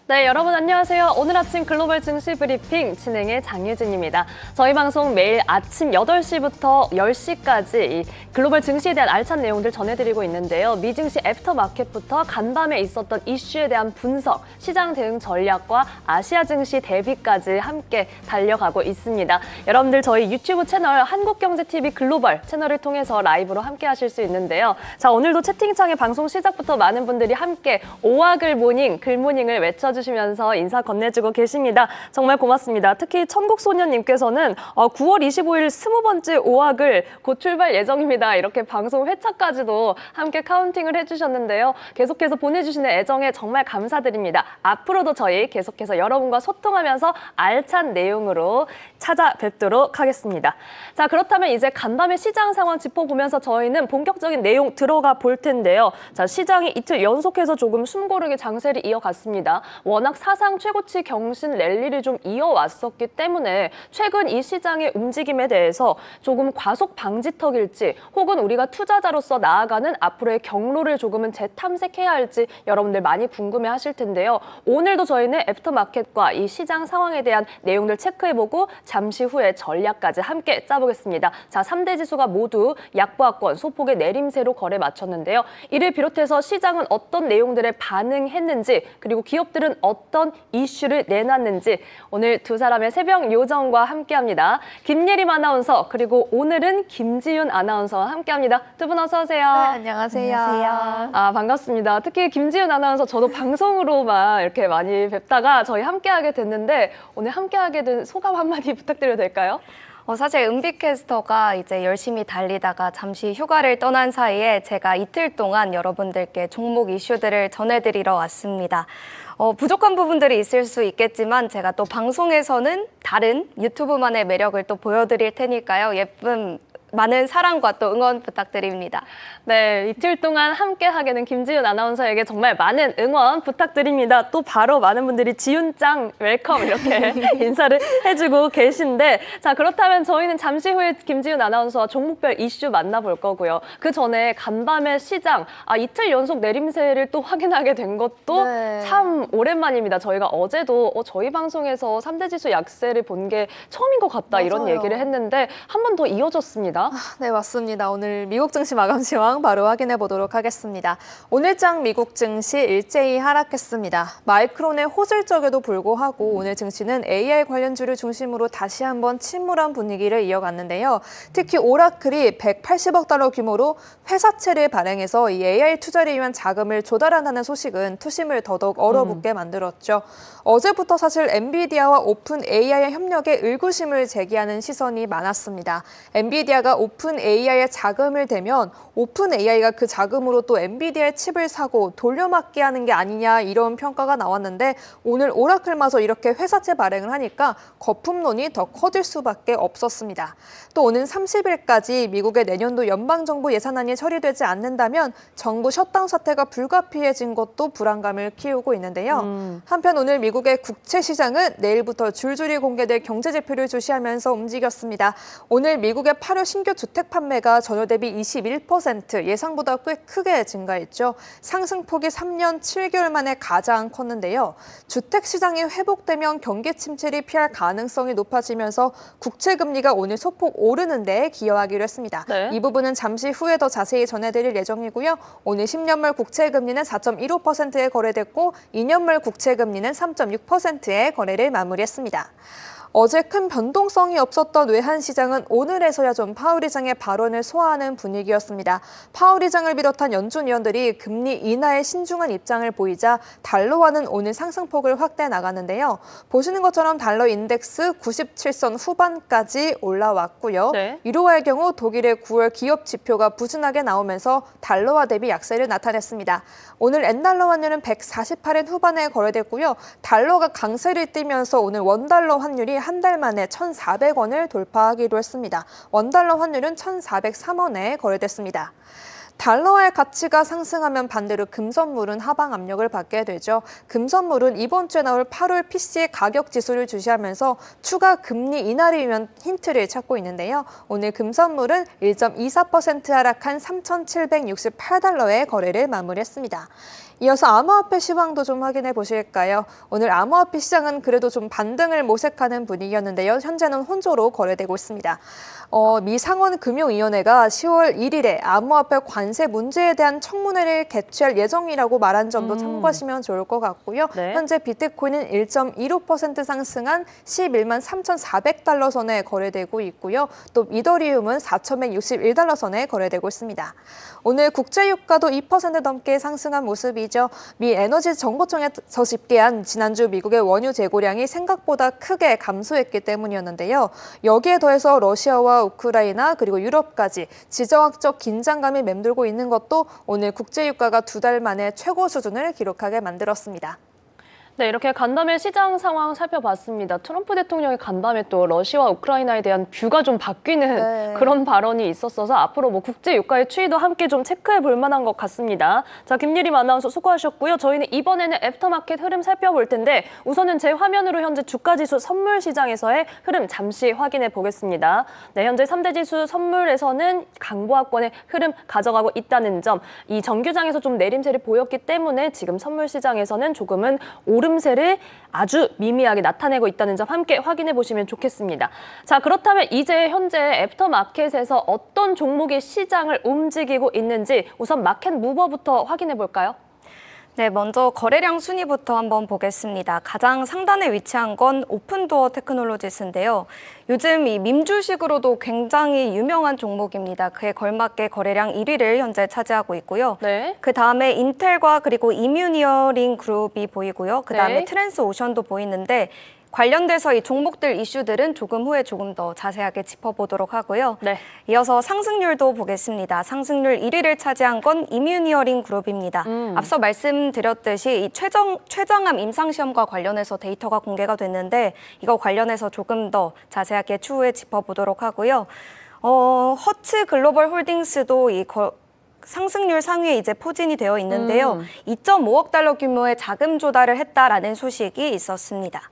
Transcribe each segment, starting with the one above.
네, 여러분 안녕하세요. 오늘 아침 글로벌 증시 브리핑 진행의 장유진입니다. 저희 방송 매일 아침 8시부터 10시까지 이 글로벌 증시에 대한 알찬 내용들 전해드리고 있는데요. 미증시 애프터마켓부터 간밤에 있었던 이슈에 대한 분석, 시장 대응 전략과 아시아 증시 대비까지 함께 달려가고 있습니다. 여러분들 저희 유튜브 채널 한국경제TV 글로벌 채널을 통해서 라이브로 함께 하실 수 있는데요. 자, 오늘도 채팅창에 방송 시작부터 많은 분들이 함께 오하글 모닝, 글모닝을 외쳐주시면서 인사 건네주고 계십니다. 정말 고맙습니다. 특히 천국소년님께서는 9월 25일 20번째 오하글 곧 출발 예정입니다. 이렇게 방송 회차까지도 함께 카운팅을 해주셨는데요. 계속해서 보내주시는 애정에 정말 감사드립니다. 앞으로도 저희 계속해서 여러분과 소통하면서 알찬 내용으로 찾아뵙도록 하겠습니다. 자, 그렇다면 이제 간밤에 시장 상황 짚어보면서 저희는 본격적인 내용 들어가 볼 텐데요. 자, 시장이 이틀 연속해서 조금 숨고르게 장세를 이어갔습니다. 워낙 사상 최고치 경신 랠리를 좀 이어왔었기 때문에 최근 이 시장의 움직임에 대해서 조금 과속 방지턱일지 혹은 우리가 투자자로서 나아가는 앞으로의 경로를 조금은 재탐색해야 할지 여러분들 많이 궁금해하실 텐데요. 오늘도 저희는 애프터마켓과 이 시장 상황에 대한 내용들 체크해보고 잠시 후에 전략까지 함께 짜보겠습니다. 자, 3대 지수가 모두 약보합권 소폭의 내림세로 거래 마쳤는데요. 이를 비롯해서 시장은 어떤 내용들에 반응했는지 그리고 기업들은 어떤 이슈를 내놨는지 오늘 두 사람의 새벽 요정과 함께합니다. 김예림 아나운서 그리고 오늘은 김지윤 아나운서와 함께합니다. 두 분 어서 오세요. 네, 안녕하세요. 안녕하세요. 반갑습니다. 특히 김지윤 아나운서 저도 방송으로만 이렇게 많이 뵙다가 저희 함께하게 됐는데 오늘 함께하게 된 소감 한마디 부탁드려도 될까요? 사실 은비캐스터가 이제 열심히 달리다가 잠시 휴가를 떠난 사이에 제가 이틀 동안 여러분들께 종목 이슈들을 전해드리러 왔습니다. 부족한 부분들이 있을 수 있겠지만 제가 또 방송에서는 다른 유튜브만의 매력을 또 보여드릴 테니까요. 예쁜 많은 사랑과 또 응원 부탁드립니다. 네, 이틀 동안 함께하게 된 김지윤 아나운서에게 정말 많은 응원 부탁드립니다. 또 바로 많은 분들이 지윤짱 웰컴 이렇게 인사를 해주고 계신데 자, 그렇다면 저희는 잠시 후에 김지윤 아나운서와 종목별 이슈 만나볼 거고요. 그 전에 간밤의 시장, 이틀 연속 내림세를 또 확인하게 된 것도 네. 참 오랜만입니다. 저희가 어제도 저희 방송에서 3대 지수 약세를 본 게 처음인 것 같다 이런 맞아요. 얘기를 했는데 한 번 더 이어졌습니다. 네, 맞습니다. 오늘 미국 증시 마감 시황 바로 확인해 보도록 하겠습니다. 오늘장 미국 증시 일제히 하락했습니다. 마이크론의 호실적에도 불구하고 오늘 증시는 AI 관련주를 중심으로 다시 한번 침울한 분위기를 이어갔는데요. 특히 오라클이 180억 달러 규모로 회사채를 발행해서 이 AI 투자를 위한 자금을 조달한다는 소식은 투심을 더더욱 얼어붙게 만들었죠. 어제부터 사실 엔비디아와 오픈 AI의 협력에 의구심을 제기하는 시선이 많았습니다. 엔비디아가 오픈 AI에 자금을 대면 오픈 AI가 그 자금으로 또 엔비디아의 칩을 사고 돌려막기 하는 게 아니냐 이런 평가가 나왔는데 오늘 오라클마저 이렇게 회사채 발행을 하니까 거품론이 더 커질 수밖에 없었습니다. 또 오는 30일까지 미국의 내년도 연방정부 예산안이 처리되지 않는다면 정부 셧다운 사태가 불가피해진 것도 불안감을 키우고 있는데요. 한편 오늘 미국의 국채 시장은 내일부터 줄줄이 공개될 경제지표를 주시하면서 움직였습니다. 오늘 미국의 8월 신규 주택 판매가 전월 대비 21% 예상보다 꽤 크게 증가했죠. 상승폭이 3년 7개월 만에 가장 컸는데요. 주택 시장이 회복되면 경기 침체를 피할 가능성이 높아지면서 국채 금리가 오늘 소폭 오르는 데 기여하기로 했습니다. 네. 이 부분은 잠시 후에 더 자세히 전해드릴 예정이고요. 오늘 10년물 국채 금리는 4.15%에 거래됐고 2년물 국채 금리는 3.6%에 거래를 마무리했습니다. 어제 큰 변동성이 없었던 외환시장은 오늘에서야 좀 파월 의장의 발언을 소화하는 분위기였습니다. 파월 의장을 비롯한 연준 위원들이 금리 인하에 신중한 입장을 보이자 달러화는 오늘 상승폭을 확대해 나가는데요. 보시는 것처럼 달러 인덱스 97선 후반까지 올라왔고요. 네. 유로화의 경우 독일의 9월 기업 지표가 부진하게 나오면서 달러화 대비 약세를 나타냈습니다. 오늘 엔달러 환율은 148엔 후반에 거래됐고요. 달러가 강세를 띠면서 오늘 원달러 환율이 한 달 만에 1,400원을 돌파하기로 했습니다. 원달러 환율은 1,403원에 거래됐습니다. 달러의 가치가 상승하면 반대로 금선물은 하방 압력을 받게 되죠. 금선물은 이번 주에 나올 8월 PCE 가격 지수를 주시하면서 추가 금리 인하를 위한 힌트를 찾고 있는데요. 오늘 금선물은 1.24% 하락한 3,768달러의 거래를 마무리했습니다. 이어서 암호화폐 시황도 좀 확인해 보실까요? 오늘 암호화폐 시장은 그래도 좀 반등을 모색하는 분위기였는데요. 현재는 혼조로 거래되고 있습니다. 미 상원금융위원회가 10월 1일에 암호화폐 관세 문제에 대한 청문회를 개최할 예정이라고 말한 점도 참고하시면 좋을 것 같고요. 네. 현재 비트코인은 1.15% 상승한 11만 3,400달러 선에 거래되고 있고요. 또 이더리움은 4,161달러 선에 거래되고 있습니다. 오늘 국제유가도 2% 넘게 상승한 모습이죠. 미 에너지 정보청에서 집계한 지난주 미국의 원유 재고량이 생각보다 크게 감소했기 때문이었는데요. 여기에 더해서 러시아와 우크라이나 그리고 유럽까지 지정학적 긴장감이 맴돌고 있는 것도 오늘 국제유가가 2달 만에 최고 수준을 기록하게 만들었습니다. 네, 이렇게 간밤에 시장 상황 살펴봤습니다. 트럼프 대통령이 간밤에 또 러시아와 우크라이나에 대한 뷰가 좀 바뀌는 그런 발언이 있었어서 앞으로 뭐 국제 유가의 추이도 함께 좀 체크해 볼 만한 것 같습니다. 자, 김예림 아나운서 수고하셨고요. 저희는 이번에는 애프터마켓 흐름 살펴볼 텐데 우선은 제 화면으로 현재 주가지수 선물 시장에서의 흐름 잠시 확인해 보겠습니다. 네, 현재 3대 지수 선물에서는 강보합권의 흐름 가져가고 있다는 점, 이 정규장에서 좀 내림세를 보였기 때문에 지금 선물 시장에서는 조금은 오름세를 아주 미미하게 나타내고 있다는 점 함께 확인해 보시면 좋겠습니다. 자, 그렇다면 이제 현재 애프터마켓에서 어떤 종목이 시장을 움직이고 있는지 우선 마켓 무버부터 확인해 볼까요? 네, 먼저 거래량 순위부터 한번 보겠습니다. 가장 상단에 위치한 건 오픈도어 테크놀로지스인데요. 요즘 이 밈주식으로도 굉장히 유명한 종목입니다. 그에 걸맞게 거래량 1위를 현재 차지하고 있고요. 네. 그 다음에 인텔과 그리고 이뮤니어링 그룹이 보이고요. 그 다음에 네. 트랜스오션도 보이는데 관련돼서 이 종목들 이슈들은 조금 후에 조금 더 자세하게 짚어보도록 하고요. 네. 이어서 상승률도 보겠습니다. 상승률 1위를 차지한 건 이뮤니어링 그룹입니다. 앞서 말씀드렸듯이 이 췌장암 임상시험과 관련해서 데이터가 공개가 됐는데 이거 관련해서 조금 더 자세하게 추후에 짚어보도록 하고요. 허츠 글로벌 홀딩스도 상승률 상위에 이제 포진이 되어 있는데요. 2.5억 달러 규모의 자금 조달을 했다라는 소식이 있었습니다.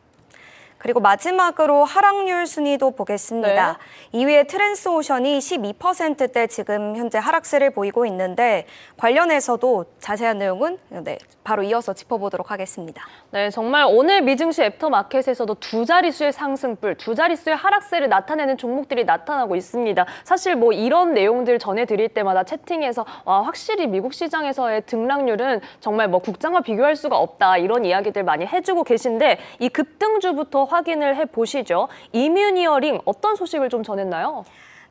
그리고 마지막으로 하락률 순위도 보겠습니다. 네. 2위의 트랜스오션이 12%대 지금 현재 하락세를 보이고 있는데 관련해서도 자세한 내용은 바로 이어서 짚어보도록 하겠습니다. 네, 정말 오늘 미증시 애프터마켓에서도 두 자릿수의 상승불, 두 자릿수의 하락세를 나타내는 종목들이 나타나고 있습니다. 사실 뭐 이런 내용들 전해드릴 때마다 채팅에서 와, 확실히 미국 시장에서의 등락률은 정말 뭐 국장과 비교할 수가 없다 이런 이야기들 많이 해주고 계신데 이 급등주부터 확인을 해보시죠. 이뮤니어링 어떤 소식을 좀 전했나요?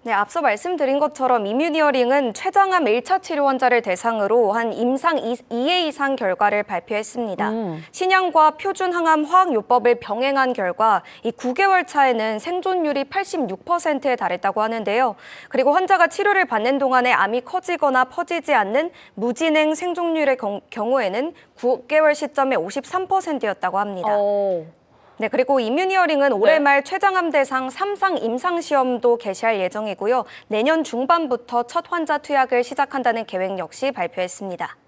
네, 앞서 말씀드린 것처럼 이뮤니어링은 췌장암 1차 치료 환자를 대상으로 한 임상 2회 이상 결과를 발표했습니다. 신약과 표준 항암 화학요법을 병행한 결과 이 9개월 차에는 생존율이 86%에 달했다고 하는데요. 그리고 환자가 치료를 받는 동안에 암이 커지거나 퍼지지 않는 무진행 생존율의 경우에는 9개월 시점에 53%였다고 합니다. 네, 그리고 이뮤니어링은 올해 말 췌장암 대상 3상 임상시험도 개시할 예정이고요. 내년 중반부터 첫 환자 투약을 시작한다는 계획 역시 발표했습니다.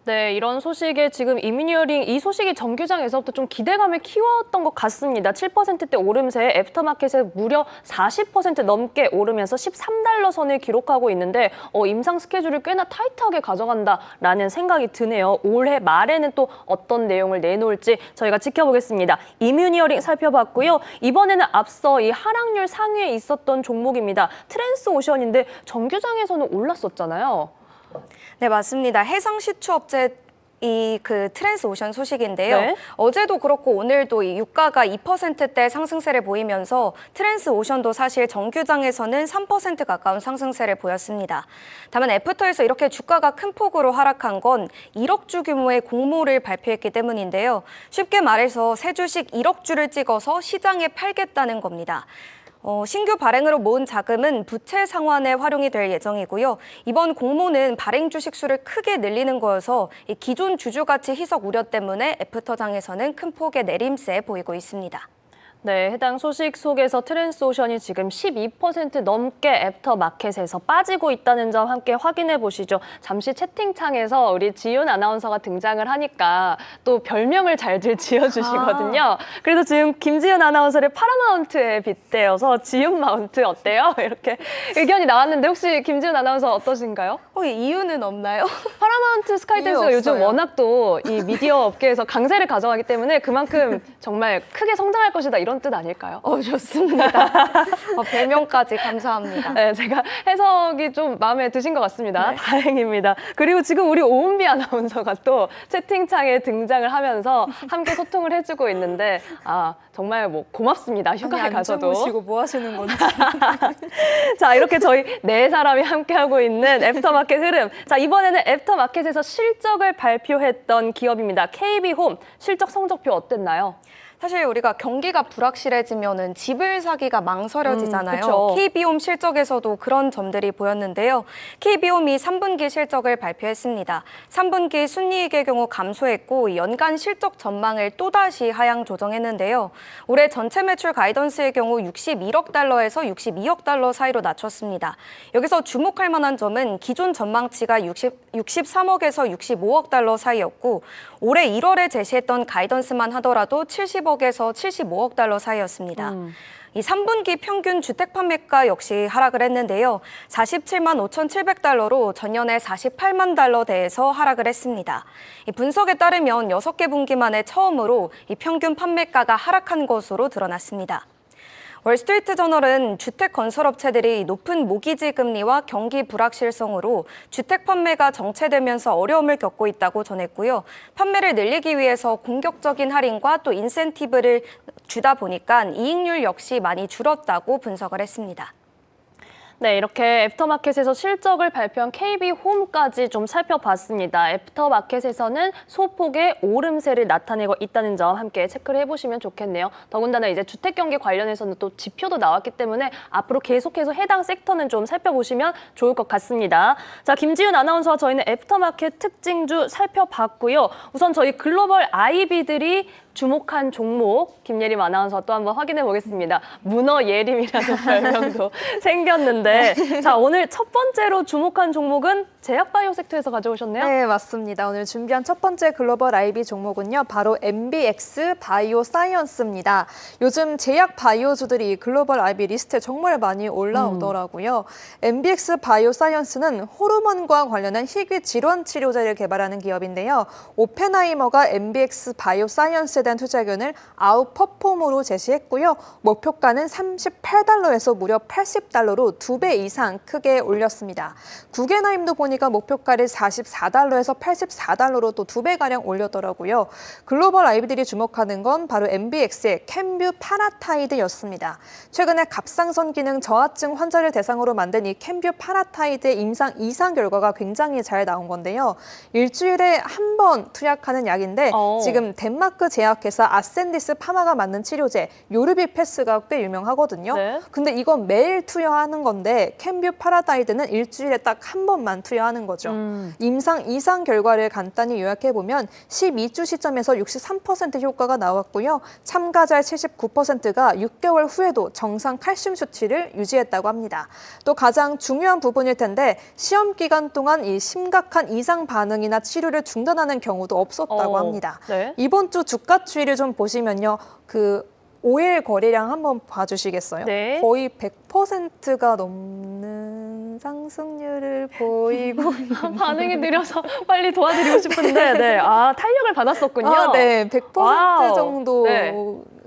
네, 이런 소식에 지금 이뮤니어링 이 소식이 정규장에서부터 좀 기대감을 키웠던 것 같습니다. 7%대 오름세에 애프터마켓에 무려 40% 넘게 오르면서 13달러 선을 기록하고 있는데 임상 스케줄을 꽤나 타이트하게 가져간다라는 생각이 드네요. 올해 말에는 또 어떤 내용을 내놓을지 저희가 지켜보겠습니다. 이뮤니어링 살펴봤고요. 이번에는 앞서 이 하락률 상위에 있었던 종목입니다. 트랜스오션인데 정규장에서는 올랐었잖아요. 네, 맞습니다. 해상 시추업체 그 트랜스오션 소식인데요. 네. 어제도 그렇고 오늘도 이 유가가 2%대 상승세를 보이면서 트랜스오션도 사실 정규장에서는 3% 가까운 상승세를 보였습니다. 다만 애프터에서 이렇게 주가가 큰 폭으로 하락한 건 1억 주 규모의 공모를 발표했기 때문인데요. 쉽게 말해서 새 주식 1억 주를 찍어서 시장에 팔겠다는 겁니다. 신규 발행으로 모은 자금은 부채 상환에 활용이 될 예정이고요. 이번 공모는 발행 주식 수를 크게 늘리는 거여서 기존 주주 가치 희석 우려 때문에 애프터장에서는 큰 폭의 내림세 보이고 있습니다. 네, 해당 소식 속에서 트랜스오션이 지금 12% 넘게 애프터마켓에서 빠지고 있다는 점 함께 확인해 보시죠. 잠시 채팅창에서 우리 지윤 아나운서가 등장을 하니까 또 별명을 잘들 지어주시거든요. 그래서 지금 김지윤 아나운서를 파라마운트에 빗대어서 지윤 마운트 어때요? 이렇게 의견이 나왔는데 혹시 김지윤 아나운서 어떠신가요? 이유는 없나요? 파라마운트 스카이댄스가 이유 요즘 없어요. 워낙 또 이 미디어 업계에서 강세를 가져가기 때문에 그만큼 정말 크게 성장할 것이다 이런 뜻 아닐까요? 좋습니다. 별명까지 감사합니다. 네, 제가 해석이 좀 마음에 드신 것 같습니다. 다행입니다. 그리고 지금 우리 오은비 아나운서가 또 채팅창에 등장을 하면서 함께 소통을 해주고 있는데 정말 뭐 고맙습니다. 휴가에 가서도. 주무시고 뭐 하시는 건지. 자, 이렇게 저희 네 사람이 함께하고 있는 애프터마켓 흐름. 자, 이번에는 애프터마켓에서 실적을 발표했던 기업입니다. KB홈 실적 성적표 어땠나요? 사실 우리가 경기가 불확실해지면은 집을 사기가 망설여지잖아요. 그쵸. KB홈 실적에서도 그런 점들이 보였는데요. KB홈이 3분기 실적을 발표했습니다. 3분기 순이익의 경우 감소했고 연간 실적 전망을 또다시 하향 조정했는데요. 올해 전체 매출 가이던스의 경우 61억 달러에서 62억 달러 사이로 낮췄습니다. 여기서 주목할 만한 점은 기존 전망치가 63억에서 65억 달러 사이였고 올해 1월에 제시했던 가이던스만 하더라도 70억에서 75억 달러 사이였습니다. 이 3분기 평균 주택 판매가 역시 하락을 했는데요. 47만 5,700달러로 전년에 48만 달러대에서 하락을 했습니다. 이 분석에 따르면 6개 분기 만에 처음으로 이 평균 판매가가 하락한 것으로 드러났습니다. 월스트리트저널은 주택 건설업체들이 높은 모기지 금리와 경기 불확실성으로 주택 판매가 정체되면서 어려움을 겪고 있다고 전했고요. 판매를 늘리기 위해서 공격적인 할인과 또 인센티브를 주다 보니까 이익률 역시 많이 줄었다고 분석을 했습니다. 네, 이렇게 애프터마켓에서 실적을 발표한 KB홈까지 좀 살펴봤습니다. 애프터마켓에서는 소폭의 오름세를 나타내고 있다는 점 함께 체크를 해보시면 좋겠네요. 더군다나 이제 주택 경기 관련해서는 또 지표도 나왔기 때문에 앞으로 계속해서 해당 섹터는 좀 살펴보시면 좋을 것 같습니다. 자, 김지윤 아나운서와 저희는 애프터마켓 특징주 살펴봤고요. 우선 저희 글로벌 IB들이 주목한 종목, 김예림 아나운서 또 한번 확인해 보겠습니다. 문어 예림이라는 별명도 생겼는데, 자, 오늘 첫 번째로 주목한 종목은 제약바이오 섹터에서 가져오셨네요. 네, 맞습니다. 오늘 준비한 첫 번째 글로벌 IB 종목은요. 바로 MBX 바이오 사이언스입니다. 요즘 제약 바이오주들이 글로벌 IB 리스트에 정말 많이 올라오더라고요. MBX 바이오 사이언스는 호르몬과 관련한 희귀 질환 치료제를 개발하는 기업인데요. 오펜하이머가 MBX 바이오 사이언스에 대한 투자견을 아웃퍼폼으로 제시했고요. 목표가는 38달러에서 무려 80달러로 2배 이상 크게 올렸습니다. 구겐하임도 보니까 목표가를 44달러에서 84달러로 또 2배가량 올렸더라고요. 글로벌 IB들이 주목하는 건 바로 MBX의 캠뷰 파라타이드였습니다. 최근에 갑상선 기능 저하증 환자를 대상으로 만든 이 캠뷰 파라타이드의 임상 2상 결과가 굉장히 잘 나온 건데요. 일주일에 한 번 투약하는 약인데 지금 덴마크 제약회사 아센디스 파마가 만든 치료제 요르비패스가 꽤 유명하거든요. 네. 근데 이건 매일 투여하는 건데 캠뷰 파라타이드는 일주일에 딱 한 번만 투여하는 거죠. 임상 2상 결과를 간단히 요약해보면 12주 시점에서 63% 효과가 나왔고요. 참가자의 79%가 6개월 후에도 정상 칼슘 수치를 유지했다고 합니다. 또 가장 중요한 부분일 텐데 시험 기간 동안 이 심각한 이상 반응이나 치료를 중단하는 경우도 없었다고 합니다. 네. 이번 주 주가 추이를 좀 보시면요. 그 5일 거래량 한번 봐주시겠어요? 네. 거의 100%가 넘는 상승률을 보이고 반응이 느려서 빨리 도와드리고 싶은데, 네. 탄력을 받았었군요. 네, 100% 와우. 정도 네.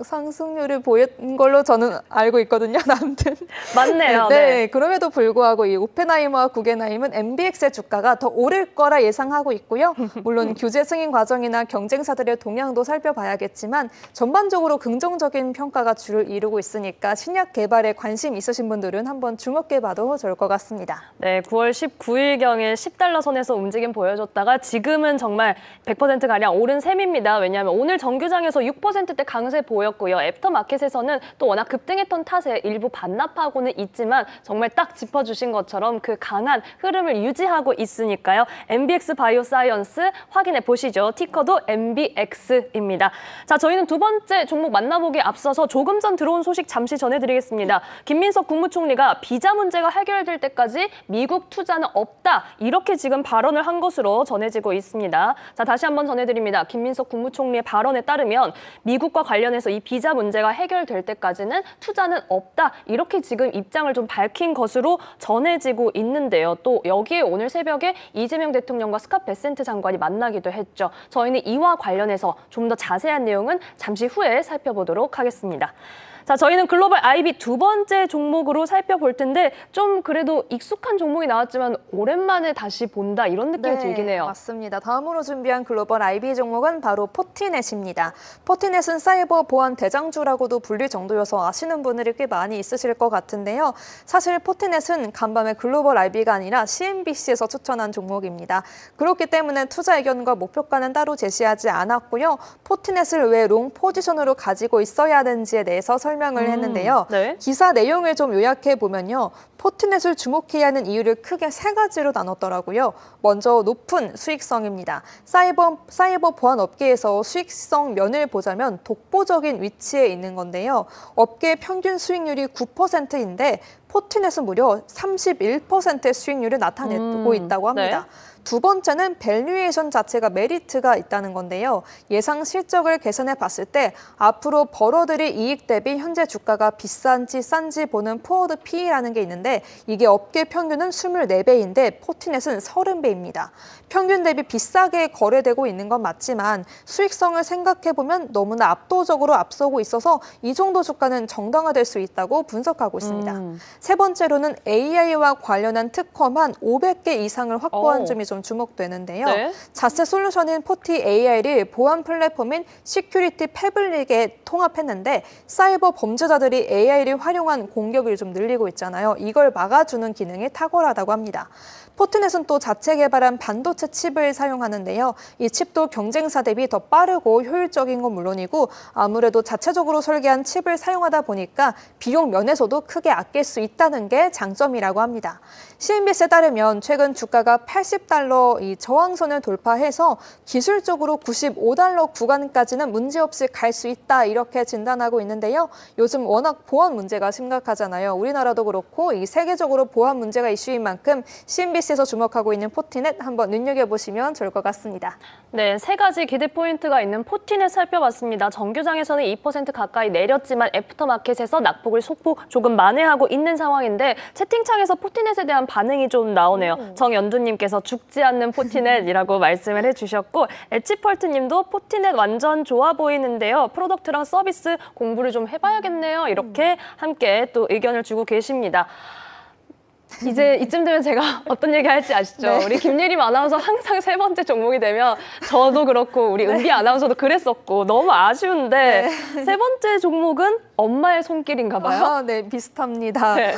상승률을 보인 걸로 저는 알고 있거든요. 아무튼 맞네요. 네, 그럼에도 불구하고 이 오펜하이머와 구겐하임은 MBX의 주가가 더 오를 거라 예상하고 있고요. 물론 규제 승인 과정이나 경쟁사들의 동향도 살펴봐야겠지만 전반적으로 긍정적인 평가가 주를 이루고 있으니까 신약 개발에 관심 있으신 분들은 한번 주목해봐도 좋을 것 같습니다. 네, 9월 19일경에 10달러 선에서 움직임 보여줬다가 지금은 정말 100%가량 오른 셈입니다. 왜냐하면 오늘 정규장에서 6%대 강세 보여 보였고요. 애프터마켓에서는 또 워낙 급등했던 탓에 일부 반납하고는 있지만 정말 딱 짚어주신 것처럼 그 강한 흐름을 유지하고 있으니까요. MBX 바이오사이언스 확인해 보시죠. 티커도 MBX입니다. 자, 저희는 두 번째 종목 만나보기에 앞서서 조금 전 들어온 소식 잠시 전해드리겠습니다. 김민석 국무총리가 비자 문제가 해결될 때까지 미국 투자는 없다. 이렇게 지금 발언을 한 것으로 전해지고 있습니다. 자, 다시 한번 전해드립니다. 김민석 국무총리의 발언에 따르면 미국과 관련해서 이 비자 문제가 해결될 때까지는 투자는 없다. 이렇게 지금 입장을 좀 밝힌 것으로 전해지고 있는데요. 또 여기에 오늘 새벽에 이재명 대통령과 스캇 베센트 장관이 만나기도 했죠. 저희는 이와 관련해서 좀 더 자세한 내용은 잠시 후에 살펴보도록 하겠습니다. 자, 저희는 글로벌 IB 두 번째 종목으로 살펴볼 텐데 좀 그래도 익숙한 종목이 나왔지만 오랜만에 다시 본다 이런 느낌이 들긴 해요. 맞습니다. 다음으로 준비한 글로벌 IB 종목은 바로 포티넷입니다. 포티넷은 사이버 보안 대장주라고도 불릴 정도여서 아시는 분들이 꽤 많이 있으실 것 같은데요. 사실 포티넷은 간밤에 글로벌 IB가 아니라 CNBC에서 추천한 종목입니다. 그렇기 때문에 투자 의견과 목표가는 따로 제시하지 않았고요. 포티넷을 왜 롱 포지션으로 가지고 있어야 하는지에 대해서 설명을 했는데요. 네. 기사 내용을 좀 요약해 보면요. 포티넷을 주목해야 하는 이유를 크게 세 가지로 나눴더라고요. 먼저 높은 수익성입니다. 사이버 보안 업계에서 수익성 면을 보자면 독보적인 위치에 있는 건데요. 업계 평균 수익률이 9%인데 포티넷은 무려 31%의 수익률을 나타내고 있다고 합니다. 네. 두 번째는 밸류에이션 자체가 메리트가 있다는 건데요. 예상 실적을 계산해 봤을 때 앞으로 벌어들일 이익 대비 현재 주가가 비싼지 싼지 보는 포워드 PE라는 게 있는데 이게 업계 평균은 24배인데 포티넷은 30배입니다. 평균 대비 비싸게 거래되고 있는 건 맞지만 수익성을 생각해보면 너무나 압도적으로 앞서고 있어서 이 정도 주가는 정당화될 수 있다고 분석하고 있습니다. 세 번째로는 AI와 관련한 특허만 500개 이상을 확보한 점이 좀 주목되는데요. 네. 자체 솔루션인 포티 AI를 보안 플랫폼인 시큐리티 패블릭에 통합했는데 사이버 범죄자들이 AI를 활용한 공격을 좀 늘리고 있잖아요. 이걸 막아주는 기능이 탁월하다고 합니다. 포티넷은 또 자체 개발한 반도체 칩을 사용하는데요. 이 칩도 경쟁사 대비 더 빠르고 효율적인 건 물론이고 아무래도 자체적으로 설계한 칩을 사용하다 보니까 비용 면에서도 크게 아낄 수 있다는 게 장점이라고 합니다. CNBC에 따르면 최근 주가가 $80 이 저항선을 돌파해서 기술적으로 $95 구간까지는 문제없이 갈 수 있다 이렇게 진단하고 있는데요. 요즘 워낙 보안 문제가 심각하잖아요. 우리나라도 그렇고 이 세계적으로 보안 문제가 이슈인 만큼 CNBC에서 주목하고 있는 포티넷 한번 눈여겨보시면 좋을 것 같습니다. 네, 세 가지 기대 포인트가 있는 포티넷 살펴봤습니다. 정규장에서는 2% 가까이 내렸지만 애프터마켓에서 낙폭을 소폭 조금 만회하고 있는 상황인데 채팅창에서 포티넷에 대한 반응이 좀 나오네요. 정연두님께서 죽지 않는 포티넷이라고 말씀을 해주셨고 엣지펄트님도 포티넷 완전 좋아 보이는데요. 프로덕트랑 서비스 공부를 좀 해봐야겠네요. 이렇게 함께 또 의견을 주고 계십니다. 이제 이쯤 되면 제가 어떤 얘기 할지 아시죠? 네. 우리 김예림 아나운서 항상 세 번째 종목이 되면 저도 그렇고 우리 은비 아나운서도 그랬었고 너무 아쉬운데 세 번째 종목은 엄마의 손길인가 봐요. 네, 비슷합니다. 네.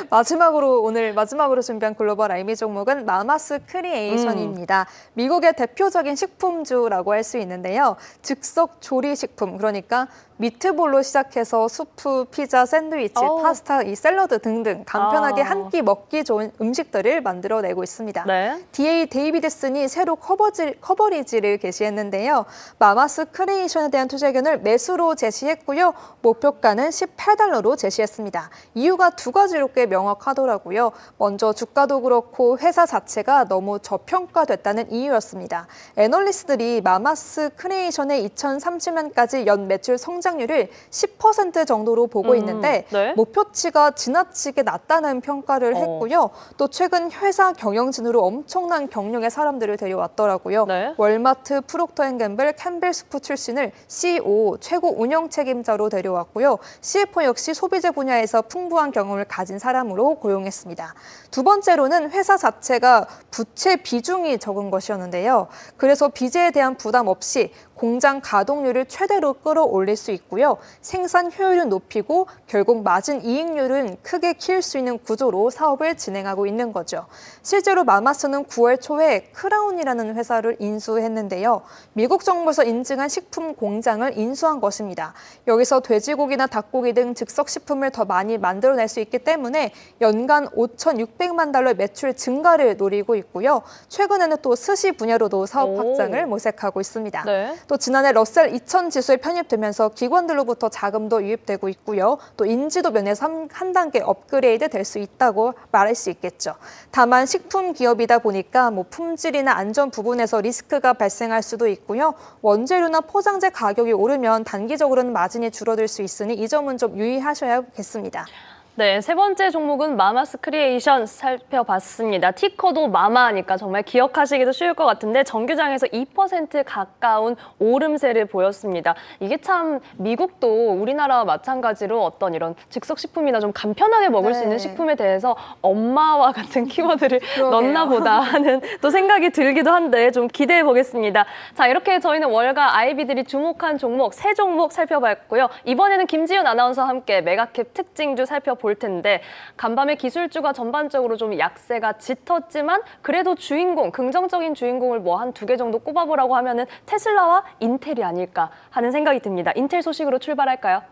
오늘 마지막으로 준비한 글로벌 IB 종목은 마마스 크리에이션입니다. 미국의 대표적인 식품주라고 할 수 있는데요. 즉석 조리식품, 그러니까 미트볼로 시작해서 수프, 피자, 샌드위치, 파스타, 이 샐러드 등등 간편하게 한 끼 먹기 좋은 음식들을 만들어내고 있습니다. 네. DA 데이비드슨이 새로 커버리지를 게시했는데요. 마마스 크리에이션에 대한 투자 의견을 매수로 제시했고요. 목표가는 $18로 제시했습니다. 이유가 두 가지로 꽤 명확하더라고요. 먼저 주가도 그렇고 회사 자체가 너무 저평가됐다는 이유였습니다. 애널리스트들이 마마스 크리에이션의 2030년까지 연 매출 성장률을 10% 정도로 보고 있는데 네. 목표치가 지나치게 낮다는 평가를 했고요. 또 최근 회사 경영진으로 엄청난 경력의 사람들을 데려왔더라고요. 네. 월마트, 프록터앤갬블, 캠벨스프 출신을 CEO, 최고 운영 책임자로 데려왔고요. CFO 역시 소비재 분야에서 풍부한 경험을 가진 사람으로 고용했습니다. 두 번째로는 회사 자체가 부채 비중이 적은 것이었는데요. 그래서 빚에 대한 부담 없이 공장 가동률을 최대로 끌어올릴 수 있고요. 생산 효율은 높이고 결국 마진 이익률은 크게 키울 수 있는 구조로 사업을 진행하고 있는 거죠. 실제로 마마스는 9월 초에 크라운이라는 회사를 인수했는데요. 미국 정부에서 인증한 식품 공장을 인수한 것입니다. 여기서 돼지고기나 닭고기 등 즉석식품을 더 많이 만들어낼 수 있기 때문에 연간 5,600만 달러의 매출 증가를 노리고 있고요. 최근에는 또 스시 분야로도 사업 확장을 모색하고 있습니다. 네. 또 지난해 러셀 2000 지수에 편입되면서 기관들로부터 자금도 유입되고 있고요. 또 인지도 면에서 한 단계 업그레이드 될 수 있다고 말할 수 있겠죠. 다만 식품 기업이다 보니까 품질이나 안전 부분에서 리스크가 발생할 수도 있고요. 원재료나 포장재 가격이 오르면 단기적으로는 마진이 줄어들 수 있으니 이 점은 좀 유의하셔야겠습니다. 네, 세 번째 종목은 마마스 크리에이션 살펴봤습니다. 티커도 마마니까 정말 기억하시기도 쉬울 것 같은데 정규장에서 2% 가까운 오름세를 보였습니다. 이게 참 미국도 우리나라와 마찬가지로 어떤 이런 즉석식품이나 좀 간편하게 먹을 수 있는 식품에 대해서 엄마와 같은 키워드를 넣나 보다 하는 또 생각이 들기도 한데 좀 기대해 보겠습니다. 자, 이렇게 저희는 월가 아이비들이 주목한 종목 세 종목 살펴봤고요. 이번에는 김지윤 아나운서와 함께 메가캡 특징주 살펴볼 텐데 간밤에 기술주가 전반적으로 좀 약세가 짙었지만 그래도 주인공, 긍정적인 주인공을 뭐 한 두 개 정도 꼽아보라고 하면은 테슬라와 인텔이 아닐까 하는 생각이 듭니다. 인텔 소식으로 출발할까요?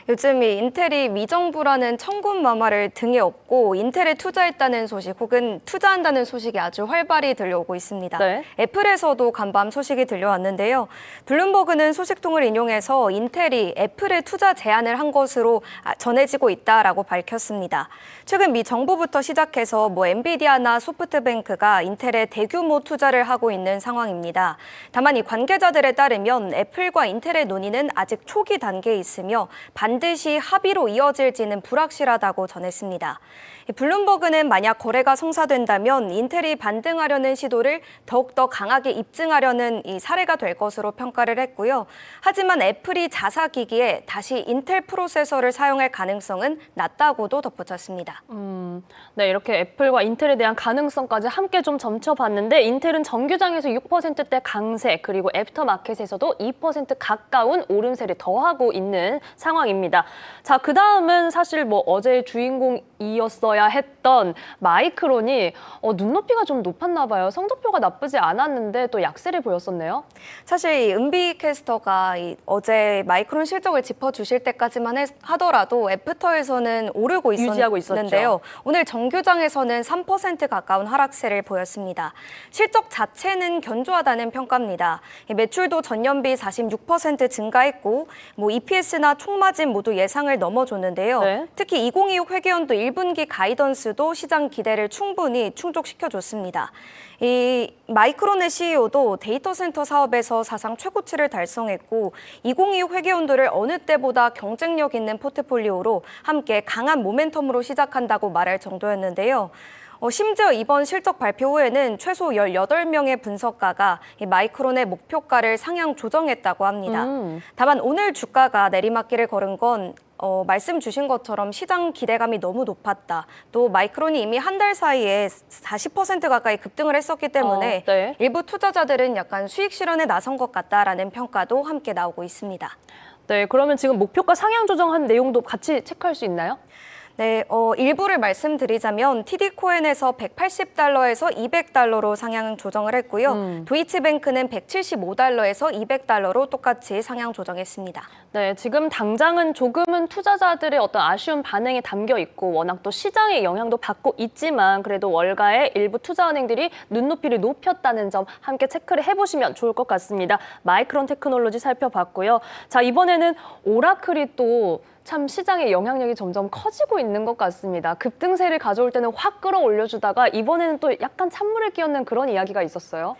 요즘 이 인텔이 미정부라는 천군만마를 등에 업고 인텔에 투자했다는 소식 혹은 투자한다는 소식이 아주 활발히 들려오고 있습니다. 네. 애플에서도 간밤 소식이 들려왔는데요. 블룸버그는 소식통을 인용해서 인텔이 애플에 투자 제안을 한 것으로 전해지고 있다라고 밝혔습니다. 최근 미 정부부터 시작해서 엔비디아나 소프트뱅크가 인텔에 대규모 투자를 하고 있는 상황입니다. 다만 이 관계자들에 따르면 애플과 인텔의 논의는 아직 초기 단계에 있으며 반드시 합의로 이어질지는 불확실하다고 전했습니다. 블룸버그는 만약 거래가 성사된다면 인텔이 반등하려는 시도를 더욱더 강하게 입증하려는 이 사례가 될 것으로 평가를 했고요. 하지만 애플이 자사기기에 다시 인텔 프로세서를 사용할 가능성은 낮다고도 덧붙였습니다. 네, 이렇게 애플과 인텔에 대한 가능성까지 함께 좀 점쳐봤는데 인텔은 정규장에서 6%대 강세 그리고 애프터마켓에서도 2% 가까운 오름세를 더하고 있는 상황입니다. 자, 그 다음은 사실 어제의 주인공이었어야 했던 마이크론이 눈높이가 좀 높았나 봐요. 성적표가 나쁘지 않았는데 또 약세를 보였었네요. 사실 이 은비 캐스터가 어제 마이크론 실적을 짚어주실 때까지만 하더라도 애프터에서는 오르고 유지하고 있었는데요. 오늘 정규장에서는 3% 가까운 하락세를 보였습니다. 실적 자체는 견조하다는 평가입니다. 매출도 전년비 46% 증가했고 EPS나 총마진 모두 예상을 넘어줬는데요. 네. 특히 2026 회계연도 1분기 가이던스도 시장 기대를 충분히 충족시켜줬습니다. 이 마이크론의 CEO도 데이터 센터 사업에서 사상 최고치를 달성했고 2026 회계연도를 어느 때보다 경쟁력 있는 포트폴리오로 함께 강한 모멘텀으로 시작한다고 말할 정도였는데요. 심지어 이번 실적 발표 후에는 최소 18명의 분석가가 이 마이크론의 목표가를 상향 조정했다고 합니다. 다만 오늘 주가가 내리막길을 걸은 건 말씀 주신 것처럼 시장 기대감이 너무 높았다. 또 마이크론이 이미 한 달 사이에 40% 가까이 급등을 했었기 때문에 네. 일부 투자자들은 약간 수익 실현에 나선 것 같다라는 평가도 함께 나오고 있습니다. 네, 그러면 지금 목표가 상향 조정한 내용도 같이 체크할 수 있나요? 네, 일부를 말씀드리자면 TD코인에서 180달러에서 200달러로 상향 조정을 했고요. 도이치뱅크는 175달러에서 200달러로 똑같이 상향 조정했습니다. 네, 지금 당장은 조금은 투자자들의 어떤 아쉬운 반응이 담겨 있고 워낙 또 시장의 영향도 받고 있지만 그래도 월가의 일부 투자은행들이 눈높이를 높였다는 점 함께 체크를 해보시면 좋을 것 같습니다. 마이크론 테크놀로지 살펴봤고요. 자, 이번에는 오라클이 또 참 시장의 영향력이 점점 커지고 있는 것 같습니다. 급등세를 가져올 때는 확 끌어올려주다가 이번에는 또 약간 찬물을 끼얹는 그런 이야기가 있었어요.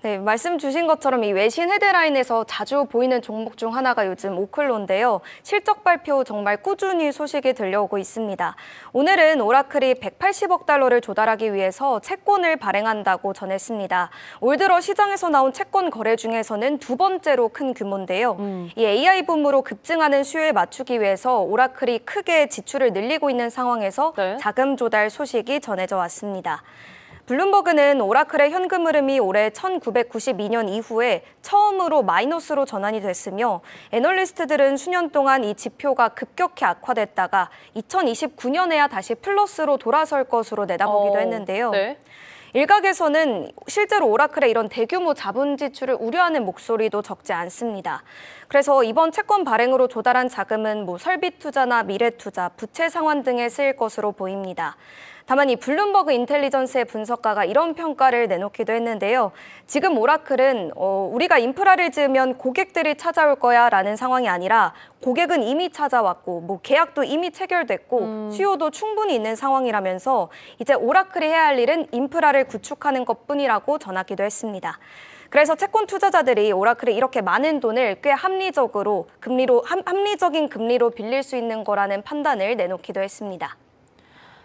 네, 말씀 주신 것처럼 이 외신 헤드라인에서 자주 보이는 종목 중 하나가 요즘 오클로인데요. 실적 발표 정말 꾸준히 소식이 들려오고 있습니다. 오늘은 오라클이 180억 달러를 조달하기 위해서 채권을 발행한다고 전했습니다. 올 들어 시장에서 나온 채권 거래 중에서는 두 번째로 큰 규모인데요. 이 AI 붐으로 급증하는 수요에 맞추기 위해서 오라클이 크게 지출을 늘리고 있는 상황에서 네. 자금 조달 소식이 전해져 왔습니다. 블룸버그는 오라클의 현금 흐름이 올해 1992년 이후에 처음으로 마이너스로 전환이 됐으며 애널리스트들은 수년 동안 이 지표가 급격히 악화됐다가 2029년에야 다시 플러스로 돌아설 것으로 내다보기도 했는데요. 네. 일각에서는 실제로 오라클의 이런 대규모 자본 지출을 우려하는 목소리도 적지 않습니다. 그래서 이번 채권 발행으로 조달한 자금은 설비 투자나 미래 투자, 부채 상환 등에 쓰일 것으로 보입니다. 다만 이 블룸버그 인텔리전스의 분석가가 이런 평가를 내놓기도 했는데요. 지금 오라클은 우리가 인프라를 지으면 고객들이 찾아올 거야 라는 상황이 아니라 고객은 이미 찾아왔고 계약도 이미 체결됐고 수요도 충분히 있는 상황이라면서 이제 오라클이 해야 할 일은 인프라를 구축하는 것뿐이라고 전하기도 했습니다. 그래서 채권 투자자들이 오라클이 이렇게 많은 돈을 꽤 합리적인 금리로 빌릴 수 있는 거라는 판단을 내놓기도 했습니다.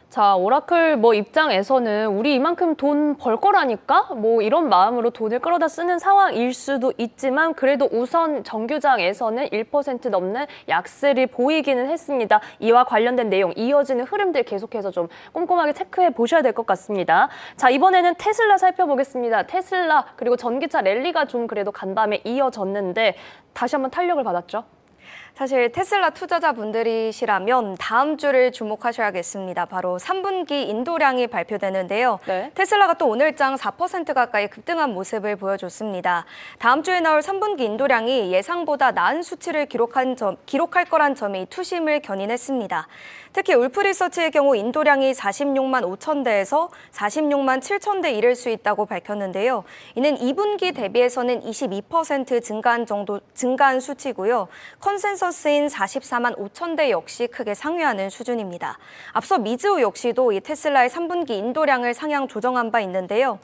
자, 오라클 입장에서는 우리 이만큼 돈 벌 거라니까? 이런 마음으로 돈을 끌어다 쓰는 상황일 수도 있지만 그래도 우선 정규장에서는 1% 넘는 약세를 보이기는 했습니다. 이와 관련된 내용, 이어지는 흐름들 계속해서 좀 꼼꼼하게 체크해 보셔야 될 것 같습니다. 자, 이번에는 테슬라 살펴보겠습니다. 테슬라 그리고 전기차 랠리가 좀 그래도 간밤에 이어졌는데 다시 한번 탄력을 받았죠. 사실 테슬라 투자자분들이시라면 다음 주를 주목하셔야겠습니다. 바로 3분기 인도량이 발표되는데요. 네. 테슬라가 또 오늘장 4% 가까이 급등한 모습을 보여줬습니다. 다음 주에 나올 3분기 인도량이 예상보다 나은 수치를 기록할 거란 점이 투심을 견인했습니다. 특히 울프리서치의 경우 인도량이 46만 5천 대에서 46만 7천 대 이를 수 있다고 밝혔는데요. 이는 2분기 대비해서는 22% 증가한 수치고요. 컨센서스인 44만 5천 대 역시 크게 상회하는 수준입니다. 앞서 미즈우 역시도 이 테슬라의 3분기 인도량을 상향 조정한 바 있는데요.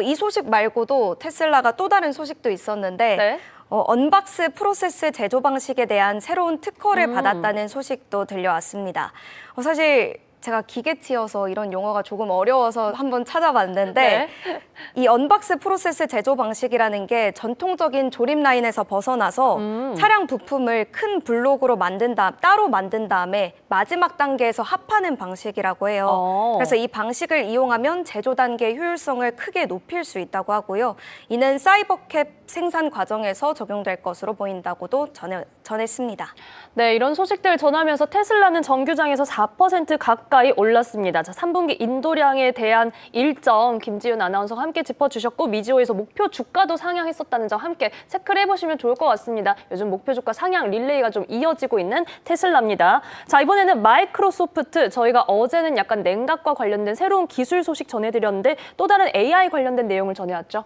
이 소식 말고도 테슬라가 또 다른 소식도 있었는데 네. 언박스 프로세스 제조 방식에 대한 새로운 특허를 받았다는 소식도 들려왔습니다. 사실 제가 기계치여서 이런 용어가 조금 어려워서 한번 찾아봤는데 네. 이 언박스 프로세스 제조 방식이라는 게 전통적인 조립 라인에서 벗어나서 차량 부품을 큰 블록으로 따로 만든 다음에 마지막 단계에서 합하는 방식이라고 해요. 그래서 이 방식을 이용하면 제조 단계의 효율성을 크게 높일 수 있다고 하고요. 이는 사이버캡 생산 과정에서 적용될 것으로 보인다고도 전했습니다. 네, 이런 소식들 전하면서 테슬라는 정규장에서 4% 가까이 올랐습니다. 자, 3분기 인도량에 대한 일정 김지윤 아나운서가 함께 짚어주셨고 미지오에서 목표 주가도 상향했었다는 점 함께 체크를 해보시면 좋을 것 같습니다. 요즘 목표 주가 상향 릴레이가 좀 이어지고 있는 테슬라입니다. 자, 이번에는 마이크로소프트, 저희가 어제는 약간 냉각과 관련된 새로운 기술 소식 전해드렸는데 또 다른 AI 관련된 내용을 전해왔죠.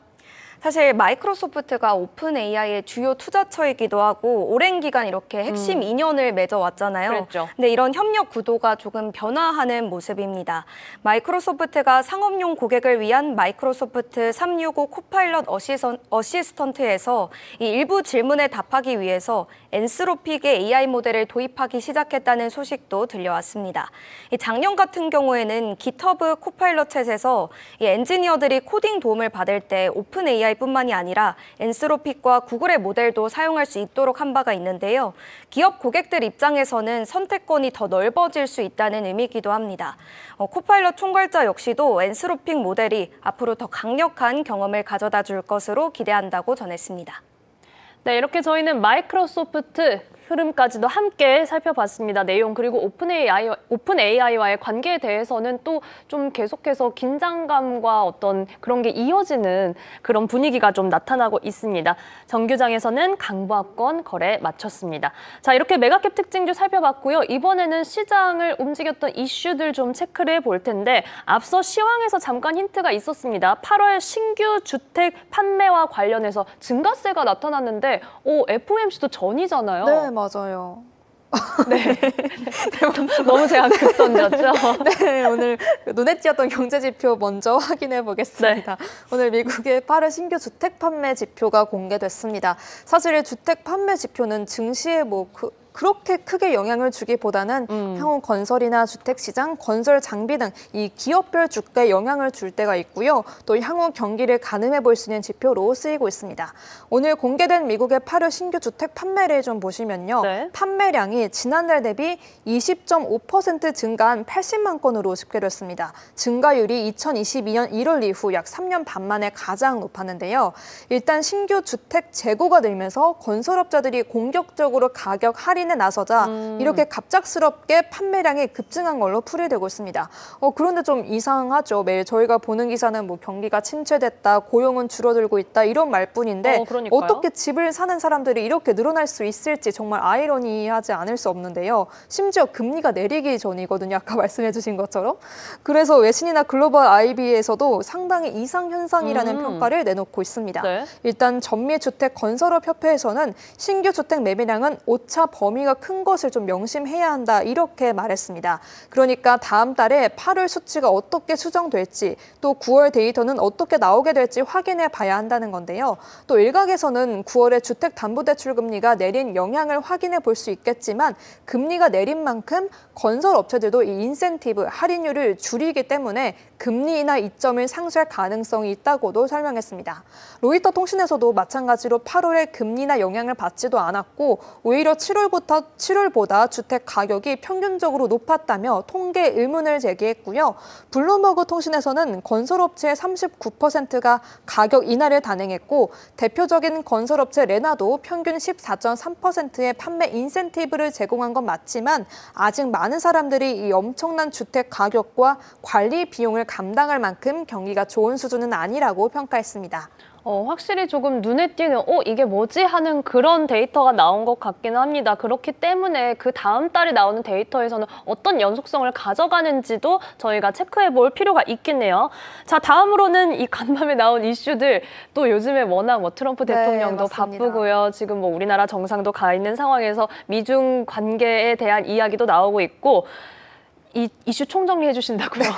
사실 마이크로소프트가 오픈 AI의 주요 투자처이기도 하고 오랜 기간 이렇게 핵심 인연을 맺어왔잖아요. 그랬죠. 근데 이런 협력 구도가 조금 변화하는 모습입니다. 마이크로소프트가 상업용 고객을 위한 마이크로소프트 365 코파일럿 어시스턴트에서 이 일부 질문에 답하기 위해서 엔스로픽의 AI 모델을 도입하기 시작했다는 소식도 들려왔습니다. 작년 같은 경우에는 깃허브 코파일럿 챗에서 이 엔지니어들이 코딩 도움을 받을 때 오픈 AI뿐만이 아니라 엔스로픽과 구글의 모델도 사용할 수 있도록 한 바가 있는데요. 기업 고객들 입장에서는 선택권이 더 넓어질 수 있다는 의미이기도 합니다. 코파일럿 총괄자 역시도 엔스로픽 모델이 앞으로 더 강력한 경험을 가져다 줄 것으로 기대한다고 전했습니다. 네, 이렇게 저희는 마이크로소프트 흐름까지도 함께 살펴봤습니다. 내용 그리고 오픈 AI와의 관계에 대해서는 또 좀 계속해서 긴장감과 어떤 그런 게 이어지는 그런 분위기가 좀 나타나고 있습니다. 정규장에서는 강보합권 거래 마쳤습니다. 자, 이렇게 메가캡 특징주 살펴봤고요. 이번에는 시장을 움직였던 이슈들 좀 체크를 해볼 텐데 앞서 시황에서 잠깐 힌트가 있었습니다. 8월 신규 주택 판매와 관련해서 증가세가 나타났는데 FOMC도 전이잖아요. 네, 맞아요. 네. 너무 제가 급 던졌죠? 네, 오늘 눈에 띄었던 경제 지표 먼저 확인해 보겠습니다. 오늘 미국의 8월 신규 주택 판매 지표가 공개됐습니다. 사실 주택 판매 지표는 증시의 그렇게 크게 영향을 주기보다는 향후 건설이나 주택시장, 건설 장비 등 이 기업별 주가에 영향을 줄 때가 있고요. 또 향후 경기를 가늠해 볼 수 있는 지표로 쓰이고 있습니다. 오늘 공개된 미국의 8월 신규 주택 판매를 좀 보시면요. 네. 판매량이 지난달 대비 20.5% 증가한 80만 건으로 집계됐습니다. 증가율이 2022년 1월 이후 약 3년 반 만에 가장 높았는데요. 일단 신규 주택 재고가 늘면서 건설업자들이 공격적으로 가격 할인에 나서자 이렇게 갑작스럽게 판매량이 급증한 걸로 풀이되고 있습니다. 그런데 좀 이상하죠. 매일 저희가 보는 기사는 뭐 경기가 침체됐다, 고용은 줄어들고 있다 이런 말뿐인데 그러니까요. 어떻게 집을 사는 사람들이 이렇게 늘어날 수 있을지 정말 아이러니하지 않을 수 없는데요. 심지어 금리가 내리기 전이거든요. 아까 말씀해 주신 것처럼. 그래서 외신이나 글로벌 IB에서도 상당히 이상 현상이라는 평가를 내놓고 있습니다. 네. 일단 전미주택건설업협회에서는 신규 주택 매매량은 오차 범위가 큰 것을 좀 명심해야 한다 이렇게 말했습니다. 그러니까 다음 달에 8월 수치가 어떻게 수정될지 또 9월 데이터는 어떻게 나오게 될지 확인해 봐야 한다는 건데요. 또 일각에서는 9월에 주택담보대출 금리가 내린 영향을 확인해 볼 수 있겠지만 금리가 내린 만큼 건설업체들도 이 인센티브 할인율을 줄이기 때문에 금리 인하 이점을 상쇄할 가능성이 있다고도 설명했습니다. 로이터 통신에서도 마찬가지로 8월에 금리 인하 영향을 받지도 않았고 오히려 7월보다 주택 가격이 평균적으로 높았다며 통계 의문을 제기했고요. 블룸버그 통신에서는 건설업체의 39%가 가격 인하를 단행했고 대표적인 건설업체 레나도 평균 14.3%의 판매 인센티브를 제공한 건 맞지만 아직 많은 사람들이 이 엄청난 주택 가격과 관리 비용을 감당할 만큼 경기가 좋은 수준은 아니라고 평가했습니다. 확실히 조금 눈에 띄는 이게 뭐지 하는 그런 데이터가 나온 것 같기는 합니다. 그렇기 때문에 그 다음 달에 나오는 데이터에서는 어떤 연속성을 가져가는지도 저희가 체크해 볼 필요가 있겠네요. 자, 다음으로는 이 간밤에 나온 이슈들 또 요즘에 워낙 트럼프 네, 대통령도 맞습니다. 바쁘고요. 지금 우리나라 정상도 가 있는 상황에서 미중 관계에 대한 이야기도 나오고 있고 이 이슈 총정리해 주신다고요?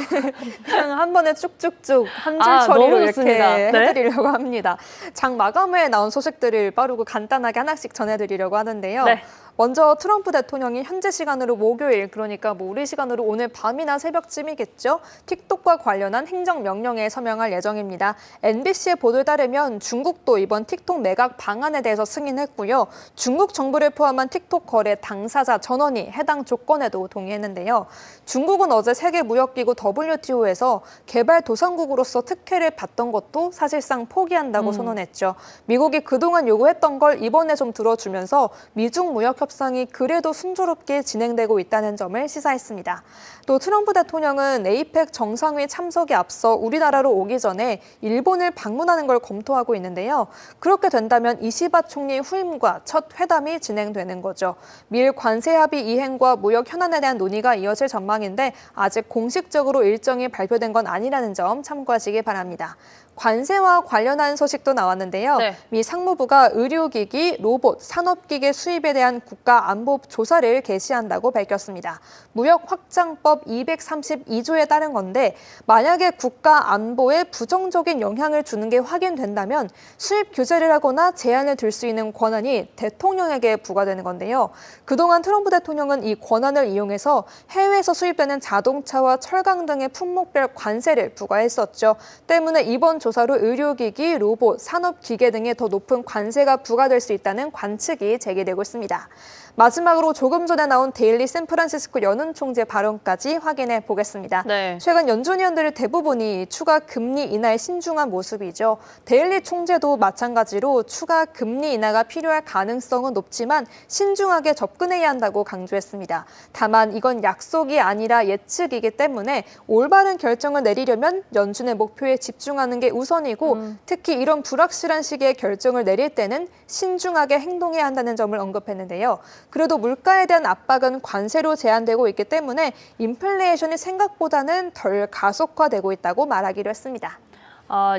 그냥 한 번에 쭉쭉쭉 한 줄 아, 처리로 너무 이렇게 좋습니다. 네. 해드리려고 합니다. 장 마감에 나온 소식들을 빠르고 간단하게 하나씩 전해드리려고 하는데요. 네. 먼저 트럼프 대통령이 현재 시간으로 목요일, 그러니까 우리 시간으로 오늘 밤이나 새벽쯤이겠죠. 틱톡과 관련한 행정명령에 서명할 예정입니다. NBC의 보도에 따르면 중국도 이번 틱톡 매각 방안에 대해서 승인했고요. 중국 정부를 포함한 틱톡 거래 당사자 전원이 해당 조건에도 동의했는데요. 중국은 어제 세계무역기구 WTO에서 개발도상국으로서 특혜를 받던 것도 사실상 포기한다고 선언했죠. 미국이 그동안 요구했던 걸 이번에 좀 들어주면서 미중 무역 협상이 그래도 순조롭게 진행되고 있다는 점을 시사했습니다. 또 트럼프 대통령은 에이펙 정상회 참석에 앞서 우리나라로 오기 전에 일본을 방문하는 걸 검토하고 있는데요. 그렇게 된다면 이시바 총리 후임과 첫 회담이 진행되는 거죠. 미일 관세 합의 이행과 무역 현안에 대한 논의가 이어질 전망인데 아직 공식적으로 일정이 발표된 건 아니라는 점 참고하시기 바랍니다. 관세와 관련한 소식도 나왔는데요. 네. 미 상무부가 의료기기, 로봇, 산업기계 수입에 대한 국가안보 조사를 개시한다고 밝혔습니다. 무역확장법 232조에 따른 건데 만약에 국가안보에 부정적인 영향을 주는 게 확인된다면 수입 규제를 하거나 제한을 둘 수 있는 권한이 대통령에게 부과되는 건데요. 그동안 트럼프 대통령은 이 권한을 이용해서 해외에서 수입되는 자동차와 철강 등의 품목별 관세를 부과했었죠. 때문에 이번 조사로 의료기기, 로봇, 산업기계 등에 더 높은 관세가 부과될 수 있다는 관측이 제기되고 있습니다. 마지막으로 조금 전에 나온 데일리 샌프란시스코 연은 총재 발언까지 확인해 보겠습니다. 네. 최근 연준 위원들 대부분이 추가 금리 인하에 신중한 모습이죠. 데일리 총재도 마찬가지로 추가 금리 인하가 필요할 가능성은 높지만 신중하게 접근해야 한다고 강조했습니다. 다만 이건 약속이 아니라 예측이기 때문에 올바른 결정을 내리려면 연준의 목표에 집중하는 게 우선이고 특히 이런 불확실한 시기에 결정을 내릴 때는 신중하게 행동해야 한다는 점을 언급했는데요. 그래도 물가에 대한 압박은 관세로 제한되고 있기 때문에 인플레이션이 생각보다는 덜 가속화되고 있다고 말하기로 했습니다.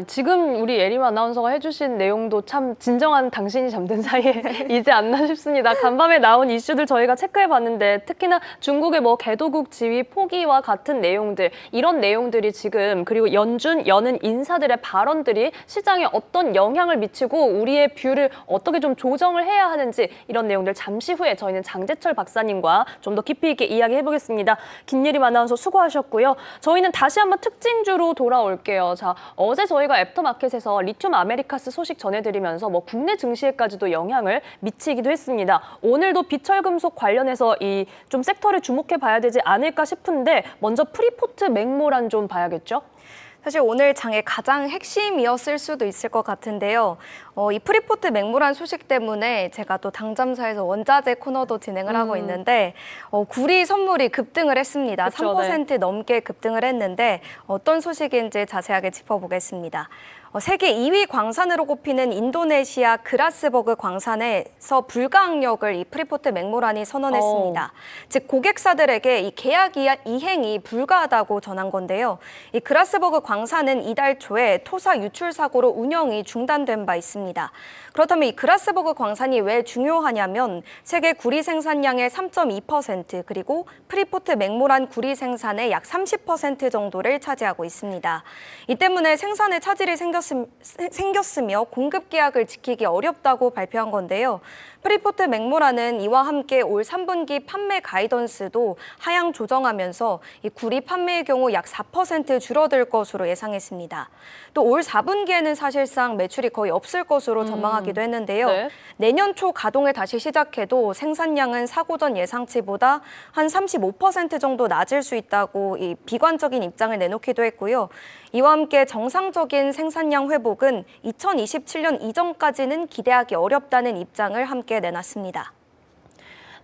지금 우리 예림 아나운서가 해주신 내용도 참 진정한 당신이 잠든 사이에 이제 않나 싶습니다. 간밤에 나온 이슈들 저희가 체크해봤는데 특히나 중국의 개도국 지위 포기와 같은 내용들, 이런 내용들이 지금 그리고 여는 인사들의 발언들이 시장에 어떤 영향을 미치고 우리의 뷰를 어떻게 좀 조정을 해야 하는지 이런 내용들 잠시 후에 저희는 장재철 박사님과 좀 더 깊이 있게 이야기해보겠습니다. 김예림 아나운서 수고하셨고요. 저희는 다시 한번 특징주로 돌아올게요. 자, 어제 저희가 애프터마켓에서 리튬 아메리카스 소식 전해드리면서 국내 증시에까지도 영향을 미치기도 했습니다. 오늘도 비철금속 관련해서 이 좀 섹터를 주목해 봐야 되지 않을까 싶은데 먼저 프리포트 맥모란 좀 봐야겠죠? 사실 오늘 장의 가장 핵심이었을 수도 있을 것 같은데요. 이 프리포트 맹물한 소식 때문에 제가 또 당잠사에서 원자재 코너도 진행을 하고 있는데 구리 선물이 급등을 했습니다. 그쵸, 3% 넘게 급등을 했는데 어떤 소식인지 자세하게 짚어보겠습니다. 세계 2위 광산으로 꼽히는 인도네시아 그라스버그 광산에서 불가항력을 이 프리포트 맥모란이 선언했습니다. 즉 고객사들에게 이 계약 이행이 불가하다고 전한 건데요. 이 그라스버그 광산은 이달 초에 토사 유출 사고로 운영이 중단된 바 있습니다. 그렇다면 이 그라스버그 광산이 왜 중요하냐면 세계 구리 생산량의 3.2% 그리고 프리포트 맥모란 구리 생산의 약 30% 정도를 차지하고 있습니다. 이 때문에 생산에 차질이 생겼으며 공급 계약을 지키기 어렵다고 발표한 건데요. 프리포트 맥모란은 이와 함께 올 3분기 판매 가이던스도 하향 조정하면서 이 구리 판매의 경우 약 4% 줄어들 것으로 예상했습니다. 또 올 4분기에는 사실상 매출이 거의 없을 것으로 전망하기도 했는데요. 네. 내년 초 가동을 다시 시작해도 생산량은 사고 전 예상치보다 한 35% 정도 낮을 수 있다고 이 비관적인 입장을 내놓기도 했고요. 이와 함께 정상적인 생산량 회복은 2027년 이전까지는 기대하기 어렵다는 입장을 함께 내놨습니다.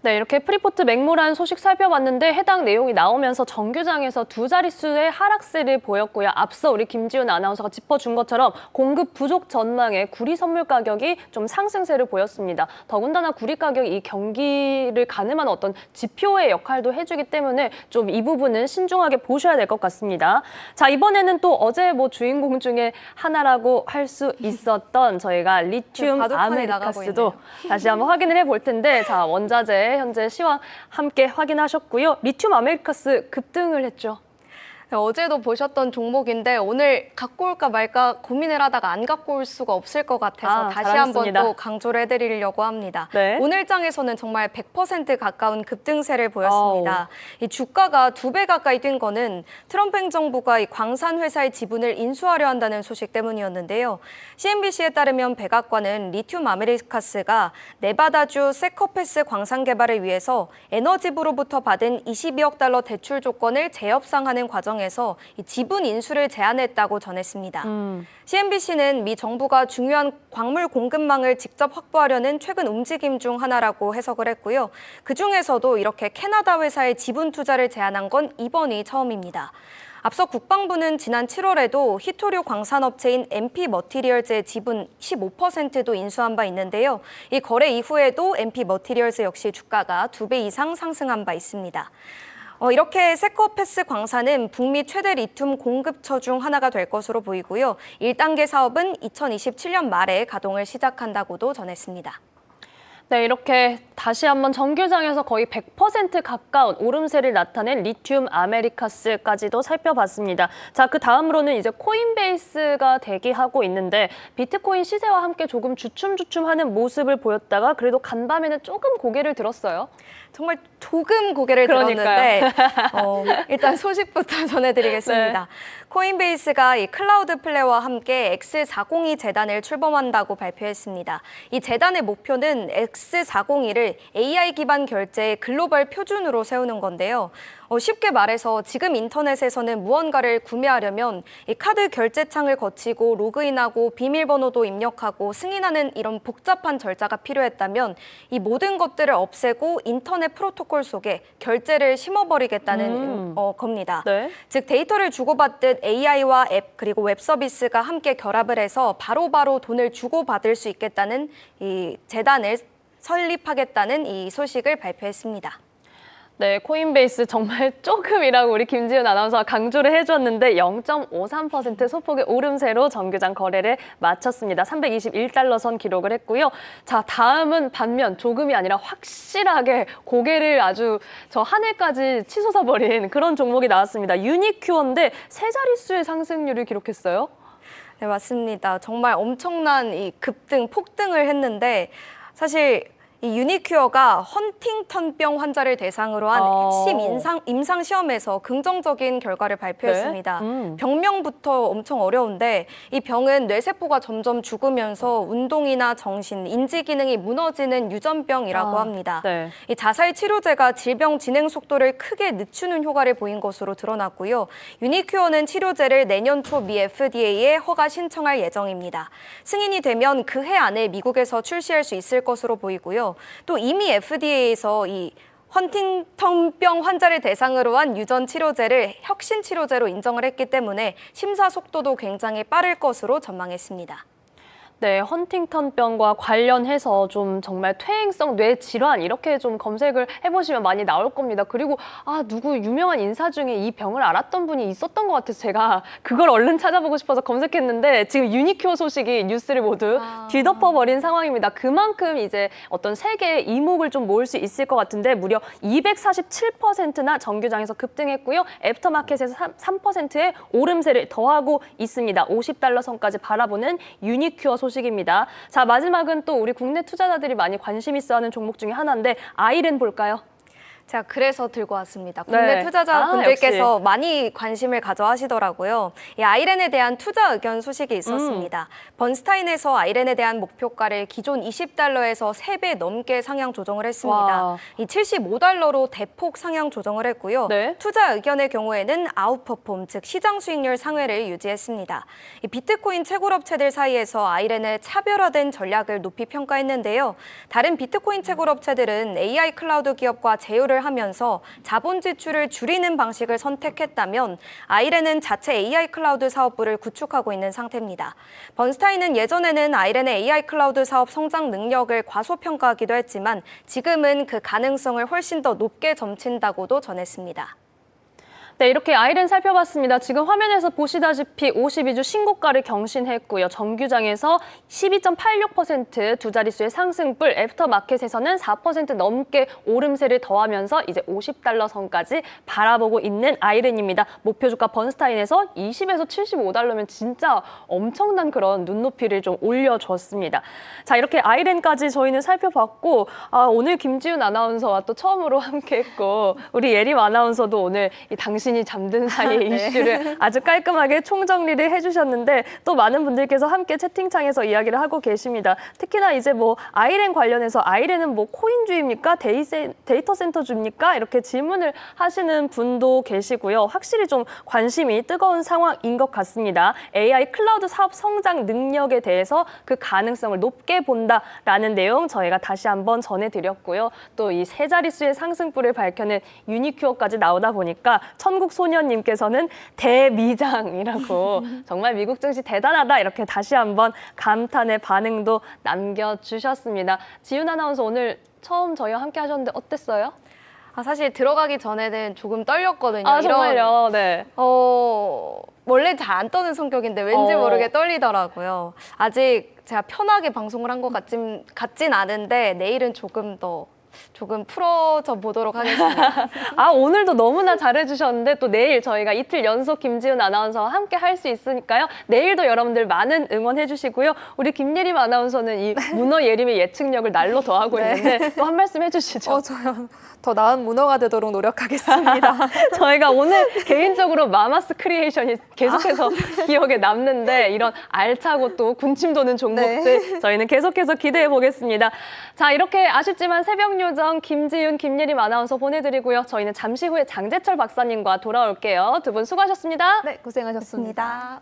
네, 이렇게 프리포트 맥모란 소식 살펴봤는데 해당 내용이 나오면서 정규장에서 두 자릿수의 하락세를 보였고요. 앞서 우리 김지훈 아나운서가 짚어준 것처럼 공급 부족 전망에 구리 선물 가격이 좀 상승세를 보였습니다. 더군다나 구리 가격이 이 경기를 가늠하는 어떤 지표의 역할도 해주기 때문에 좀 이 부분은 신중하게 보셔야 될 것 같습니다. 자, 이번에는 또 어제 주인공 중에 하나라고 할 수 있었던 저희가 리튬 아메리카스도 다시 한번 확인을 해볼 텐데, 자, 원자재 현재 시황 함께 확인하셨고요. 리튬 아메리카스 급등을 했죠. 어제도 보셨던 종목인데 오늘 갖고 올까 말까 고민을 하다가 안 갖고 올 수가 없을 것 같아서 다시 한번 또 강조를 해드리려고 합니다. 네. 오늘 장에서는 정말 100% 가까운 급등세를 보였습니다. 이 주가가 2배 가까이 뛴 거는 트럼프 행정부가 이 광산 회사의 지분을 인수하려 한다는 소식 때문이었는데요. CNBC에 따르면 백악관은 리튬 아메리카스가 네바다주 세커패스 광산 개발을 위해서 에너지부로부터 받은 22억 달러 대출 조건을 재협상하는 과정에서 이 지분 인수를 제안했다고 전했습니다. CNBC는 미 정부가 중요한 광물 공급망을 직접 확보하려는 최근 움직임 중 하나라고 해석을 했고요. 그중에서도 이렇게 캐나다 회사의 지분 투자를 제안한 건 이번이 처음입니다. 앞서 국방부는 지난 7월에도 히토류 광산업체인 MP 머티리얼즈의 지분 15%도 인수한 바 있는데요. 이 거래 이후에도 MP 머티리얼즈 역시 주가가 2배 이상 상승한 바 있습니다. 이렇게 세커패스 광산은 북미 최대 리튬 공급처 중 하나가 될 것으로 보이고요. 1단계 사업은 2027년 말에 가동을 시작한다고도 전했습니다. 네, 이렇게 다시 한번 정규장에서 거의 100% 가까운 오름세를 나타낸 리튬 아메리카스까지도 살펴봤습니다. 자, 그 다음으로는 이제 코인베이스가 대기하고 있는데 비트코인 시세와 함께 조금 주춤주춤하는 모습을 보였다가 그래도 간밤에는 조금 고개를 들었어요. 정말 조금 고개를 들었는데 일단 소식부터 전해드리겠습니다. 네. 코인베이스가 이 클라우드 플레이와 함께 X402 재단을 출범한다고 발표했습니다. 이 재단의 목표는 X402를 AI 기반 결제의 글로벌 표준으로 세우는 건데요. 쉽게 말해서 지금 인터넷에서는 무언가를 구매하려면 이 카드 결제창을 거치고 로그인하고 비밀번호도 입력하고 승인하는 이런 복잡한 절차가 필요했다면 이 모든 것들을 없애고 인터넷 프로토콜 속에 결제를 심어버리겠다는 겁니다. 네. 즉 데이터를 주고받듯 AI와 앱 그리고 웹 서비스가 함께 결합을 해서 바로바로 돈을 주고받을 수 있겠다는 이 재단을 설립하겠다는 이 소식을 발표했습니다. 네, 코인베이스 정말 조금이라고 우리 김지은 아나운서가 강조를 해줬는데 0.53% 소폭의 오름세로 정규장 거래를 마쳤습니다. 321달러 선 기록을 했고요. 자, 다음은 반면 조금이 아니라 확실하게 고개를 아주 저 하늘까지 치솟아버린 그런 종목이 나왔습니다. 유니큐어인데 세 자릿수의 상승률을 기록했어요. 네, 맞습니다. 정말 엄청난 이 급등, 폭등을 했는데 사실 이 유니큐어가 헌팅턴병 환자를 대상으로 한 핵심 임상 시험에서 긍정적인 결과를 발표했습니다. 네? 병명부터 엄청 어려운데 이 병은 뇌세포가 점점 죽으면서 운동이나 정신, 인지 기능이 무너지는 유전병이라고 합니다. 네. 이 자살 치료제가 질병 진행 속도를 크게 늦추는 효과를 보인 것으로 드러났고요. 유니큐어는 치료제를 내년 초 미 FDA에 허가 신청할 예정입니다. 승인이 되면 그 해 안에 미국에서 출시할 수 있을 것으로 보이고요. 또 이미 FDA에서 이 헌팅턴병 환자를 대상으로 한 유전 치료제를 혁신 치료제로 인정을 했기 때문에 심사 속도도 굉장히 빠를 것으로 전망했습니다. 네, 헌팅턴병과 관련해서 좀 정말 퇴행성 뇌 질환 이렇게 좀 검색을 해보시면 많이 나올 겁니다. 그리고 누구 유명한 인사 중에 이 병을 알았던 분이 있었던 것 같아서 제가 그걸 얼른 찾아보고 싶어서 검색했는데 지금 유니큐어 소식이 뉴스를 모두 뒤덮어버린 상황입니다. 그만큼 이제 어떤 세계의 이목을 좀 모을 수 있을 것 같은데 무려 247%나 정규장에서 급등했고요. 애프터마켓에서 3%의 오름세를 더하고 있습니다. 50달러 선까지 바라보는 유니큐어 소식입니다. 자, 마지막은 또 우리 국내 투자자들이 많이 관심 있어 하는 종목 중에 하나인데 아이렌 볼까요? 제가 그래서 들고 왔습니다. 국내 네. 투자자분들께서 많이 관심을 가져하시더라고요. 이 아이렌에 대한 투자 의견 소식이 있었습니다. 번스타인에서 아이렌에 대한 목표가를 기존 20달러에서 3배 넘게 상향 조정을 했습니다. 와. 이 75달러로 대폭 상향 조정을 했고요. 네. 투자 의견의 경우에는 아웃퍼폼, 즉 시장 수익률 상회를 유지했습니다. 이 비트코인 채굴업체들 사이에서 아이렌의 차별화된 전략을 높이 평가했는데요. 다른 비트코인 채굴업체들은 AI 클라우드 기업과 제휴를 하면서 자본 지출을 줄이는 방식을 선택했다면 아이렌은 자체 AI 클라우드 사업부를 구축하고 있는 상태입니다. 번스타인은 예전에는 아이렌의 AI 클라우드 사업 성장 능력을 과소평가하기도 했지만 지금은 그 가능성을 훨씬 더 높게 점친다고도 전했습니다. 네, 이렇게 아이렌 살펴봤습니다. 지금 화면에서 보시다시피 52주 신고가를 경신했고요. 정규장에서 12.86% 두 자릿수의 상승불, 애프터마켓에서는 4% 넘게 오름세를 더하면서 이제 50달러 선까지 바라보고 있는 아이렌입니다. 목표 주가 번스타인에서 20에서 75달러면 진짜 엄청난 그런 눈높이를 좀 올려줬습니다. 자, 이렇게 아이렌까지 저희는 살펴봤고 오늘 김지훈 아나운서와 또 처음으로 함께했고 우리 예림 아나운서도 오늘 이 당신이 잠든 사이의 이슈를 아주 깔끔하게 총정리를 해주셨는데 또 많은 분들께서 함께 채팅창에서 이야기를 하고 계십니다. 특히나 이제 뭐 아이렌 관련해서 아이렌은 뭐 코인주입니까? 데이터 센터주입니까? 이렇게 질문을 하시는 분도 계시고요. 확실히 좀 관심이 뜨거운 상황인 것 같습니다. AI 클라우드 사업 성장 능력에 대해서 그 가능성을 높게 본다라는 내용 저희가 다시 한번 전해드렸고요. 또 이 세 자릿수의 상승불을 밝혀낸 유니큐어까지 나오다 보니까 천국소년님께서는 대미장이라고 정말 미국 증시 대단하다 이렇게 다시 한번 감탄의 반응도 남겨주셨습니다. 지윤 아나운서 오늘 처음 저희와 함께 하셨는데 어땠어요? 사실 들어가기 전에는 조금 떨렸거든요. 정말요? 네. 원래 잘 안 떠는 성격인데 왠지 모르게 떨리더라고요. 아직 제가 편하게 방송을 한 것 같진 않은데 내일은 조금 풀어져 보도록 하겠습니다. 오늘도 너무나 잘해주셨는데 또 내일 저희가 이틀 연속 김지훈 아나운서와 함께 할 수 있으니까요. 내일도 여러분들 많은 응원해주시고요. 우리 김예림 아나운서는 이 문어 예림의 예측력을 날로 더하고 있는데 또 한 말씀 해주시죠. 저요. 더 나은 문어가 되도록 노력하겠습니다. 저희가 오늘 개인적으로 마마스 크리에이션이 계속해서 기억에 남는데 이런 알차고 또 군침 도는 종목들 저희는 계속해서 기대해 보겠습니다. 자, 이렇게 아쉽지만 새벽 요정 김지윤, 김예림 아나운서 보내드리고요. 저희는 잠시 후에 장재철 박사님과 돌아올게요. 두 분 수고하셨습니다. 네, 고생하셨습니다.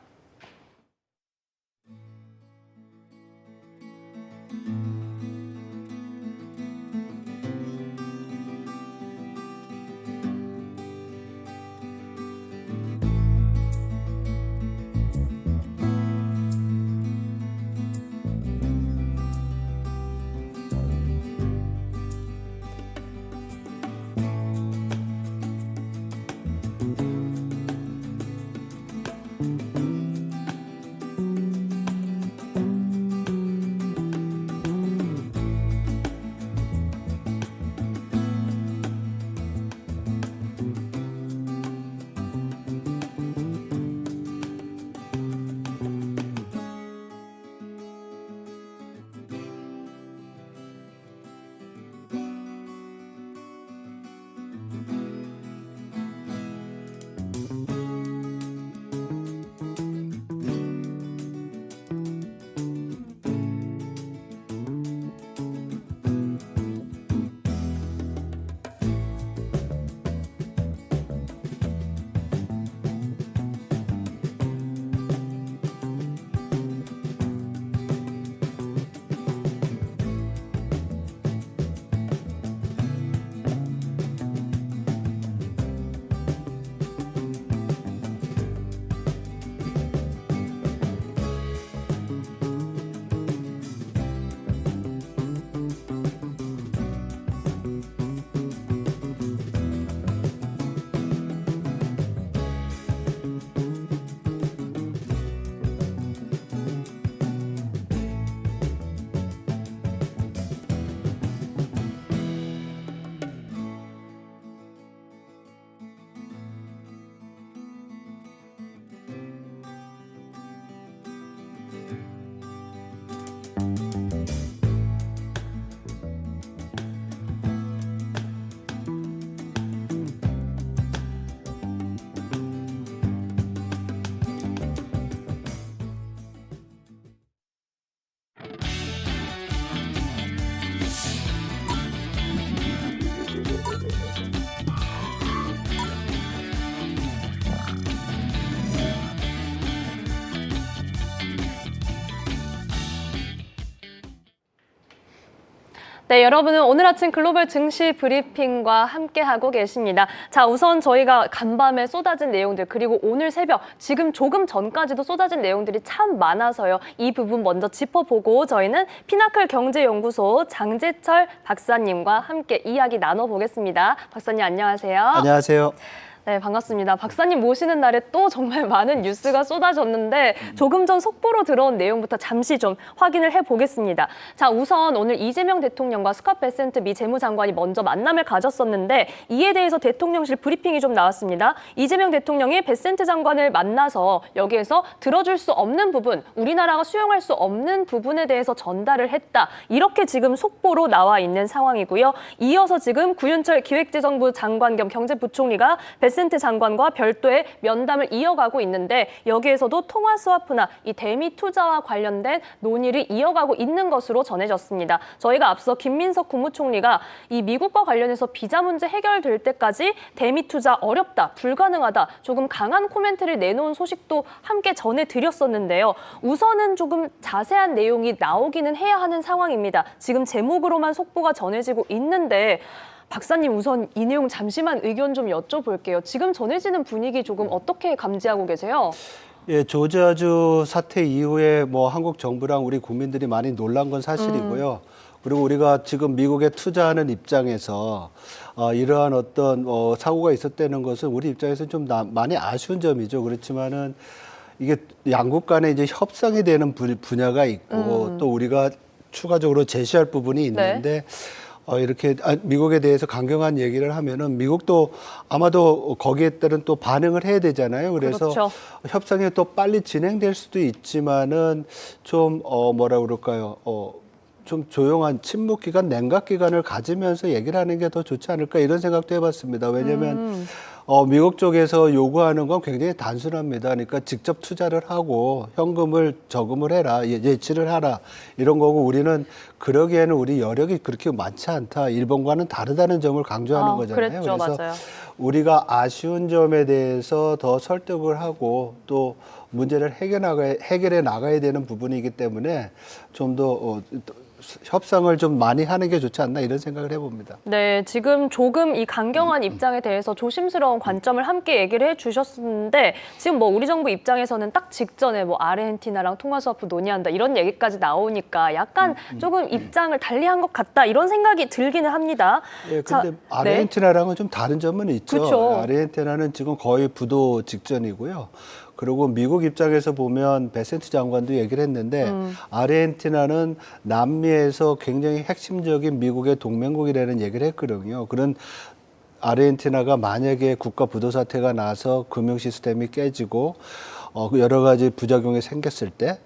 네, 여러분은 오늘 아침 글로벌 증시 브리핑과 함께하고 계십니다. 자, 우선 저희가 간밤에 쏟아진 내용들, 그리고 오늘 새벽, 지금 조금 전까지도 쏟아진 내용들이 참 많아서요. 이 부분 먼저 짚어보고 저희는 피나클 경제연구소 장재철 박사님과 함께 이야기 나눠보겠습니다. 박사님 안녕하세요. 안녕하세요. 네, 반갑습니다. 박사님 모시는 날에 또 정말 많은 뉴스가 쏟아졌는데 조금 전 속보로 들어온 내용부터 잠시 좀 확인을 해보겠습니다. 자, 우선 오늘 이재명 대통령과 스캇 베센트 미 재무장관이 먼저 만남을 가졌었는데 이에 대해서 대통령실 브리핑이 좀 나왔습니다. 이재명 대통령이 베센트 장관을 만나서 여기에서 들어줄 수 없는 부분, 우리나라가 수용할 수 없는 부분에 대해서 전달을 했다. 이렇게 지금 속보로 나와 있는 상황이고요. 이어서 지금 구윤철 기획재정부 장관 겸 경제부총리가 베센트 장관과 별도의 면담을 이어가고 있는데 여기에서도 통화 스와프나 이 대미 투자와 관련된 논의를 이어가고 있는 것으로 전해졌습니다. 저희가 앞서 김민석 국무총리가 이 미국과 관련해서 비자 문제 해결될 때까지 대미 투자 어렵다, 불가능하다, 조금 강한 코멘트를 내놓은 소식도 함께 전해드렸었는데요. 우선은 조금 자세한 내용이 나오기는 해야 하는 상황입니다. 지금 제목으로만 속보가 전해지고 있는데 박사님 우선 이 내용 잠시만 의견 좀 여쭤볼게요. 지금 전해지는 분위기 조금 어떻게 감지하고 계세요? 예, 조지아주 사태 이후에 뭐 한국 정부랑 우리 국민들이 많이 놀란 건 사실이고요. 그리고 우리가 지금 미국에 투자하는 입장에서 이러한 어떤 사고가 있었다는 것은 우리 입장에서 좀 많이 아쉬운 점이죠. 그렇지만은 이게 양국 간에 이제 협상이 되는 분야가 있고 또 우리가 추가적으로 제시할 부분이 있는데 이렇게 미국에 대해서 강경한 얘기를 하면은 미국도 아마도 거기에 따른 또 반응을 해야 되잖아요. 그래서 그렇죠. 협상이 또 빨리 진행될 수도 있지만은 좀 뭐라 그럴까요? 좀 조용한 침묵 기간, 냉각 기간을 가지면서 얘기를 하는 게 더 좋지 않을까 이런 생각도 해봤습니다. 왜냐하면 미국 쪽에서 요구하는 건 굉장히 단순합니다. 그러니까 직접 투자를 하고 현금을 저금을 해라, 예치를 하라 이런 거고 우리는 그러기에는 우리 여력이 그렇게 많지 않다. 일본과는 다르다는 점을 강조하는 거잖아요. 그랬죠, 그래서 맞아요. 우리가 아쉬운 점에 대해서 더 설득을 하고 또 문제를 해결해 나가야 되는 부분이기 때문에 좀 더 협상을 좀 많이 하는 게 좋지 않나 이런 생각을 해봅니다. 네, 지금 조금 이 강경한 입장에 대해서 조심스러운 관점을 함께 얘기를 해주셨는데 지금 뭐 우리 정부 입장에서는 딱 직전에 뭐 아르헨티나랑 통화 스와프 논의한다 이런 얘기까지 나오니까 약간 조금 입장을 달리한 것 같다 이런 생각이 들기는 합니다. 예, 근데 아르헨티나랑은 좀 다른 점은 있죠. 그쵸. 아르헨티나는 지금 거의 부도 직전이고요. 그리고 미국 입장에서 보면 베센트 장관도 얘기를 했는데 아르헨티나는 남미에서 굉장히 핵심적인 미국의 동맹국이라는 얘기를 했거든요. 그런 아르헨티나가 만약에 국가 부도 사태가 나서 금융 시스템이 깨지고 여러 가지 부작용이 생겼을 때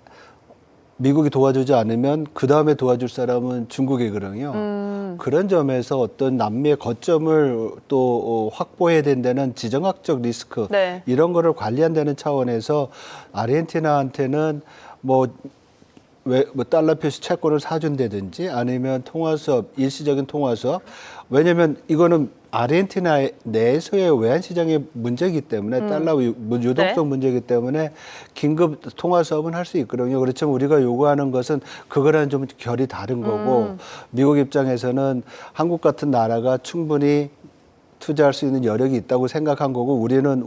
미국이 도와주지 않으면 그 다음에 도와줄 사람은 중국이거든요. 그런 점에서 어떤 남미의 거점을 또 확보해야 된다는 지정학적 리스크 네. 이런 거를 관리한다는 차원에서 아르헨티나한테는 뭐 달러 표시 채권을 사준다든지 아니면 통화 수업, 일시적인 통화 수업. 왜냐하면 이거는 아르헨티나 내에서의 외환 시장의 문제이기 때문에 달러 유동성 문제이기 때문에 긴급 통화 수업은 할 수 있거든요. 그렇지만 우리가 요구하는 것은 그거랑 좀 결이 다른 거고 미국 입장에서는 한국 같은 나라가 충분히 투자할 수 있는 여력이 있다고 생각한 거고 우리는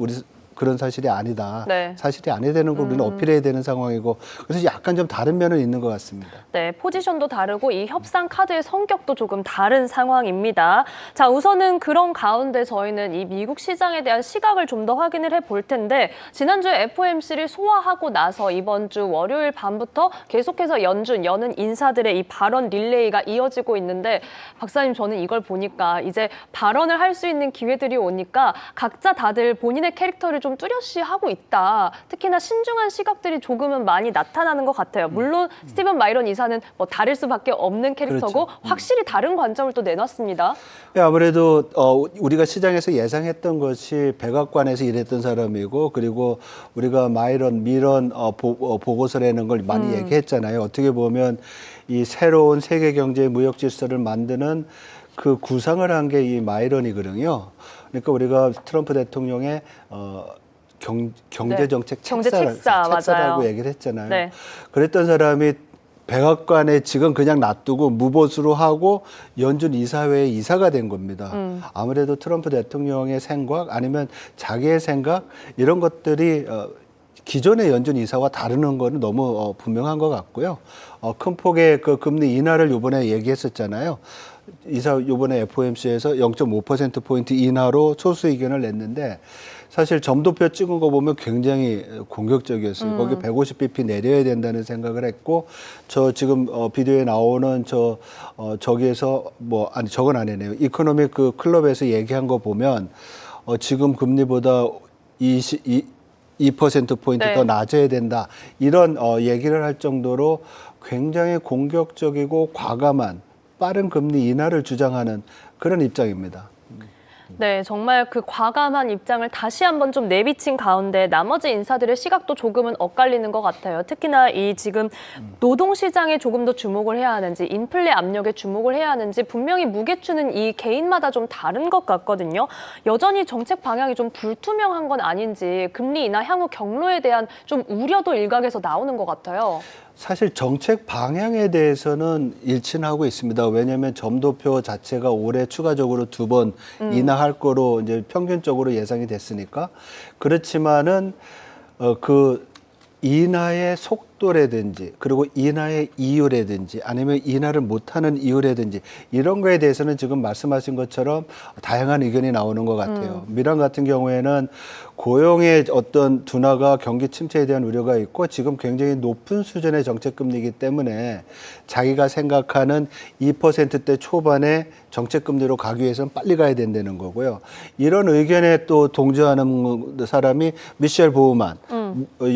그런 사실이 아니다. 네. 사실이 아니야 되는 걸 우리는 어필해야 되는 상황이고 그래서 약간 좀 다른 면은 있는 것 같습니다. 네, 포지션도 다르고 이 협상 카드의 성격도 조금 다른 상황입니다. 자, 우선은 그런 가운데 저희는 이 미국 시장에 대한 시각을 좀 더 확인을 해볼 텐데 지난주에 FOMC를 소화하고 나서 이번 주 월요일 밤부터 계속해서 여는 인사들의 이 발언 릴레이가 이어지고 있는데 박사님 저는 이걸 보니까 이제 발언을 할 수 있는 기회들이 오니까 각자 다들 본인의 캐릭터를 좀 뚜렷이 하고 있다. 특히나 신중한 시각들이 조금은 많이 나타나는 것 같아요. 물론 스티븐 마이런 이사는 뭐 다를 수밖에 없는 캐릭터고 그렇죠. 확실히 다른 관점을 또 내놨습니다. 아무래도 우리가 시장에서 예상했던 것이 백악관에서 일했던 사람이고 그리고 우리가 미런 보고서 내는 걸 많이 얘기했잖아요. 어떻게 보면 이 새로운 세계 경제 무역 질서를 만드는 그 구상을 한 게 이 마이런이거든요. 그러니까 우리가 트럼프 대통령의 경제정책 경제 책사라고 책사라고 얘기를 했잖아요. 네. 그랬던 사람이 백악관에 직은 그냥 놔두고 무보수로 하고 연준 이사회의 이사가 된 겁니다. 아무래도 트럼프 대통령의 생각 아니면 자기의 생각 이런 것들이 기존의 연준 이사와 다르는 거는 너무 분명한 것 같고요. 큰 폭의 그 금리 인하를 이번에 얘기했었잖아요. 이번에 FOMC에서 0.5%포인트 인하로 소수 의견을 냈는데 사실 점도표 찍은 거 보면 굉장히 공격적이었어요. 거기 150bp 내려야 된다는 생각을 했고 저 지금 비디오에 나오는 저기에서 저건 아니네요. 이코노믹 그 클럽에서 얘기한 거 보면 지금 금리보다 2%포인트 네. 더 낮아야 된다. 이런 얘기를 할 정도로 굉장히 공격적이고 과감한 빠른 금리 인하를 주장하는 그런 입장입니다. 네, 정말 그 과감한 입장을 다시 한번 좀 내비친 가운데 나머지 인사들의 시각도 조금은 엇갈리는 것 같아요. 특히나 이 지금 노동시장에 조금 더 주목을 해야 하는지 인플레 압력에 주목을 해야 하는지 분명히 무게추는 이 개인마다 좀 다른 것 같거든요. 여전히 정책 방향이 좀 불투명한 건 아닌지 금리 인하 향후 경로에 대한 좀 우려도 일각에서 나오는 것 같아요. 사실 정책 방향에 대해서는 일치하고 있습니다. 왜냐하면 점도표 자체가 올해 추가적으로 2번 인하할 거로 이제 평균적으로 예상이 됐으니까. 그렇지만은 그 인하의 속도라든지 그리고 인하의 이유라든지 아니면 인하를 못하는 이유라든지 이런 거에 대해서는 지금 말씀하신 것처럼 다양한 의견이 나오는 것 같아요. 미란 같은 경우에는 고용의 어떤 둔화가 경기 침체에 대한 우려가 있고 지금 굉장히 높은 수준의 정책금리이기 때문에 자기가 생각하는 2%대 초반의 정책금리로 가기 위해서는 빨리 가야 된다는 거고요. 이런 의견에 또 동조하는 사람이 미셸 보우만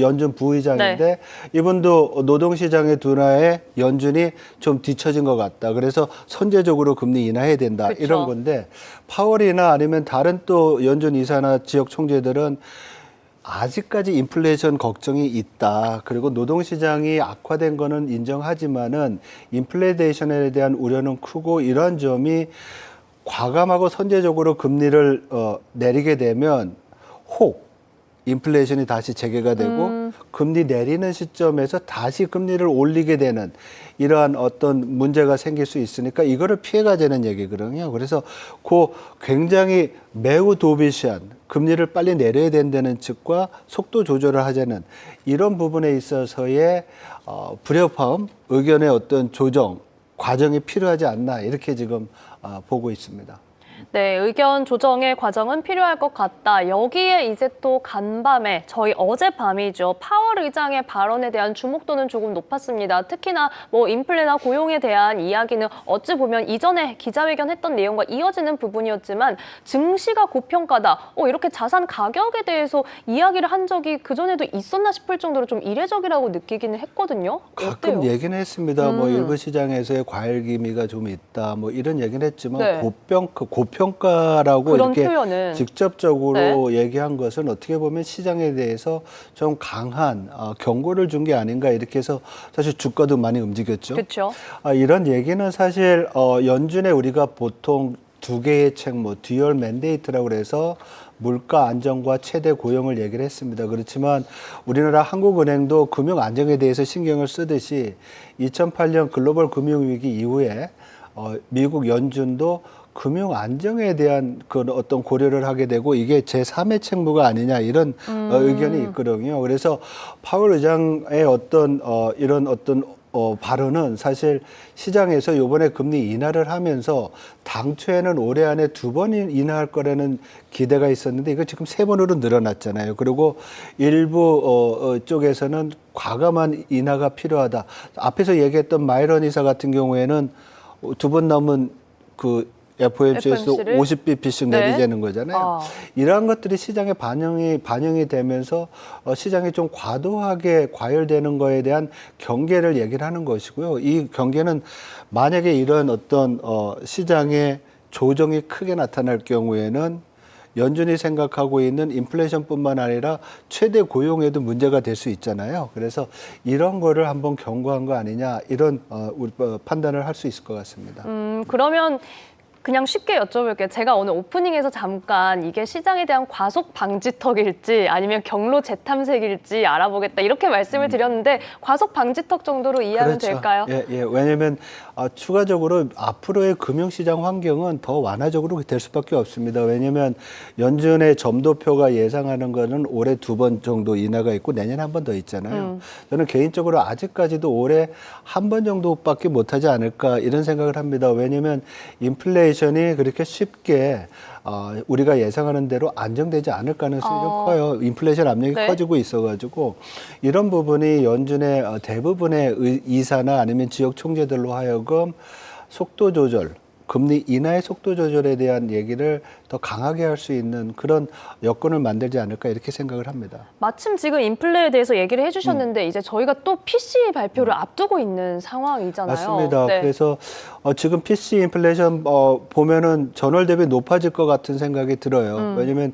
연준 부의장인데 네. 이분도 노동시장의 둔화에 연준이 좀 뒤처진 것 같다. 그래서 선제적으로 금리 인하해야 된다. 그쵸. 이런 건데 파월이나 아니면 다른 또 연준 이사나 지역 총재들은 아직까지 인플레이션 걱정이 있다. 그리고 노동시장이 악화된 거는 인정하지만은 인플레이션에 대한 우려는 크고 이런 점이 과감하고 선제적으로 금리를 내리게 되면 혹 인플레이션이 다시 재개가 되고 금리 내리는 시점에서 다시 금리를 올리게 되는 이러한 어떤 문제가 생길 수 있으니까 이거를 피해가자는 얘기거든요. 그래서 그 굉장히 매우 도비시한 금리를 빨리 내려야 된다는 측과 속도 조절을 하자는 이런 부분에 있어서의 불협화음, 의견의 어떤 조정 과정이 필요하지 않나 이렇게 지금 보고 있습니다. 네, 의견 조정의 과정은 필요할 것 같다. 여기에 이제 또 간밤에 저희 어젯밤이죠. 파월 의장의 발언에 대한 주목도는 조금 높았습니다. 특히나 뭐 인플레나 고용에 대한 이야기는 어찌 보면 이전에 기자회견 했던 내용과 이어지는 부분이었지만 증시가 고평가다. 이렇게 자산 가격에 대해서 이야기를 한 적이 그전에도 있었나 싶을 정도로 좀 이례적이라고 느끼기는 했거든요. 가끔 어때요? 얘기는 했습니다. 뭐 일부 시장에서의 과열 기미가 좀 있다. 뭐 이런 얘기는 했지만 네. 고평가라고 그런 이렇게 표현은. 직접적으로 얘기한 것은 어떻게 보면 시장에 대해서 좀 강한 경고를 준 게 아닌가 이렇게 해서 사실 주가도 많이 움직였죠. 그렇죠. 이런 얘기는 사실 연준에 우리가 보통 두 개의 책, 뭐 듀얼 맨데이트라고 그래서 물가 안정과 최대 고용을 얘기를 했습니다. 그렇지만 우리나라 한국은행도 금융 안정에 대해서 신경을 쓰듯이 2008년 글로벌 금융위기 이후에 미국 연준도 금융 안정에 대한 그 어떤 고려를 하게 되고 이게 제3의 책무가 아니냐 이런 의견이 있거든요. 그래서 파월 의장의 어떤 이런 어떤 발언은 사실 시장에서 이번에 금리 인하를 하면서 당초에는 올해 안에 2번 인하할 거라는 기대가 있었는데 이거 지금 3번으로 늘어났잖아요. 그리고 일부 쪽에서는 과감한 인하가 필요하다. 앞에서 얘기했던 마이런 이사 같은 경우에는 2번 넘은 그 FOMC에서 FOMC를? 50bp씩 네. 내리자는 거잖아요. 이러한 것들이 시장에 반영이 되면서 시장이 좀 과도하게 과열되는 거에 대한 경계를 얘기를 하는 것이고요. 이 경계는 만약에 이런 어떤 시장의 조정이 크게 나타날 경우에는 연준이 생각하고 있는 인플레이션뿐만 아니라 최대 고용에도 문제가 될 수 있잖아요. 그래서 이런 거를 한번 경고한 거 아니냐 이런 판단을 할 수 있을 것 같습니다. 그러면 그냥 쉽게 여쭤볼게요. 제가 오늘 오프닝에서 잠깐 이게 시장에 대한 과속 방지턱일지 아니면 경로 재탐색일지 알아보겠다 이렇게 말씀을 드렸는데 과속 방지턱 정도로 이해하면 될까요? 예, 예. 왜냐하면 추가적으로 앞으로의 금융시장 환경은 더 완화적으로 될 수밖에 없습니다. 왜냐하면 연준의 점도표가 예상하는 거는 올해 2번 정도 인하가 있고 내년에 한 번 더 있잖아요. 저는 개인적으로 아직까지도 올해 한 번 정도밖에 못하지 않을까 이런 생각을 합니다. 왜냐하면 인플레이션이 그렇게 쉽게 우리가 예상하는 대로 안정되지 않을 가능성이 좀 커요. 인플레이션 압력이 네. 커지고 있어가지고 이런 부분이 연준의 대부분의 이사나 아니면 지역 총재들로 하여금 속도 조절, 금리 인하의 속도 조절에 대한 얘기를 더 강하게 할 수 있는 그런 여건을 만들지 않을까 이렇게 생각을 합니다. 마침 지금 인플레에 대해서 얘기를 해주셨는데 이제 저희가 또 PCE 발표를 앞두고 있는 상황이잖아요. 맞습니다. 네. 그래서 지금 PC 인플레이션 보면은 전월 대비 높아질 것 같은 생각이 들어요. 왜냐하면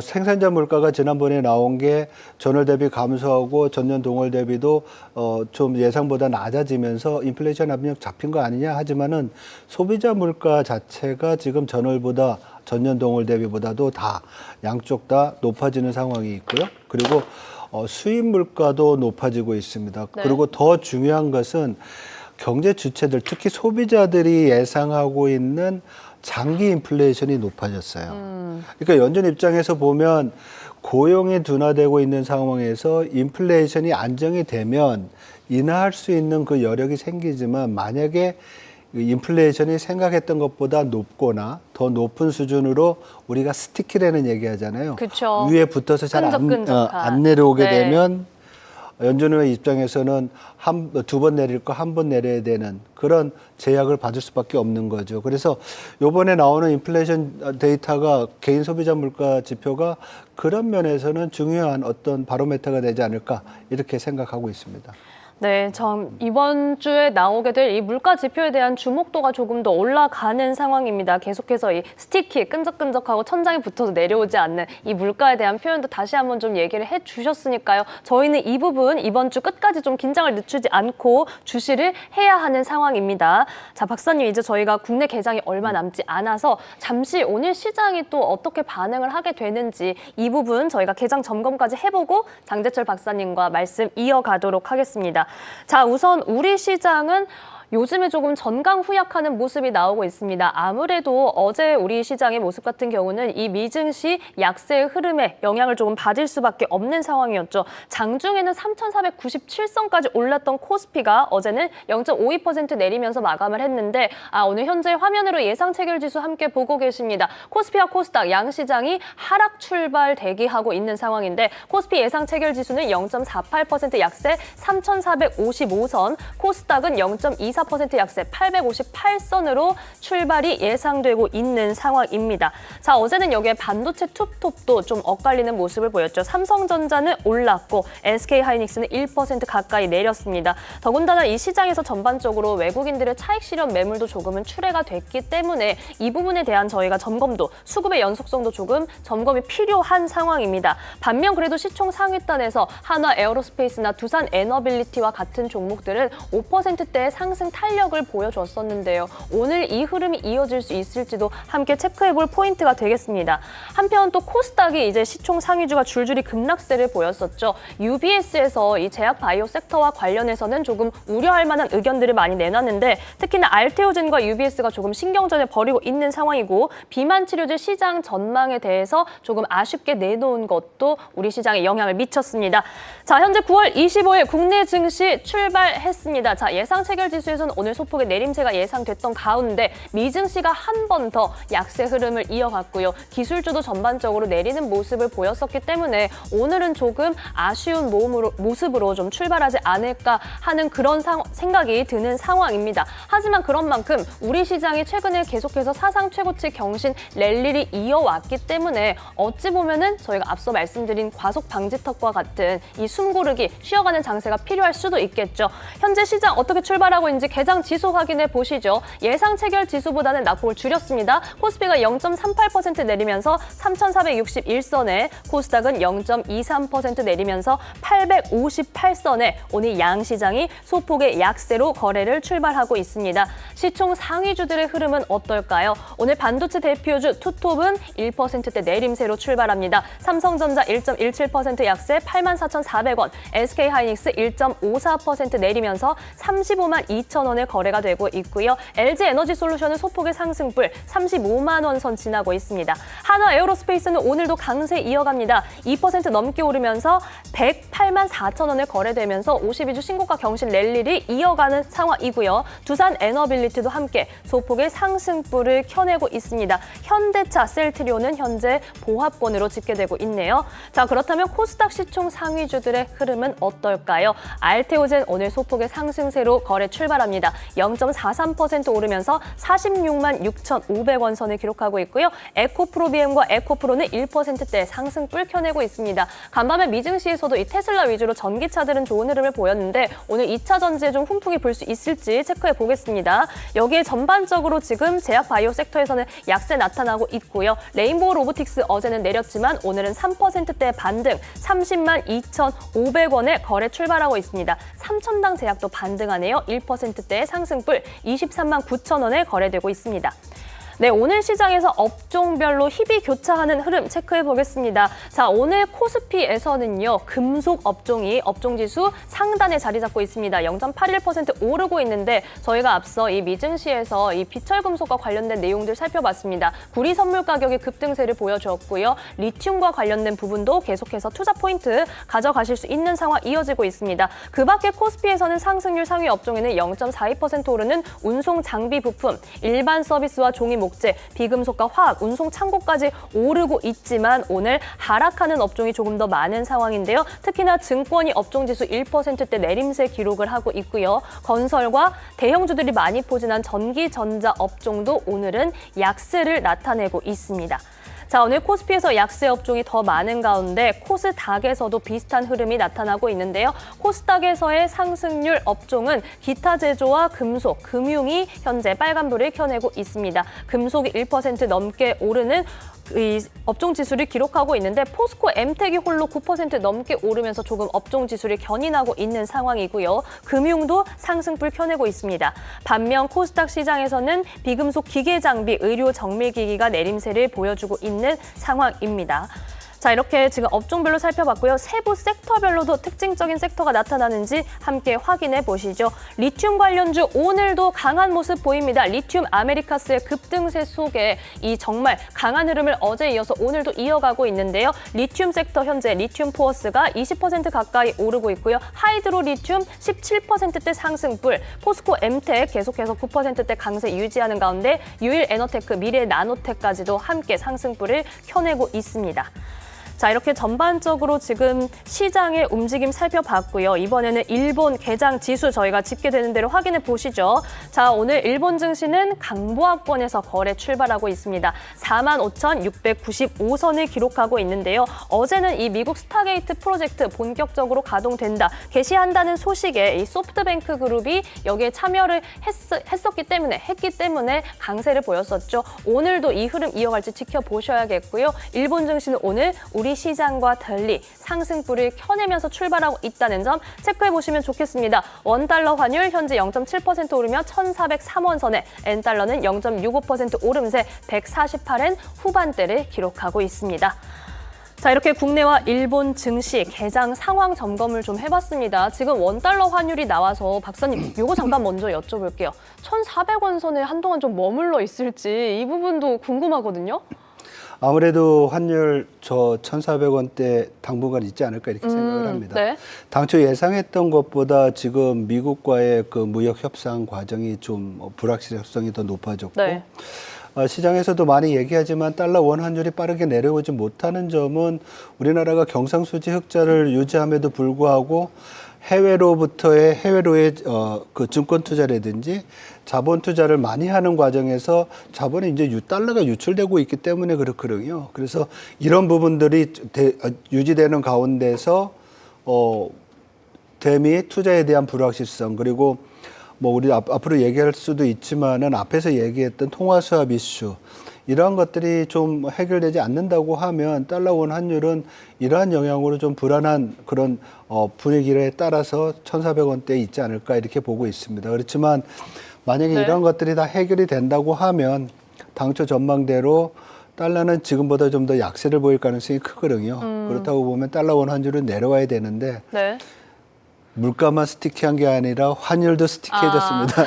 생산자 물가가 지난번에 나온 게 전월 대비 감소하고 전년 동월 대비도 좀 예상보다 낮아지면서 인플레이션 압력 잡힌 거 아니냐 하지만은 소비자 물가 자체가 지금 전년 동월 대비보다도 다 양쪽 다 높아지는 상황이 있고요. 그리고 수입 물가도 높아지고 있습니다. 네. 그리고 더 중요한 것은 경제 주체들, 특히 소비자들이 예상하고 있는 장기 인플레이션이 높아졌어요. 그러니까 연준 입장에서 보면 고용이 둔화되고 있는 상황에서 인플레이션이 안정이 되면 인하할 수 있는 그 여력이 생기지만 만약에 인플레이션이 생각했던 것보다 높거나 더 높은 수준으로 우리가 스티키라는 얘기하잖아요. 그쵸. 위에 붙어서 잘 끈적끈적한. 안 내려오게 네. 되면 연준의 입장에서는 2번 내릴 거 1번 내려야 되는 그런 제약을 받을 수밖에 없는 거죠. 그래서 이번에 나오는 인플레이션 데이터가 개인 소비자 물가 지표가 그런 면에서는 중요한 어떤 바로메터가 되지 않을까 이렇게 생각하고 있습니다. 네, 참 이번 주에 나오게 될 이 물가 지표에 대한 주목도가 조금 더 올라가는 상황입니다. 계속해서 이 스티키, 끈적끈적하고 천장에 붙어서 내려오지 않는 이 물가에 대한 표현도 다시 한번 좀 얘기를 해주셨으니까요. 저희는 이 부분 이번 주 끝까지 좀 긴장을 늦추지 않고 주시를 해야 하는 상황입니다. 자, 박사님 이제 저희가 국내 개장이 얼마 남지 않아서 잠시 오늘 시장이 또 어떻게 반응을 하게 되는지 이 부분 저희가 개장 점검까지 해보고 장재철 박사님과 말씀 이어가도록 하겠습니다. 자, 우선 우리 시장은 요즘에 조금 전강후약하는 모습이 나오고 있습니다. 아무래도 어제 우리 시장의 모습 같은 경우는 이 미증시 약세의 흐름에 영향을 조금 받을 수밖에 없는 상황이었죠. 장중에는 3,497선까지 올랐던 코스피가 어제는 0.52% 내리면서 마감을 했는데 오늘 현재 화면으로 예상 체결지수 함께 보고 계십니다. 코스피와 코스닥 양 시장이 하락 출발 대기하고 있는 상황인데 코스피 예상 체결지수는 0.48% 약세 3,455선, 코스닥은 0.24% 약세 858선으로 출발이 예상되고 있는 상황입니다. 자, 어제는 여기에 반도체 툭톱도 좀 엇갈리는 모습을 보였죠. 삼성전자는 올랐고 SK하이닉스는 1% 가까이 내렸습니다. 더군다나 이 시장에서 전반적으로 외국인들의 차익 실현 매물도 조금은 출회가 됐기 때문에 이 부분에 대한 저희가 점검도, 수급의 연속성도 조금 점검이 필요한 상황입니다. 반면 그래도 시총 상위단에서 한화 에어로스페이스나 두산 에너빌리티와 같은 종목들은 5%대의 상승 탄력을 보여줬었는데요. 오늘 이 흐름이 이어질 수 있을지도 함께 체크해볼 포인트가 되겠습니다. 한편 또 코스닥이 이제 시총 상위주가 줄줄이 급락세를 보였었죠. UBS에서 이 제약 바이오 섹터와 관련해서는 조금 우려할 만한 의견들을 많이 내놨는데 특히나 알테오젠과 UBS가 조금 신경전을 벌이고 있는 상황이고 비만 치료제 시장 전망에 대해서 조금 아쉽게 내놓은 것도 우리 시장에 영향을 미쳤습니다. 자, 현재 9월 25일 국내 증시 출발했습니다. 자, 예상 체결 지수에서는 오늘 소폭의 내림세가 예상됐던 가운데 미증시가 한 번 더 약세 흐름을 이어갔고요. 기술주도 전반적으로 내리는 모습을 보였었기 때문에 오늘은 조금 아쉬운 모습으로 좀 출발하지 않을까 하는 그런 생각이 드는 상황입니다. 하지만 그런 만큼 우리 시장이 최근에 계속해서 사상 최고치 경신 랠리를 이어왔기 때문에 어찌 보면은 저희가 앞서 말씀드린 과속 방지턱과 같은 이 숨고르기, 쉬어가는 장세가 필요할 수도 있겠죠. 현재 시장 어떻게 출발하고 있는지 증시 개장 지수 확인해 보시죠. 예상 체결 지수보다는 낙폭을 줄였습니다. 코스피가 0.38% 내리면서 3,461선에, 코스닥은 0.23% 내리면서 858선에 오늘 양시장이 소폭의 약세로 거래를 출발하고 있습니다. 시총 상위주들의 흐름은 어떨까요? 오늘 반도체 대표주 투톱은 1%대 내림세로 출발합니다. 삼성전자 1.17% 약세 84,400원, SK하이닉스 1.54% 내리면서 35만 2천 원에 거래가 되고 있고요. LG에너지솔루션은 소폭의 상승불 35만 원 선 지나고 있습니다. 한화에어로스페이스는 오늘도 강세 이어갑니다. 2% 넘게 오르면서 108만 4천 원에 거래되면서 52주 신고가 경신 랠리를 이어가는 상황이고요. 두산 에너빌리티도 함께 소폭의 상승불을 켜내고 있습니다. 현대차, 셀트리온은 현재 보합권으로 집계되고 있네요. 자, 그렇다면 코스닥 시총 상위주들의 흐름은 어떨까요? 알테오젠 오늘 소폭의 상승세로 거래 출발합니다. 0.43% 오르면서 46만 6,500원 선을 기록하고 있고요. 에코프로비엠과 에코프로는 1%대 상승불 켜내고 있습니다. 간밤에 미증시에서도 이 테슬라 위주로 전기차들은 좋은 흐름을 보였는데 오늘 2차 전지에 좀 훈풍이 불 수 있을지 체크해 보겠습니다. 여기에 전반적으로 지금 제약 바이오 섹터에서는 약세 나타나고 있고요. 레인보우 로보틱스 어제는 내렸지만 오늘은 3%대 반등, 30만 2,500원에 거래 출발하고 있습니다. 삼천당 제약도 반등하네요. 1%대의 상승불 23만 9천 원에 거래되고 있습니다. 네, 오늘 시장에서 업종별로 희비교차하는 흐름 체크해 보겠습니다. 자, 오늘 코스피에서는요, 금속 업종이 업종지수 상단에 자리 잡고 있습니다. 0.81% 오르고 있는데 저희가 앞서 이 미증시에서 이 비철금속과 관련된 내용들 살펴봤습니다. 구리 선물 가격이 급등세를 보여주었고요. 리튬과 관련된 부분도 계속해서 투자 포인트 가져가실 수 있는 상황 이어지고 있습니다. 그 밖에 코스피에서는 상승률 상위 업종에는 0.42% 오르는 운송 장비 부품, 일반 서비스와 종이 목재, 비금속과 화학, 운송 창고까지 오르고 있지만 오늘 하락하는 업종이 조금 더 많은 상황인데요. 특히나 증권이 업종지수 1%대 내림세 기록을 하고 있고요. 건설과 대형주들이 많이 포진한 전기, 전자 업종도 오늘은 약세를 나타내고 있습니다. 자, 오늘 코스피에서 약세 업종이 더 많은 가운데 코스닥에서도 비슷한 흐름이 나타나고 있는데요. 코스닥에서의 상승률 업종은 기타 제조와 금속, 금융이 현재 빨간불을 켜내고 있습니다. 금속이 1% 넘게 오르는 이 업종 지수를 기록하고 있는데 포스코 엠텍이 홀로 9% 넘게 오르면서 조금 업종 지수를 견인하고 있는 상황이고요. 금융도 상승불 켜내고 있습니다. 반면 코스닥 시장에서는 비금속 기계 장비, 의료 정밀기기가 내림세를 보여주고 있는 상황입니다. 자, 이렇게 지금 업종별로 살펴봤고요. 세부 섹터별로도 특징적인 섹터가 나타나는지 함께 확인해 보시죠. 리튬 관련주 오늘도 강한 모습 보입니다. 리튬 아메리카스의 급등세 속에 이 정말 강한 흐름을 어제 이어서 오늘도 이어가고 있는데요. 리튬 섹터 현재 리튬 포어스가 20% 가까이 오르고 있고요. 하이드로 리튬 17%대 상승불, 포스코 엠텍 계속해서 9%대 강세 유지하는 가운데 유일 에너테크, 미래 나노텍까지도 함께 상승불을 켜내고 있습니다. 자, 이렇게 전반적으로 지금 시장의 움직임 살펴봤고요. 이번에는 일본 개장 지수 저희가 집계되는 대로 확인해 보시죠. 자, 오늘 일본 증시는 강보합권에서 거래 출발하고 있습니다. 45,695선을 기록하고 있는데요. 어제는 이 미국 스타게이트 프로젝트 본격적으로 가동된다, 개시한다는 소식에 이 소프트뱅크 그룹이 여기에 참여를 했기 때문에 강세를 보였었죠. 오늘도 이 흐름 이어갈지 지켜보셔야겠고요. 일본 증시는 오늘 우리 시장과 달리 상승불을 켜내면서 출발하고 있다는 점 체크해보시면 좋겠습니다. 원달러 환율 현재 0.7% 오르며 1,403원 선에, 엔달러는 0.65% 오름세 148엔 후반대를 기록하고 있습니다. 자, 이렇게 국내와 일본 증시 개장 상황 점검을 좀 해봤습니다. 지금 원달러 환율이 나와서 박사님, 요거 잠깐 먼저 여쭤볼게요. 1,400원 선에 한동안 좀 머물러 있을지 이 부분도 궁금하거든요. 아무래도 환율 저 1,400원대 당분간 있지 않을까 이렇게 생각을 합니다. 네. 당초 예상했던 것보다 지금 미국과의 그 무역 협상 과정이 좀 불확실성이 더 높아졌고, 네. 시장에서도 많이 얘기하지만 달러 원 환율이 빠르게 내려오지 못하는 점은 우리나라가 경상수지 흑자를 유지함에도 불구하고 해외로의 그 증권 투자라든지 자본 투자를 많이 하는 과정에서 자본이 이제 달러가 유출되고 있기 때문에 그렇거든요. 그래서 이런 부분들이 유지되는 가운데서 대미 투자에 대한 불확실성, 그리고 뭐 우리 앞으로 얘기할 수도 있지만은 앞에서 얘기했던 통화 수합 이슈 이러한 것들이 좀 해결되지 않는다고 하면 달러 원 환율은 이러한 영향으로 좀 불안한 그런 분위기에 따라서 1,400원대에 있지 않을까 이렇게 보고 있습니다. 그렇지만 만약에 네. 이런 것들이 다 해결이 된다고 하면 당초 전망대로 달러는 지금보다 좀 더 약세를 보일 가능성이 크거든요. 그렇다고 보면 달러 원 환율은 내려와야 되는데 네. 물가만 스티키한 게 아니라 환율도 스티키해졌습니다.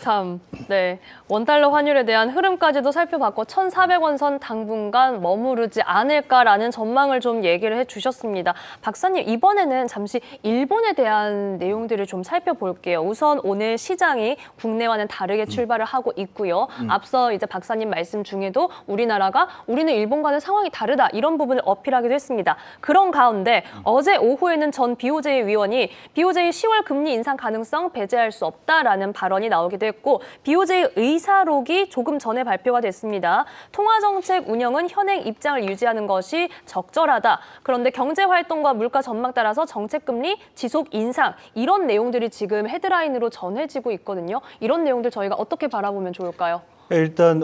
참, 네. 원달러 환율에 대한 흐름까지도 살펴봤고 1,400원 선 당분간 머무르지 않을까라는 전망을 좀 얘기를 해주셨습니다. 박사님, 이번에는 잠시 일본에 대한 내용들을 좀 살펴볼게요. 우선 오늘 시장이 국내와는 다르게 출발을 하고 있고요. 앞서 이제 박사님 말씀 중에도 우리는 일본과는 상황이 다르다 이런 부분을 어필하기도 했습니다. 그런 가운데 어제 오후에는 전 BOJ 위원이 BOJ 10월 금리 인상 가능성 배제할 수 없다라는 발언이 나오기도 했고 BOJ 의사록이 조금 전에 발표가 됐습니다. 통화정책 운영은 현행 입장을 유지하는 것이 적절하다. 그런데 경제활동과 물가 전망 따라서 정책금리 지속 인상 이런 내용들이 지금 헤드라인으로 전해지고 있거든요. 이런 내용들 저희가 어떻게 바라보면 좋을까요? 일단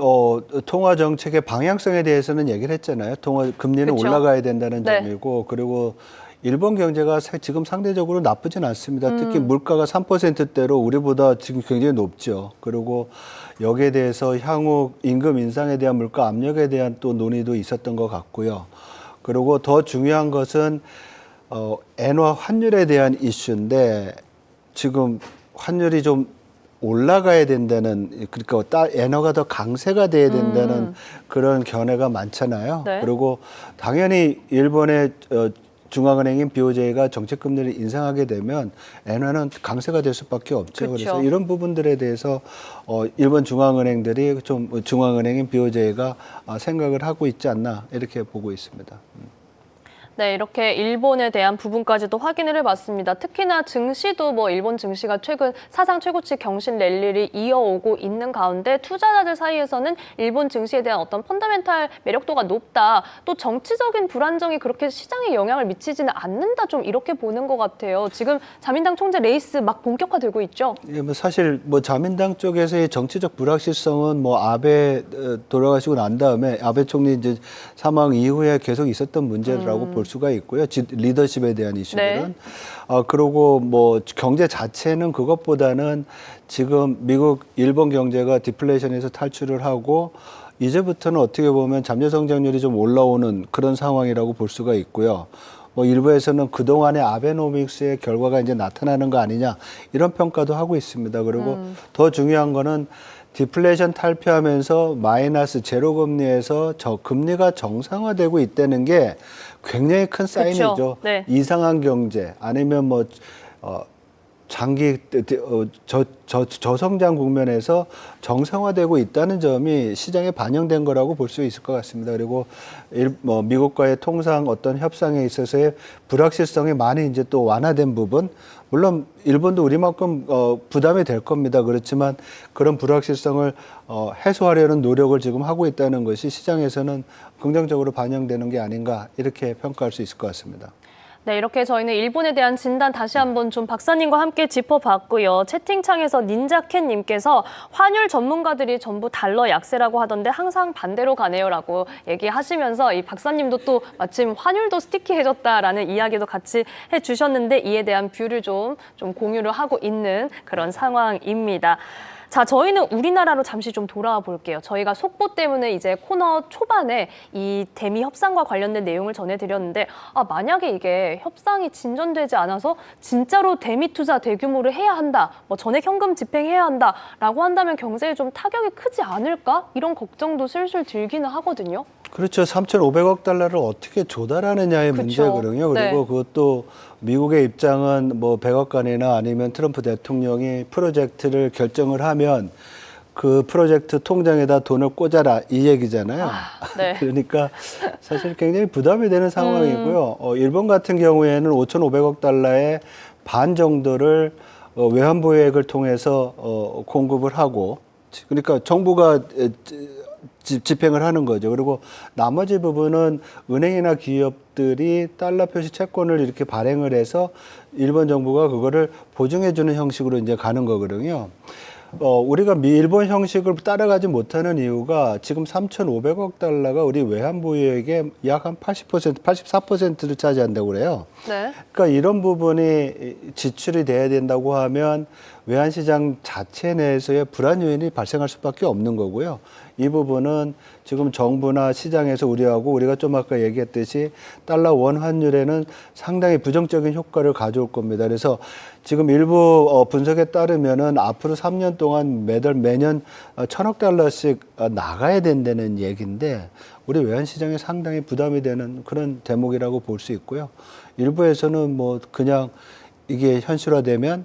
통화 정책의 방향성에 대해서는 얘기를 했잖아요. 통화 금리는 그쵸? 올라가야 된다는 네. 점이고 그리고 일본 경제가 지금 상대적으로 나쁘진 않습니다. 특히 물가가 3%대로 우리보다 지금 굉장히 높죠. 그리고 여기에 대해서 향후 임금 인상에 대한 물가 압력에 대한 또 논의도 있었던 것 같고요. 그리고 더 중요한 것은 엔화 환율에 대한 이슈인데 지금 환율이 좀 올라가야 된다는 그러니까 엔화가 더 강세가 돼야 된다는 그런 견해가 많잖아요. 네. 그리고 당연히 일본의 중앙은행인 BOJ가 정책금리를 인상하게 되면 엔화는 강세가 될 수밖에 없죠. 그쵸. 그래서 이런 부분들에 대해서 일본 중앙은행들이 좀 중앙은행인 BOJ가 생각을 하고 있지 않나 이렇게 보고 있습니다. 네, 이렇게 일본에 대한 부분까지도 확인을 해봤습니다. 특히나 증시도 일본 증시가 최근 사상 최고치 경신 랠리를 이어오고 있는 가운데 투자자들 사이에서는 일본 증시에 대한 어떤 펀더멘탈 매력도가 높다. 또 정치적인 불안정이 그렇게 시장에 영향을 미치지는 않는다. 좀 이렇게 보는 것 같아요. 지금 자민당 총재 레이스 막 본격화되고 있죠. 예, 사실 자민당 쪽에서의 정치적 불확실성은 아베 돌아가시고 난 다음에 아베 총리 이제 사망 이후에 계속 있었던 문제라고 볼 수가 있고요. 리더십에 대한 이슈들은. 네. 그리고 경제 자체는 그것보다는 지금 미국, 일본 경제가 디플레이션에서 탈출을 하고 이제부터는 어떻게 보면 잠재 성장률이 좀 올라오는 그런 상황이라고 볼 수가 있고요. 일부에서는 그동안의 아베노믹스의 결과가 이제 나타나는 거 아니냐 이런 평가도 하고 있습니다. 그리고 더 중요한 거는 디플레이션 탈피하면서 마이너스 제로 금리에서 금리가 정상화되고 있다는 게 굉장히 큰 사인이죠. 그쵸. 네. 이상한 경제 아니면 장기 저성장 국면에서 정상화되고 있다는 점이 시장에 반영된 거라고 볼 수 있을 것 같습니다. 그리고 미국과의 통상 어떤 협상에 있어서의 불확실성이 많이 이제 또 완화된 부분, 물론 일본도 우리만큼 부담이 될 겁니다. 그렇지만 그런 불확실성을 해소하려는 노력을 지금 하고 있다는 것이 시장에서는 긍정적으로 반영되는 게 아닌가 이렇게 평가할 수 있을 것 같습니다. 네, 이렇게 저희는 일본에 대한 진단 다시 한번 좀 박사님과 함께 짚어봤고요. 채팅창에서 닌자캣님께서 환율 전문가들이 전부 달러 약세라고 하던데 항상 반대로 가네요라고 얘기하시면서 이 박사님도 또 마침 환율도 스티키해졌다라는 이야기도 같이 해주셨는데 이에 대한 뷰를 좀 공유를 하고 있는 그런 상황입니다. 자, 저희는 우리나라로 잠시 좀 돌아와 볼게요. 저희가 속보 때문에 이제 코너 초반에 이 대미 협상과 관련된 내용을 전해드렸는데 만약에 이게 협상이 진전되지 않아서 진짜로 대미 투자 대규모를 해야 한다, 전액 현금 집행해야 한다라고 한다면 경제에 좀 타격이 크지 않을까? 이런 걱정도 슬슬 들기는 하거든요. 그렇죠. 3,500억 달러를 어떻게 조달하느냐의 그쵸. 문제거든요. 그리고 네. 그것도 미국의 입장은 100억간이나 아니면 트럼프 대통령이 프로젝트를 결정을 하면 그 프로젝트 통장에다 돈을 꽂아라 이 얘기잖아요. 네. 그러니까 사실 굉장히 부담이 되는 상황이고요. 일본 같은 경우에는 5,500억 달러의 반 정도를 외환보유액을 통해서 공급을 하고 그러니까 정부가 집행을 하는 거죠. 그리고 나머지 부분은 은행이나 기업들이 달러 표시 채권을 이렇게 발행을 해서 일본 정부가 그거를 보증해 주는 형식으로 이제 가는 거거든요. 우리가 일본 형식을 따라가지 못하는 이유가 지금 3,500억 달러가 우리 외환 보유액의 약 한 80%, 84%를 차지한다고 그래요. 네. 그러니까 이런 부분이 지출이 돼야 된다고 하면 외환시장 자체 내에서의 불안 요인이 발생할 수밖에 없는 거고요. 이 부분은 지금 정부나 시장에서 우려하고 우리가 좀 아까 얘기했듯이 달러 원 환율에는 상당히 부정적인 효과를 가져올 겁니다. 그래서 지금 일부 분석에 따르면은 앞으로 3년 동안 매년 1,000억 달러씩 나가야 된다는 얘기인데 우리 외환시장에 상당히 부담이 되는 그런 대목이라고 볼 수 있고요. 일부에서는 뭐 그냥 이게 현실화되면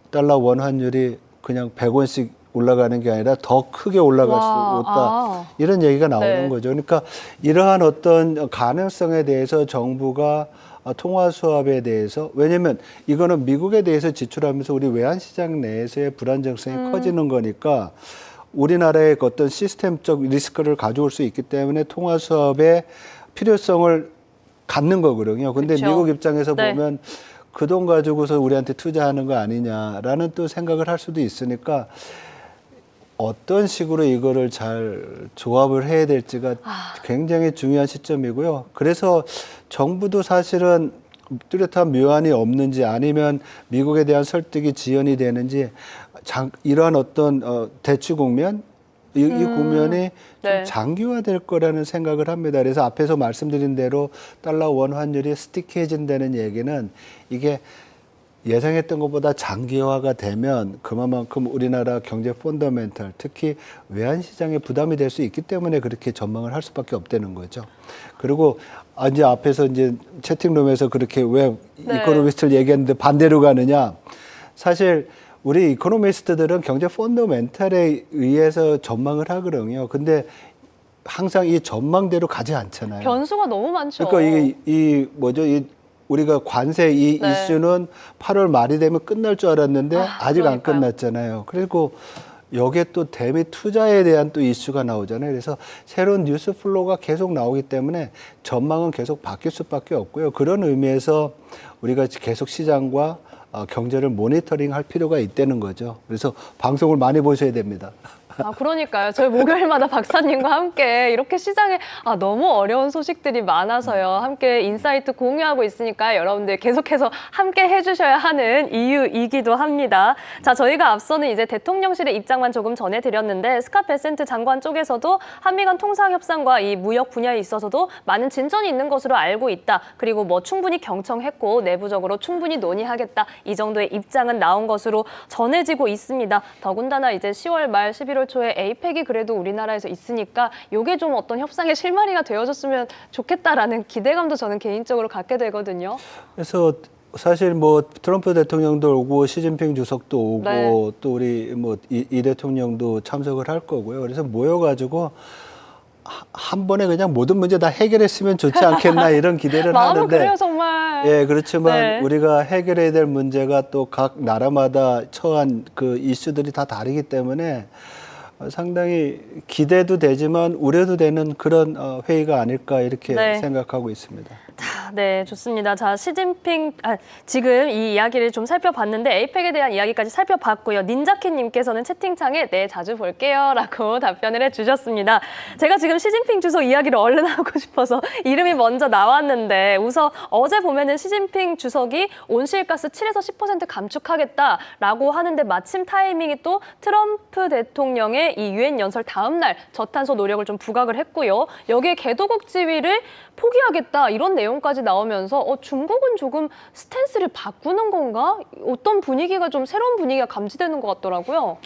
달러 원 환율이 그냥 100원씩 올라가는 게 아니라 더 크게 올라갈 수 있다. 이런 얘기가 나오는 네. 거죠. 그러니까 이러한 어떤 가능성에 대해서 정부가 통화 수합에 대해서 왜냐하면 이거는 미국에 대해서 지출하면서 우리 외환시장 내에서의 불안정성이 커지는 거니까 우리나라의 어떤 시스템적 리스크를 가져올 수 있기 때문에 통화 수합의 필요성을 갖는 거거든요. 근데 그쵸. 미국 입장에서 네. 보면 그 돈 가지고서 우리한테 투자하는 거 아니냐라는 또 생각을 할 수도 있으니까 어떤 식으로 이거를 잘 조합을 해야 될지가 굉장히 중요한 시점이고요. 그래서 정부도 사실은 뚜렷한 묘안이 없는지 아니면 미국에 대한 설득이 지연이 되는지 이러한 어떤 대치 국면, 이 국면이 좀 네. 장기화될 거라는 생각을 합니다. 그래서 앞에서 말씀드린 대로 달러 원 환율이 스티키해진다는 얘기는 이게 예상했던 것보다 장기화가 되면 그만큼 우리나라 경제 펀더멘털, 특히 외환시장에 부담이 될 수 있기 때문에 그렇게 전망을 할 수밖에 없다는 거죠. 그리고 이제 앞에서 이제 채팅룸에서 그렇게 왜 네. 이코노미스트를 얘기했는데 반대로 가느냐. 사실 우리 이코노미스트들은 경제 펀더멘털에 의해서 전망을 하거든요. 근데 항상 이 전망대로 가지 않잖아요. 변수가 너무 많죠. 그러니까 이게 우리가 관세 이 네. 이슈는 8월 말이 되면 끝날 줄 알았는데 아직 안 그러니까요. 끝났잖아요. 그리고 여기에 또 대미 투자에 대한 또 이슈가 나오잖아요. 그래서 새로운 뉴스 플로우가 계속 나오기 때문에 전망은 계속 바뀔 수밖에 없고요. 그런 의미에서 우리가 계속 시장과 경제를 모니터링 할 필요가 있다는 거죠. 그래서 방송을 많이 보셔야 됩니다. 그러니까요. 저희 목요일마다 박사님과 함께 이렇게 시장에 너무 어려운 소식들이 많아서요. 함께 인사이트 공유하고 있으니까 여러분들 계속해서 함께 해주셔야 하는 이유이기도 합니다. 자, 저희가 앞서는 이제 대통령실의 입장만 조금 전해드렸는데 스캇 베센트 장관 쪽에서도 한미 간 통상협상과 이 무역 분야에 있어서도 많은 진전이 있는 것으로 알고 있다. 그리고 뭐 충분히 경청했고 내부적으로 충분히 논의하겠다. 이 정도의 입장은 나온 것으로 전해지고 있습니다. 더군다나 이제 10월 말 11월 초에 에이펙이 그래도 우리나라에서 있으니까 이게 좀 어떤 협상의 실마리가 되어줬으면 좋겠다라는 기대감도 저는 개인적으로 갖게 되거든요. 그래서 사실 뭐 트럼프 대통령도 오고 시진핑 주석도 오고 네. 또 우리 뭐 이 대통령도 참석을 할 거고요. 그래서 모여가지고 한 번에 그냥 모든 문제 다 해결했으면 좋지 않겠나 이런 기대를 마음은 하는데 그래요, 정말. 예, 그렇지만 네. 우리가 해결해야 될 문제가 또 각 나라마다 처한 그 이슈들이 다 다르기 때문에 상당히 기대도 되지만 우려도 되는 그런 회의가 아닐까 이렇게 네. 생각하고 있습니다. 네, 좋습니다. 자, 지금 이 이야기를 좀 살펴봤는데 에이펙에 대한 이야기까지 살펴봤고요. 닌자키님께서는 채팅창에 네, 자주 볼게요 라고 답변을 해주셨습니다. 제가 지금 시진핑 주석 이야기를 얼른 하고 싶어서 이름이 먼저 나왔는데 우선 어제 보면은 시진핑 주석이 온실가스 7에서 10% 감축하겠다라고 하는데 마침 타이밍이 또 트럼프 대통령의 이 유엔 연설 다음 날 저탄소 노력을 좀 부각을 했고요. 여기에 개도국 지위를 포기하겠다 이런 내용까지 나오면서 중국은 조금 스탠스를 바꾸는 건가? 어떤 분위기가 좀 새로운 분위기가 감지되는 것 같더라고요.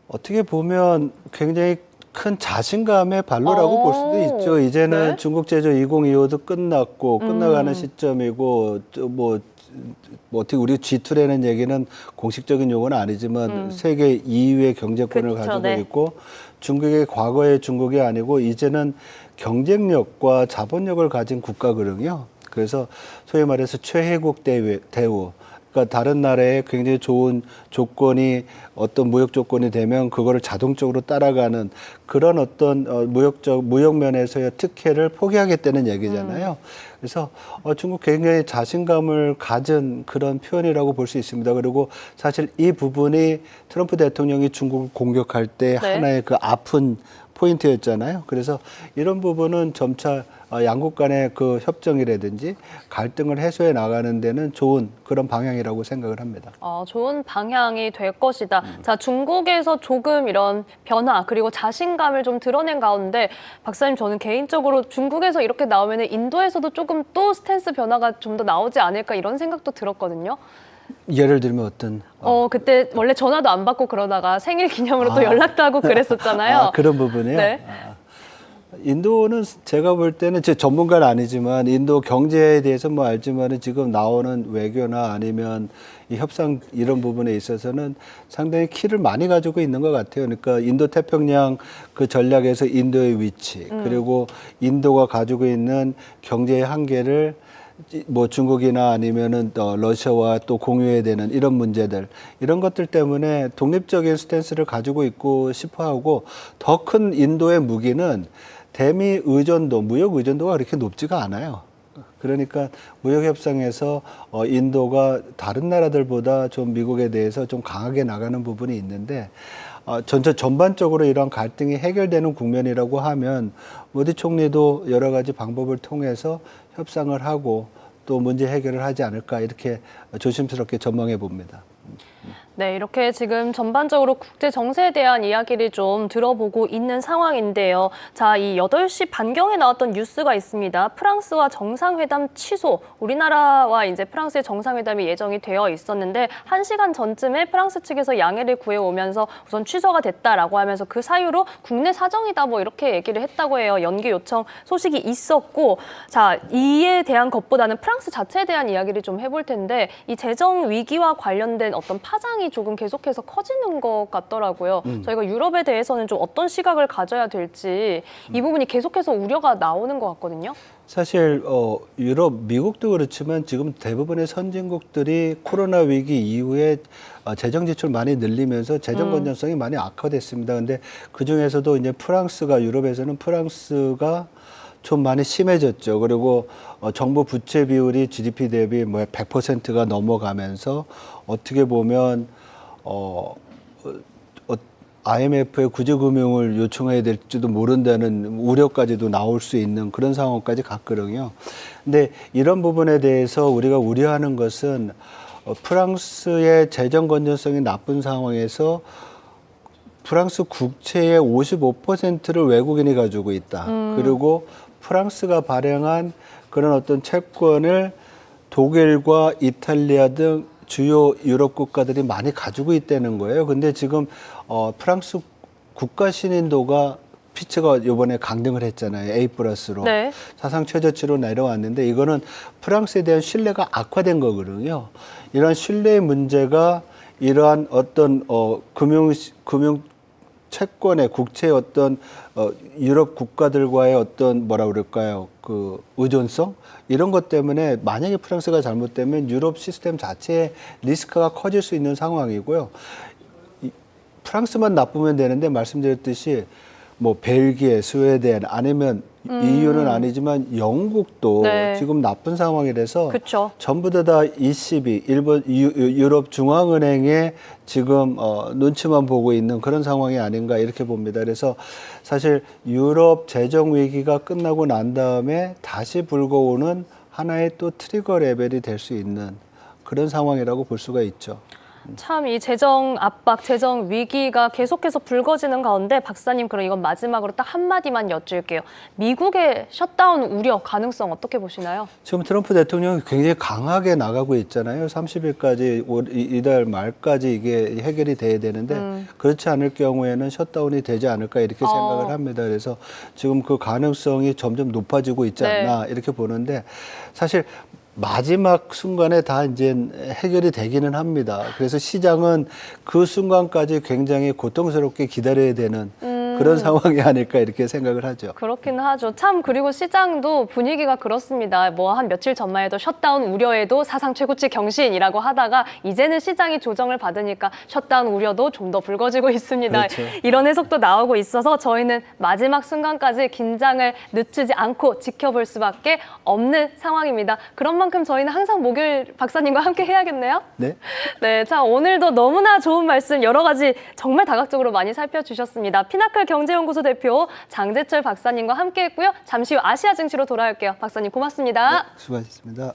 어떻게 보면 굉장히 큰 자신감의 발로라고 볼 수도 있죠. 이제는 네? 중국 제조 2025도 끝났고 끝나가는 시점이고 뭐 어떻게 우리 G2라는 얘기는 공식적인 용어는 아니지만 세계 2위의 경제권을 그쵸, 가지고 네. 있고 중국의 과거의 중국이 아니고 이제는 경쟁력과 자본력을 가진 국가거든요. 그래서 소위 말해서 최혜국 대우 그러니까 다른 나라에 굉장히 좋은 조건이 어떤 무역 조건이 되면 그거를 자동적으로 따라가는 그런 어떤 무역 면에서의 특혜를 포기하겠다는 얘기잖아요. 그래서 중국 굉장히 자신감을 가진 그런 표현이라고 볼 수 있습니다. 그리고 사실 이 부분이 트럼프 대통령이 중국을 공격할 때 네. 하나의 그 아픈 포인트였잖아요. 그래서 이런 부분은 점차 양국 간의 그 협정이라든지 갈등을 해소해 나가는 데는 좋은 그런 방향이라고 생각을 합니다. 좋은 방향이 될 것이다. 자, 중국에서 조금 이런 변화 그리고 자신감을 좀 드러낸 가운데 박사님 저는 개인적으로 중국에서 이렇게 나오면 인도에서도 조금 또 스탠스 변화가 좀 더 나오지 않을까 이런 생각도 들었거든요. 예를 들면 어떤 그때 원래 전화도 안 받고 그러다가 생일 기념으로 또 연락도 하고 그랬었잖아요. 그런 부분이요? 네. 인도는 제가 볼 때는 제 전문가는 아니지만 인도 경제에 대해서 뭐 알지만은 지금 나오는 외교나 아니면 이 협상 이런 부분에 있어서는 상당히 키를 많이 가지고 있는 것 같아요. 그러니까 인도 태평양 그 전략에서 인도의 위치 그리고 인도가 가지고 있는 경제의 한계를 뭐 중국이나 아니면은 러시아와 또 공유해야 되는 이런 문제들 이런 것들 때문에 독립적인 스탠스를 가지고 있고 싶어하고 더 큰 인도의 무기는 대미 의존도, 무역 의존도가 그렇게 높지가 않아요. 그러니까 무역 협상에서 인도가 다른 나라들보다 좀 미국에 대해서 좀 강하게 나가는 부분이 있는데 전반적으로 이런 갈등이 해결되는 국면이라고 하면 모디 총리도 여러 가지 방법을 통해서 협상을 하고 또 문제 해결을 하지 않을까 이렇게 조심스럽게 전망해 봅니다. 네, 이렇게 지금 전반적으로 국제 정세에 대한 이야기를 좀 들어보고 있는 상황인데요. 자, 이 8시 반경에 나왔던 뉴스가 있습니다. 프랑스와 정상회담 취소. 우리나라와 이제 프랑스의 정상회담이 예정이 되어 있었는데 1시간 전쯤에 프랑스 측에서 양해를 구해오면서 우선 취소가 됐다라고 하면서 그 사유로 국내 사정이다 뭐 이렇게 얘기를 했다고 해요. 연기 요청 소식이 있었고 자, 이에 대한 것보다는 프랑스 자체에 대한 이야기를 좀 해볼 텐데 이 재정 위기와 관련된 어떤 파장이 조금 계속해서 커지는 것 같더라고요. 저희가 유럽에 대해서는 좀 어떤 시각을 가져야 될지 이 부분이 계속해서 우려가 나오는 것 같거든요. 사실 유럽, 미국도 그렇지만 지금 대부분의 선진국들이 코로나 위기 이후에 재정 지출 많이 늘리면서 재정 건전성이 많이 악화됐습니다. 근데 그 중에서도 이제 유럽에서는 프랑스가 좀 많이 심해졌죠. 그리고 정부 부채 비율이 GDP 대비 뭐 100%가 넘어가면서 어떻게 보면 IMF에 구제금융을 요청해야 될지도 모른다는 우려까지도 나올 수 있는 그런 상황까지 갔거든요. 근데 이런 부분에 대해서 우리가 우려하는 것은 프랑스의 재정 건전성이 나쁜 상황에서 프랑스 국채의 55%를 외국인이 가지고 있다. 그리고 프랑스가 발행한 그런 어떤 채권을 독일과 이탈리아 등 주요 유럽 국가들이 많이 가지고 있다는 거예요. 근데 지금 프랑스 국가 신인도가 피치가 이번에 강등을 했잖아요. A+로. 네. 사상 최저치로 내려왔는데 이거는 프랑스에 대한 신뢰가 악화된 거거든요. 이런 신뢰의 문제가 이러한 어떤 금융 채권의 국채의 어떤 유럽 국가들과의 어떤 뭐라 그럴까요? 그 의존성 이런 것 때문에 만약에 프랑스가 잘못되면 유럽 시스템 자체의 리스크가 커질 수 있는 상황이고요. 프랑스만 나쁘면 되는데 말씀드렸듯이 뭐 벨기에, 스웨덴 아니면 EU는 아니지만 영국도 네. 지금 나쁜 상황이라서 그쵸. 전부 다 ECB, 유럽 중앙은행의 지금 눈치만 보고 있는 그런 상황이 아닌가 이렇게 봅니다. 그래서 사실 유럽 재정 위기가 끝나고 난 다음에 다시 불거오는 하나의 또 트리거 레벨이 될 수 있는 그런 상황이라고 볼 수가 있죠. 참 이 재정 압박, 재정 위기가 계속해서 불거지는 가운데 박사님 그럼 이건 마지막으로 딱 한마디만 여쭐게요. 미국의 셧다운 우려 가능성 어떻게 보시나요? 지금 트럼프 대통령이 굉장히 강하게 나가고 있잖아요. 30일까지 이달 말까지 이게 해결이 돼야 되는데 그렇지 않을 경우에는 셧다운이 되지 않을까 이렇게 생각을 합니다. 그래서 지금 그 가능성이 점점 높아지고 있지 않나 이렇게 보는데 사실 마지막 순간에 다 이제 해결이 되기는 합니다. 그래서 시장은 그 순간까지 굉장히 고통스럽게 기다려야 되는 그런 상황이 아닐까 이렇게 생각을 하죠. 그렇긴 하죠. 참 그리고 시장도 분위기가 그렇습니다. 뭐 한 며칠 전만 해도 셧다운 우려에도 사상 최고치 경신이라고 하다가 이제는 시장이 조정을 받으니까 셧다운 우려도 좀 더 불거지고 있습니다. 그렇죠. 이런 해석도 나오고 있어서 저희는 마지막 순간까지 긴장을 늦추지 않고 지켜볼 수밖에 없는 상황입니다. 그런 만큼 저희는 항상 목요일 박사님과 함께 해야겠네요. 네. 네, 자 오늘도 너무나 좋은 말씀 여러 가지 정말 다각적으로 많이 살펴주셨습니다. 피나클 경제연구소 대표 장재철 박사님과 함께했고요. 잠시 후 아시아 증시로 돌아올게요. 박사님 고맙습니다. 네, 수고하셨습니다.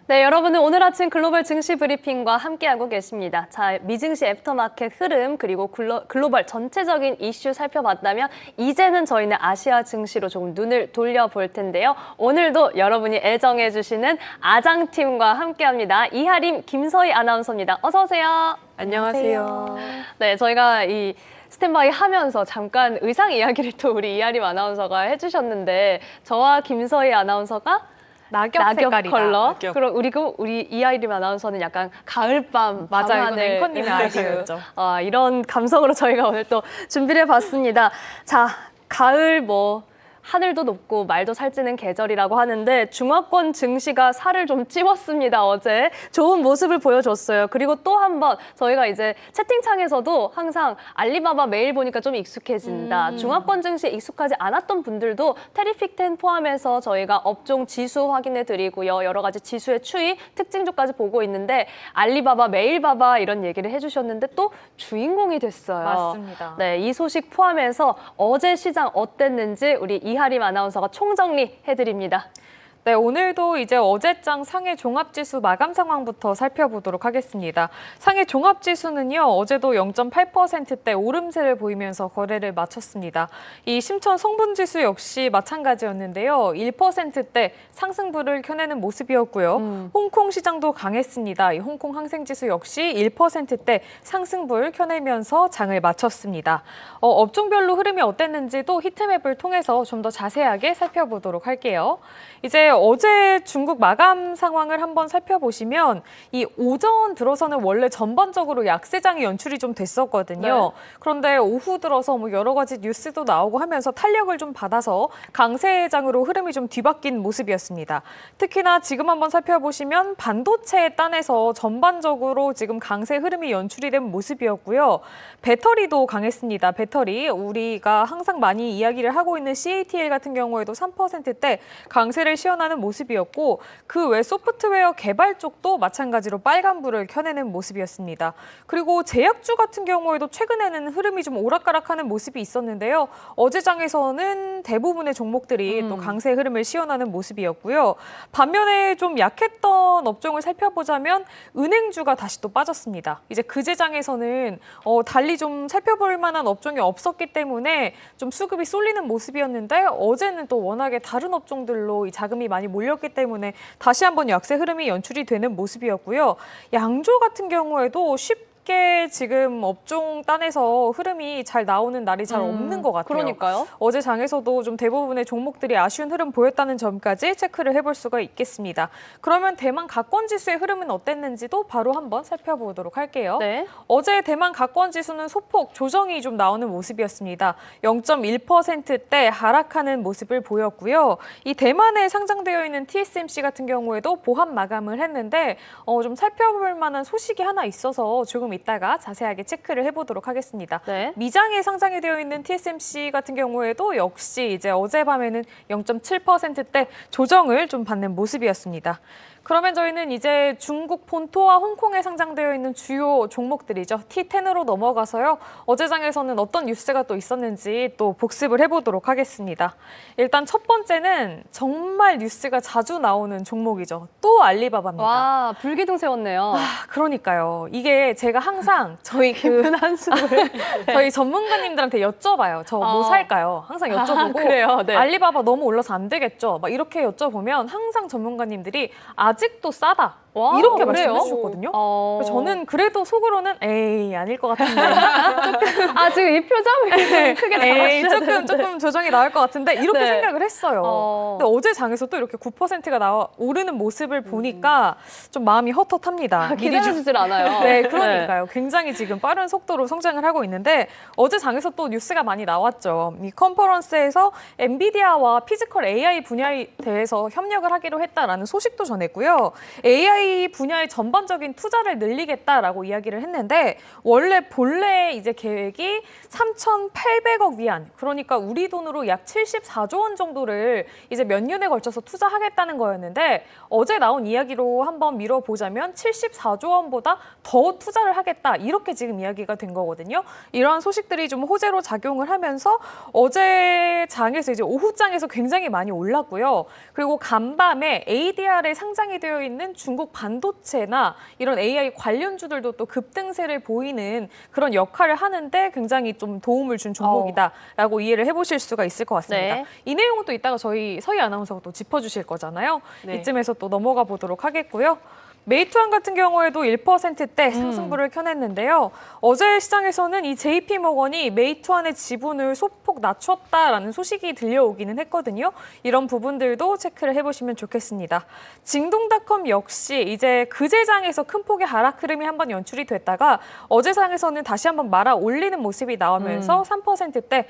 네, 여러분은 오늘 아침 글로벌 증시 브리핑과 함께하고 계십니다. 자, 미증시 애프터마켓 흐름 그리고 글로벌 전체적인 이슈 살펴봤다면 이제는 저희는 아시아 증시로 조금 눈을 돌려볼 텐데요. 오늘도 여러분이 애정해 주시는 아장팀과 함께합니다. 이하림, 김서희 아나운서입니다. 어서 오세요. 안녕하세요. 네, 저희가 이 스탠바이 하면서 잠깐 의상 이야기를 또 우리 이하림 아나운서가 해주셨는데 저와 김서희 아나운서가 낙엽 색깔이다. 컬러. 낙엽. 그럼 우리 이하림 아나운서는 약간 가을밤 맞아요. 이건 밤하늘 앵커님의 아이디어였죠. 이런 감성으로 저희가 오늘 또 준비를 해봤습니다. 자, 가을 하늘도 높고 말도 살찌는 계절이라고 하는데 중화권 증시가 살을 좀 찌웠습니다. 어제 좋은 모습을 보여줬어요. 그리고 또 한 번 저희가 이제 채팅창에서도 항상 알리바바 매일 보니까 좀 익숙해진다. 중화권 증시에 익숙하지 않았던 분들도 테리픽10 포함해서 저희가 업종 지수 확인해 드리고요. 여러 가지 지수의 추이, 특징주까지 보고 있는데 알리바바, 메일바바 이런 얘기를 해주셨는데 또 주인공이 됐어요. 맞습니다. 네, 이 소식 포함해서 어제 시장 어땠는지 우리 이하림 아나운서가 총정리해드립니다. 네, 오늘도 이제 어제장 상해 종합지수 마감 상황부터 살펴보도록 하겠습니다. 상해 종합지수는요, 어제도 0.8%대 오름세를 보이면서 거래를 마쳤습니다. 이 심천 성분지수 역시 마찬가지였는데요. 1%대 상승부를 켜내는 모습이었고요. 홍콩 시장도 강했습니다. 이 홍콩 항생지수 역시 1%대 상승부를 켜내면서 장을 마쳤습니다. 업종별로 흐름이 어땠는지도 히트맵을 통해서 좀 더 자세하게 살펴보도록 할게요. 이제 어제 중국 마감 상황을 한번 살펴보시면 이 오전 들어서는 원래 전반적으로 약세장이 연출이 좀 됐었거든요. 네. 그런데 오후 들어서 뭐 여러 가지 뉴스도 나오고 하면서 탄력을 좀 받아서 강세장으로 흐름이 좀 뒤바뀐 모습이었습니다. 특히나 지금 한번 살펴보시면 반도체 단에서 전반적으로 지금 강세 흐름이 연출이 된 모습이었고요. 배터리도 강했습니다. 배터리 우리가 항상 많이 이야기를 하고 있는 CATL 같은 경우에도 3%대 강세를 시현하는 모습이었고 그 외 소프트웨어 개발 쪽도 마찬가지로 빨간불을 켜내는 모습이었습니다. 그리고 제약주 같은 경우에도 최근에는 흐름이 좀 오락가락하는 모습이 있었는데요. 어제 장에서는 대부분의 종목들이 또 강세 흐름을 시현하는 모습이었고요. 반면에 좀 약했던 업종을 살펴보자면 은행주가 다시 또 빠졌습니다. 이제 그제 장에서는 달리 좀 살펴볼 만한 업종이 없었기 때문에 좀 수급이 쏠리는 모습이었는데 어제는 또 워낙에 다른 업종들로 이 자금이 많이 몰렸기 때문에 다시 한번 약세 흐름이 연출이 되는 모습이었고요. 양조 같은 경우에도 쉽게 지금 업종 단에서 흐름이 잘 나오는 날이 잘 없는 것 같아요. 그러니까요. 어제 장에서도 좀 대부분의 종목들이 아쉬운 흐름 보였다는 점까지 체크를 해볼 수가 있겠습니다. 그러면 대만 가권지수의 흐름은 어땠는지도 바로 한번 살펴보도록 할게요. 네. 어제 대만 가권지수는 소폭 조정이 좀 나오는 모습이었습니다. 0.1%대 하락하는 모습을 보였고요. 이 대만에 상장되어 있는 TSMC 같은 경우에도 보합 마감을 했는데 좀 살펴볼 만한 소식이 하나 있어서 조금 이따가 자세하게 체크를 해보도록 하겠습니다. 네. 미장에 상장이 되어 있는 TSMC 같은 경우에도 역시 이제 어젯밤에는 0.7%대 조정을 좀 받는 모습이었습니다. 그러면 저희는 이제 중국 본토와 홍콩에 상장되어 있는 주요 종목들이죠. T10으로 넘어가서요. 어제 장에서는 어떤 뉴스가 또 있었는지 또 복습을 해보도록 하겠습니다. 일단 첫 번째는 정말 뉴스가 자주 나오는 종목이죠. 또 알리바바입니다. 와, 불기둥 세웠네요. 그러니까요. 이게 제가 항상 저희 저희 전문가님들한테 여쭤봐요. 저 뭐 살까요? 항상 여쭤보고 그래요? 네. 알리바바 너무 올라서 안 되겠죠? 막 이렇게 여쭤보면 항상 전문가님들이 아직도 싸다. 와, 이렇게 그래요? 말씀해 주셨거든요. 어. 그래서 저는 그래도 속으로는 에이 아닐 것 같은데 아, 지금 이 표정을 크게 에이 나와주셔야 조금 조정이 나올 것 같은데 이렇게 네. 생각을 했어요. 근데 어제 장에서 또 이렇게 9%가 오르는 모습을 보니까 좀 마음이 헛헛합니다. 미리 좀 기다려주질 않아요. 네, 그러니까요. 굉장히 지금 빠른 속도로 성장을 하고 있는데 어제 장에서 또 뉴스가 많이 나왔죠. 이 컨퍼런스에서 엔비디아와 피지컬 AI 분야에 대해서 협력을 하기로 했다라는 소식도 전했고요. AI 분야의 전반적인 투자를 늘리겠다라고 이야기를 했는데 본래 이제 계획이 3,800억 위안, 그러니까 우리 돈으로 약 74조 원 정도를 이제 몇 년에 걸쳐서 투자하겠다는 거였는데 어제 나온 이야기로 한번 미뤄보자면 74조 원보다 더 투자를 하겠다 이렇게 지금 이야기가 된 거거든요. 이러한 소식들이 좀 호재로 작용을 하면서 어제 장에서 이제 오후 장에서 굉장히 많이 올랐고요. 그리고 간밤에 ADR에 상장이 되어 있는 중국 반도체나 이런 AI 관련주들도 또 급등세를 보이는 그런 역할을 하는데 굉장히 좀 도움을 준 종목이다라고 이해를 해보실 수가 있을 것 같습니다. 네. 이 내용은 또 이따가 저희 서희 아나운서가 또 짚어주실 거잖아요. 네. 이쯤에서 또 넘어가 보도록 하겠고요. 메이투안 같은 경우에도 1%대 상승부를 켜냈는데요. 어제 시장에서는 이 JP모건이 메이투안의 지분을 소폭 낮췄다라는 소식이 들려오기는 했거든요. 이런 부분들도 체크를 해보시면 좋겠습니다. 징동닷컴 역시 이제 그제장에서 큰 폭의 하락 흐름이 한번 연출이 됐다가 어제장에서는 다시 한번 말아 올리는 모습이 나오면서 3%대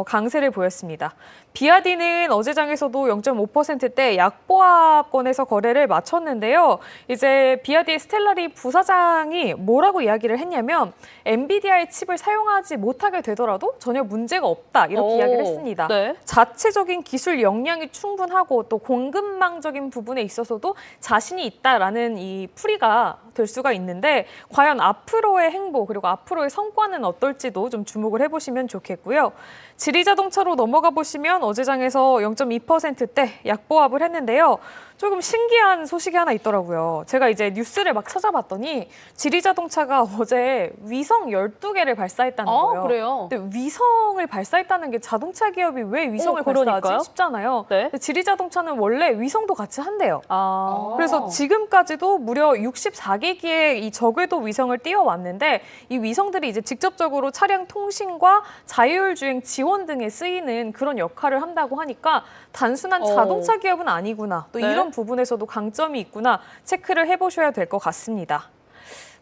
강세를 보였습니다. 비아디는 어제장에서도 0.5%대 약보합권에서 거래를 마쳤는데요. 이제 비아디 스텔라리 부사장이 뭐라고 이야기를 했냐면 엔비디아의 칩을 사용하지 못하게 되더라도 전혀 문제가 없다 이렇게 이야기를 했습니다. 네. 자체적인 기술 역량이 충분하고 또 공급망적인 부분에 있어서도 자신이 있다라는 이 풀이가 될 수가 있는데 과연 앞으로의 행보 그리고 앞으로의 성과는 어떨지도 좀 주목을 해보시면 좋겠고요. 지리자동차로 넘어가 보시면 어제장에서 0.2%대 약보합을 했는데요. 조금 신기한 소식이 하나 있더라고요. 제가 이제 뉴스를 막 찾아봤더니 지리자동차가 어제 위성 12개를 발사했다는 거예요. 그래요? 근데 위성을 발사했다는 게 자동차 기업이 왜 위성을 그러니까요. 발사하지 싶잖아요. 네. 근데 지리자동차는 원래 위성도 같이 한대요. 아. 그래서 지금까지도 무려 64개기의 이 저궤도 위성을 띄워왔는데 이 위성들이 이제 직접적으로 차량 통신과 자율주행 지원 지원 등에 쓰이는 그런 역할을 한다고 하니까 단순한 어. 자동차 기업은 아니구나. 또 네. 이런 부분에서도 강점이 있구나 체크를 해보셔야 될 것 같습니다.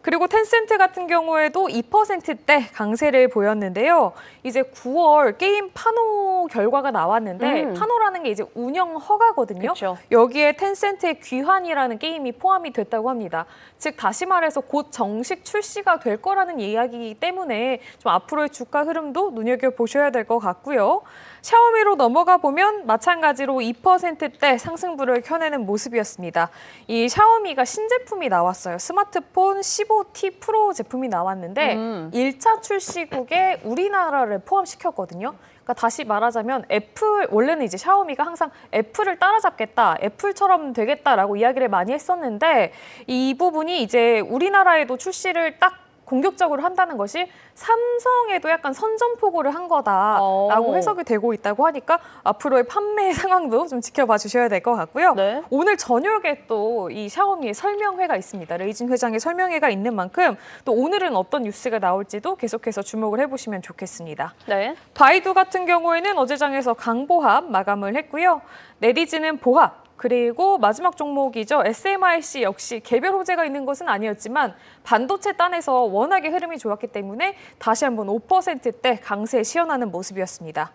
그리고 텐센트 같은 경우에도 2%대 강세를 보였는데요. 이제 9월 게임 파노 결과가 나왔는데 파노라는 게 이제 운영 허가거든요. 그쵸. 여기에 텐센트의 귀환이라는 게임이 포함이 됐다고 합니다. 즉 다시 말해서 곧 정식 출시가 될 거라는 이야기이기 때문에 좀 앞으로의 주가 흐름도 눈여겨보셔야 될 것 같고요. 샤오미로 넘어가 보면 마찬가지로 2%대 상승부를 켜내는 모습이었습니다. 이 샤오미가 신제품이 나왔어요. 스마트폰 15T 프로 제품이 나왔는데 1차 출시국에 우리나라를 포함시켰거든요. 그러니까 다시 말하자면 애플, 원래는 이제 샤오미가 항상 애플을 따라잡겠다, 애플처럼 되겠다라고 이야기를 많이 했었는데 이 부분이 이제 우리나라에도 출시를 딱 공격적으로 한다는 것이 삼성에도 약간 선전포고를 한 거다라고 해석이 되고 있다고 하니까 앞으로의 판매 상황도 좀 지켜봐 주셔야 될 것 같고요. 네. 오늘 저녁에 또 이 샤오미의 설명회가 있습니다. 레이진 회장의 설명회가 있는 만큼 또 오늘은 어떤 뉴스가 나올지도 계속해서 주목을 해보시면 좋겠습니다. 네. 바이두 같은 경우에는 어제 장에서 강보합 마감을 했고요. 네디즈는 보합, 그리고 마지막 종목이죠. SMIC 역시 개별 호재가 있는 것은 아니었지만 반도체 단에서 워낙에 흐름이 좋았기 때문에 다시 한번 5%대 강세에 시연하는 모습이었습니다.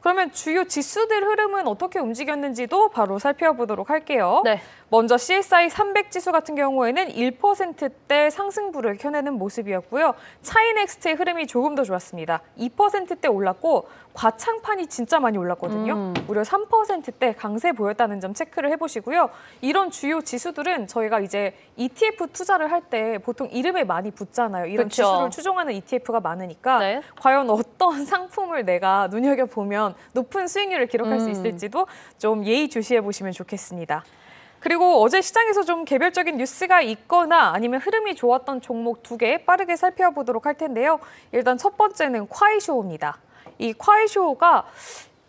그러면 주요 지수들 흐름은 어떻게 움직였는지도 바로 살펴보도록 할게요. 네. 먼저 CSI 300 지수 같은 경우에는 1%대 상승부를 켜내는 모습이었고요. 차이넥스트의 흐름이 조금 더 좋았습니다. 2%대 올랐고 과창판이 진짜 많이 올랐거든요. 무려 3%대 강세 보였다는 점 체크를 해보시고요. 이런 주요 지수들은 저희가 이제 ETF 투자를 할 때 보통 이름에 많이 붙잖아요. 이런 그쵸. 지수를 추종하는 ETF가 많으니까 네. 과연 어떤 상품을 내가 눈여겨보면 높은 수익률을 기록할 수 있을지도 좀 예의주시해 보시면 좋겠습니다. 그리고 어제 시장에서 좀 개별적인 뉴스가 있거나 아니면 흐름이 좋았던 종목 2개 빠르게 살펴보도록 할 텐데요. 일단 첫 번째는 콰이쇼우입니다. 이 콰이쇼우가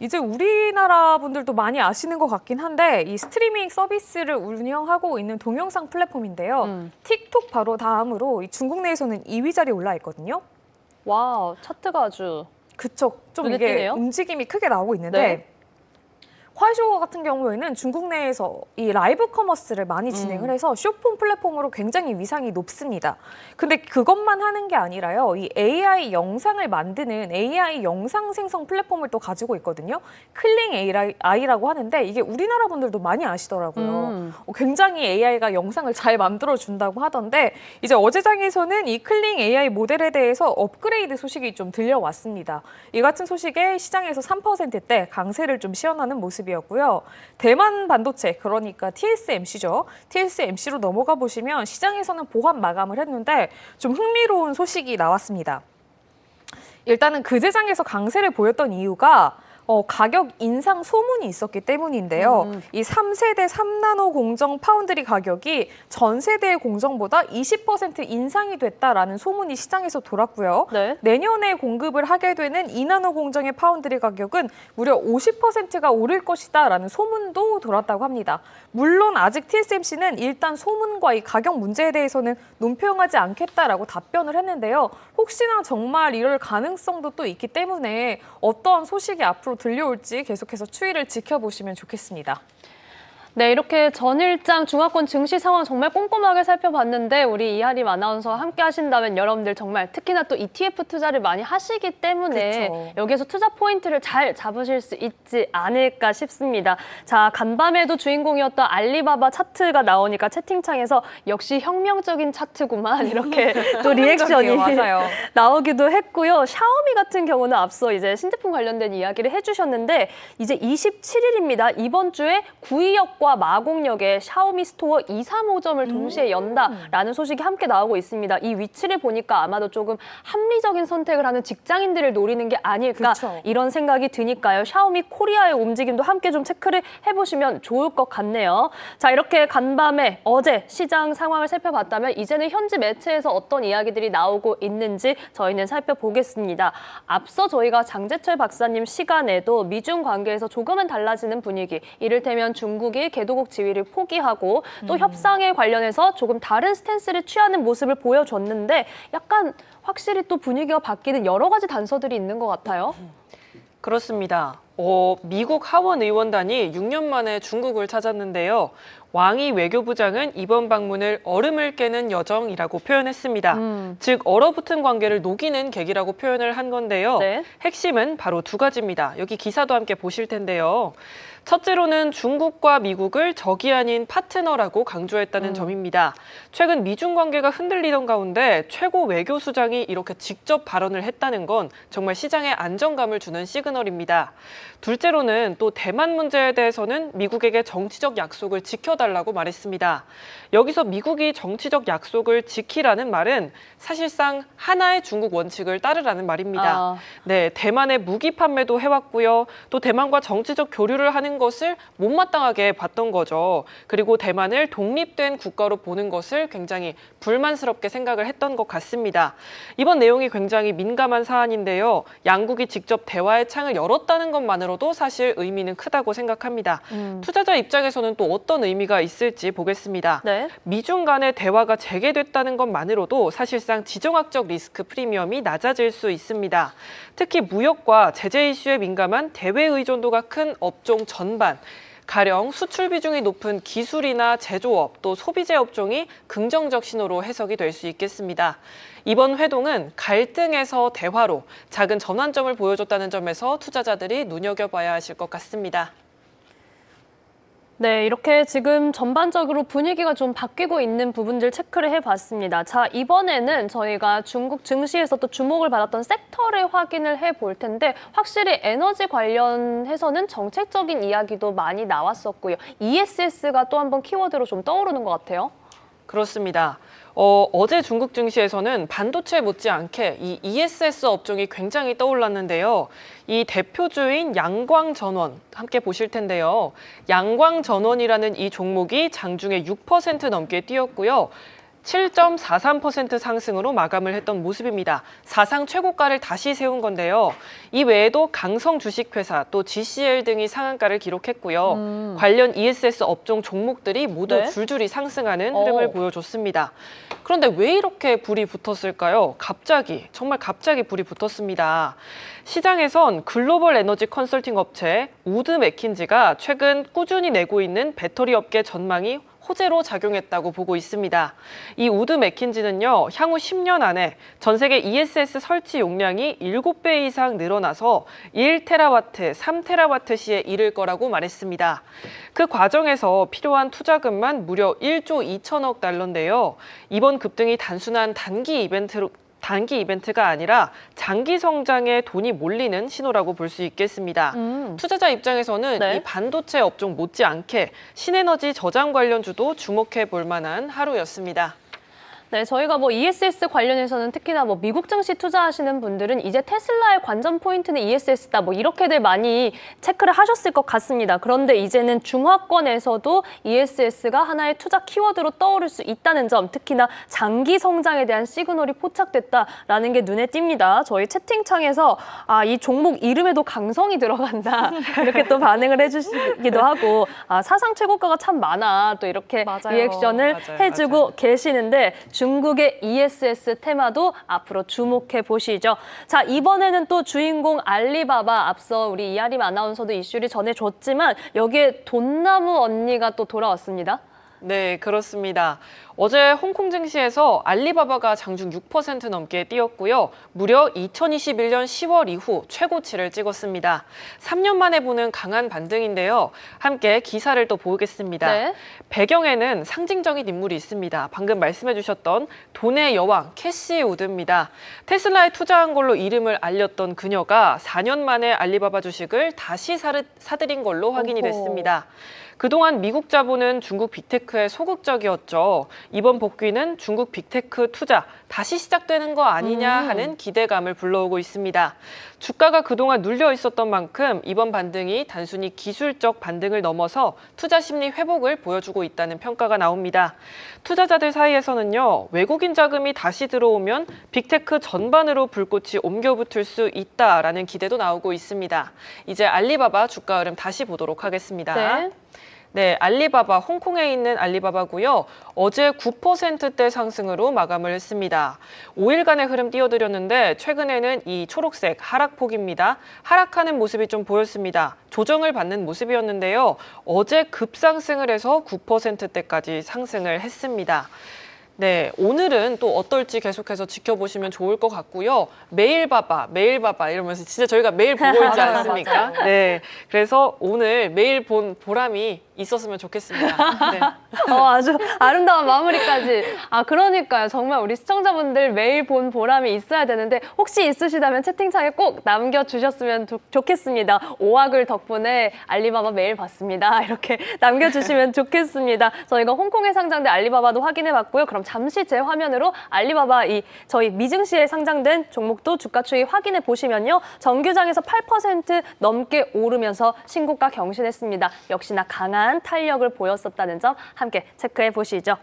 이제 우리나라 분들도 많이 아시는 것 같긴 한데 이 스트리밍 서비스를 운영하고 있는 동영상 플랫폼인데요. 틱톡 바로 다음으로 이 중국 내에서는 2위 자리에 올라 있거든요. 와, 차트가 아주 그쵸. 좀 눈에 이게 띄네요. 움직임이 크게 나오고 있는데 네. 콰이쇼 같은 경우에는 중국 내에서 이 라이브 커머스를 많이 진행을 해서 쇼폰 플랫폼으로 굉장히 위상이 높습니다. 근데 그것만 하는 게 아니라요. 이 AI 영상을 만드는 AI 영상 생성 플랫폼을 또 가지고 있거든요. 클링 AI라고 하는데 이게 우리나라 분들도 많이 아시더라고요. 굉장히 AI가 영상을 잘 만들어준다고 하던데 이제 어제 장에서는 이 클링 AI 모델에 대해서 업그레이드 소식이 좀 들려왔습니다. 이 같은 소식에 시장에서 3%대 강세를 좀 시연하는 모습 이었고요. 대만 반도체, 그러니까 TSMC죠. TSMC로 넘어가 보시면 시장에서는 보합 마감을 했는데 좀 흥미로운 소식이 나왔습니다. 일단은 그제장에서 강세를 보였던 이유가 가격 인상 소문이 있었기 때문인데요. 이 3세대 3나노 공정 파운드리 가격이 전 세대의 공정보다 20% 인상이 됐다라는 소문이 시장에서 돌았고요. 네. 내년에 공급을 하게 되는 2나노 공정의 파운드리 가격은 무려 50%가 오를 것이다라는 소문도 돌았다고 합니다. 물론 아직 TSMC는 일단 소문과 이 가격 문제에 대해서는 논평하지 않겠다라고 답변을 했는데요. 혹시나 정말 이럴 가능성도 또 있기 때문에 어떠한 소식이 앞으로 들려올지 계속해서 추이를 지켜보시면 좋겠습니다. 네, 이렇게 전일장 중화권 증시 상황 정말 꼼꼼하게 살펴봤는데 우리 이하림 아나운서와 함께 하신다면 여러분들 정말 특히나 또 ETF 투자를 많이 하시기 때문에 그쵸. 여기에서 투자 포인트를 잘 잡으실 수 있지 않을까 싶습니다. 자, 간밤에도 주인공이었던 알리바바 차트가 나오니까 채팅창에서 역시 혁명적인 차트구만 이렇게 또 리액션이 맞아요. 나오기도 했고요. 샤오미 같은 경우는 앞서 이제 신제품 관련된 이야기를 해주셨는데 이제 27일입니다. 이번 주에 구의역과 마곡역에 샤오미 스토어 2, 3호점을 동시에 연다라는 소식이 함께 나오고 있습니다. 이 위치를 보니까 아마도 조금 합리적인 선택을 하는 직장인들을 노리는 게 아닐까 그쵸. 이런 생각이 드니까요. 샤오미 코리아의 움직임도 함께 좀 체크를 해보시면 좋을 것 같네요. 자, 이렇게 간밤에 어제 시장 상황을 살펴봤다면 이제는 현지 매체에서 어떤 이야기들이 나오고 있는지 저희는 살펴보겠습니다. 앞서 저희가 장재철 박사님 시간에도 미중 관계에서 조금은 달라지는 분위기, 이를테면 중국이 개도국 지위를 포기하고 또 협상에 관련해서 조금 다른 스탠스를 취하는 모습을 보여줬는데 약간 확실히 또 분위기가 바뀌는 여러 가지 단서들이 있는 것 같아요. 그렇습니다. 미국 하원 의원단이 6년 만에 중국을 찾았는데요. 왕이 외교부장은 이번 방문을 얼음을 깨는 여정이라고 표현했습니다. 즉 얼어붙은 관계를 녹이는 계기라고 표현을 한 건데요. 네. 핵심은 바로 두 가지입니다. 여기 기사도 함께 보실 텐데요. 첫째로는 중국과 미국을 적이 아닌 파트너라고 강조했다는 점입니다. 최근 미중 관계가 흔들리던 가운데 최고 외교수장이 이렇게 직접 발언을 했다는 건 정말 시장에 안정감을 주는 시그널입니다. 둘째로는 또 대만 문제에 대해서는 미국에게 정치적 약속을 지켜달라고 말했습니다. 여기서 미국이 정치적 약속을 지키라는 말은 사실상 하나의 중국 원칙을 따르라는 말입니다. 네, 대만의 무기 판매도 해왔고요. 또 대만과 정치적 교류를 하는 것을 못마땅하게 봤던 거죠. 그리고 대만을 독립된 국가로 보는 것을 굉장히 불만스럽게 생각을 했던 것 같습니다. 이번 내용이 굉장히 민감한 사안인데요. 양국이 직접 대화의 창을 열었다는 것만으로도 사실 의미는 크다고 생각합니다. 투자자 입장에서는 또 어떤 의미가 있을지 보겠습니다. 네. 미중 간의 대화가 재개됐다는 것만으로도 사실상 지정학적 리스크 프리미엄이 낮아질 수 있습니다. 특히 무역과 제재 이슈에 민감한 대외 의존도가 큰 업종 전반, 가령 수출 비중이 높은 기술이나 제조업, 또 소비재 업종이 긍정적 신호로 해석이 될 수 있겠습니다. 이번 회동은 갈등에서 대화로 작은 전환점을 보여줬다는 점에서 투자자들이 눈여겨봐야 하실 것 같습니다. 네, 이렇게 지금 전반적으로 분위기가 좀 바뀌고 있는 부분들 체크를 해봤습니다. 자, 이번에는 저희가 중국 증시에서 또 주목을 받았던 섹터를 확인을 해볼 텐데 확실히 에너지 관련해서는 정책적인 이야기도 많이 나왔었고요. ESS가 또 한번 키워드로 좀 떠오르는 것 같아요. 그렇습니다. 어제 중국 증시에서는 반도체 못지않게 이 ESS 업종이 굉장히 떠올랐는데요. 이 대표주인 양광전원 함께 보실 텐데요. 양광전원이라는 이 종목이 장중에 6% 넘게 뛰었고요. 7.43% 상승으로 마감을 했던 모습입니다. 사상 최고가를 다시 세운 건데요. 이 외에도 강성 주식회사, 또 GCL 등이 상한가를 기록했고요. 관련 ESS 업종 종목들이 모두 네? 줄줄이 상승하는 흐름을 보여줬습니다. 그런데 왜 이렇게 불이 붙었을까요? 정말 갑자기 불이 붙었습니다. 시장에선 글로벌 에너지 컨설팅 업체 우드 맥킨지가 최근 꾸준히 내고 있는 배터리 업계 전망이 호재로 작용했다고 보고 있습니다. 이 우드 맥킨지는요, 향후 10년 안에 전 세계 ESS 설치 용량이 7배 이상 늘어나서 1테라와트, 3테라와트시에 이를 거라고 말했습니다. 그 과정에서 필요한 투자금만 무려 1조 2천억 달러인데요. 이번 급등이 단순한 단기 이벤트가 아니라 장기 성장에 돈이 몰리는 신호라고 볼 수 있겠습니다. 투자자 입장에서는 네. 이 반도체 업종 못지않게 신에너지 저장 관련주도 주목해 볼 만한 하루였습니다. 네, 저희가 ESS 관련해서는 특히나 미국 증시 투자하시는 분들은 이제 테슬라의 관전 포인트는 ESS다 이렇게들 많이 체크를 하셨을 것 같습니다. 그런데 이제는 중화권에서도 ESS가 하나의 투자 키워드로 떠오를 수 있다는 점, 특히나 장기 성장에 대한 시그널이 포착됐다라는 게 눈에 띕니다. 저희 채팅창에서 이 종목 이름에도 강성이 들어간다 이렇게 또 반응을 해주시기도 하고 사상 최고가가 참 많아 또 이렇게 맞아요. 리액션을 해주고 계시는데 중국의 ESS 테마도 앞으로 주목해 보시죠. 자, 이번에는 또 주인공 알리바바, 앞서 우리 이하림 아나운서도 이슈를 전해줬지만 여기에 돈나무 언니가 또 돌아왔습니다. 네, 그렇습니다. 어제 홍콩 증시에서 알리바바가 장중 6% 넘게 뛰었고요. 무려 2021년 10월 이후 최고치를 찍었습니다. 3년 만에 보는 강한 반등인데요. 함께 기사를 또 보겠습니다. 네. 배경에는 상징적인 인물이 있습니다. 방금 말씀해 주셨던 돈의 여왕 캐시 우드입니다. 테슬라에 투자한 걸로 이름을 알렸던 그녀가 4년 만에 알리바바 주식을 다시 사들인 걸로 확인이 됐습니다. 그동안 미국 자본은 중국 빅테크에 소극적이었죠. 이번 복귀는 중국 빅테크 투자 다시 시작되는 거 아니냐 하는 기대감을 불러오고 있습니다. 주가가 그동안 눌려 있었던 만큼 이번 반등이 단순히 기술적 반등을 넘어서 투자 심리 회복을 보여주고 있다는 평가가 나옵니다. 투자자들 사이에서는요, 외국인 자금이 다시 들어오면 빅테크 전반으로 불꽃이 옮겨붙을 수 있다라는 기대도 나오고 있습니다. 이제 알리바바 주가 흐름 다시 보도록 하겠습니다. 네. 네, 알리바바, 홍콩에 있는 알리바바고요. 어제 9%대 상승으로 마감을 했습니다. 5일간의 흐름 띄워드렸는데 최근에는 이 초록색 하락폭입니다. 하락하는 모습이 좀 보였습니다. 조정을 받는 모습이었는데요. 어제 급상승을 해서 9%대까지 상승을 했습니다. 네, 오늘은 또 어떨지 계속해서 지켜보시면 좋을 것 같고요. 매일 봐봐 이러면서 진짜 저희가 매일 보고 있지 맞아요, 않습니까? 맞아요. 네, 그래서 오늘 매일 본 보람이 있었으면 좋겠습니다. 네. 아주 아름다운 마무리까지. 그러니까요. 정말 우리 시청자분들 매일 본 보람이 있어야 되는데 혹시 있으시다면 채팅창에 꼭 남겨주셨으면 좋겠습니다. 5학을 덕분에 알리바바 매일 봤습니다. 이렇게 남겨주시면 좋겠습니다. 저희가 홍콩에 상장된 알리바바도 확인해봤고요. 그럼 잠시 제 화면으로 알리바바 저희 미증시에 상장된 종목도 주가 추이 확인해 보시면요. 정규장에서 8% 넘게 오르면서 신고가 경신했습니다. 역시나 강한 탄력을 보였었다는 점 함께 체크해 보시죠.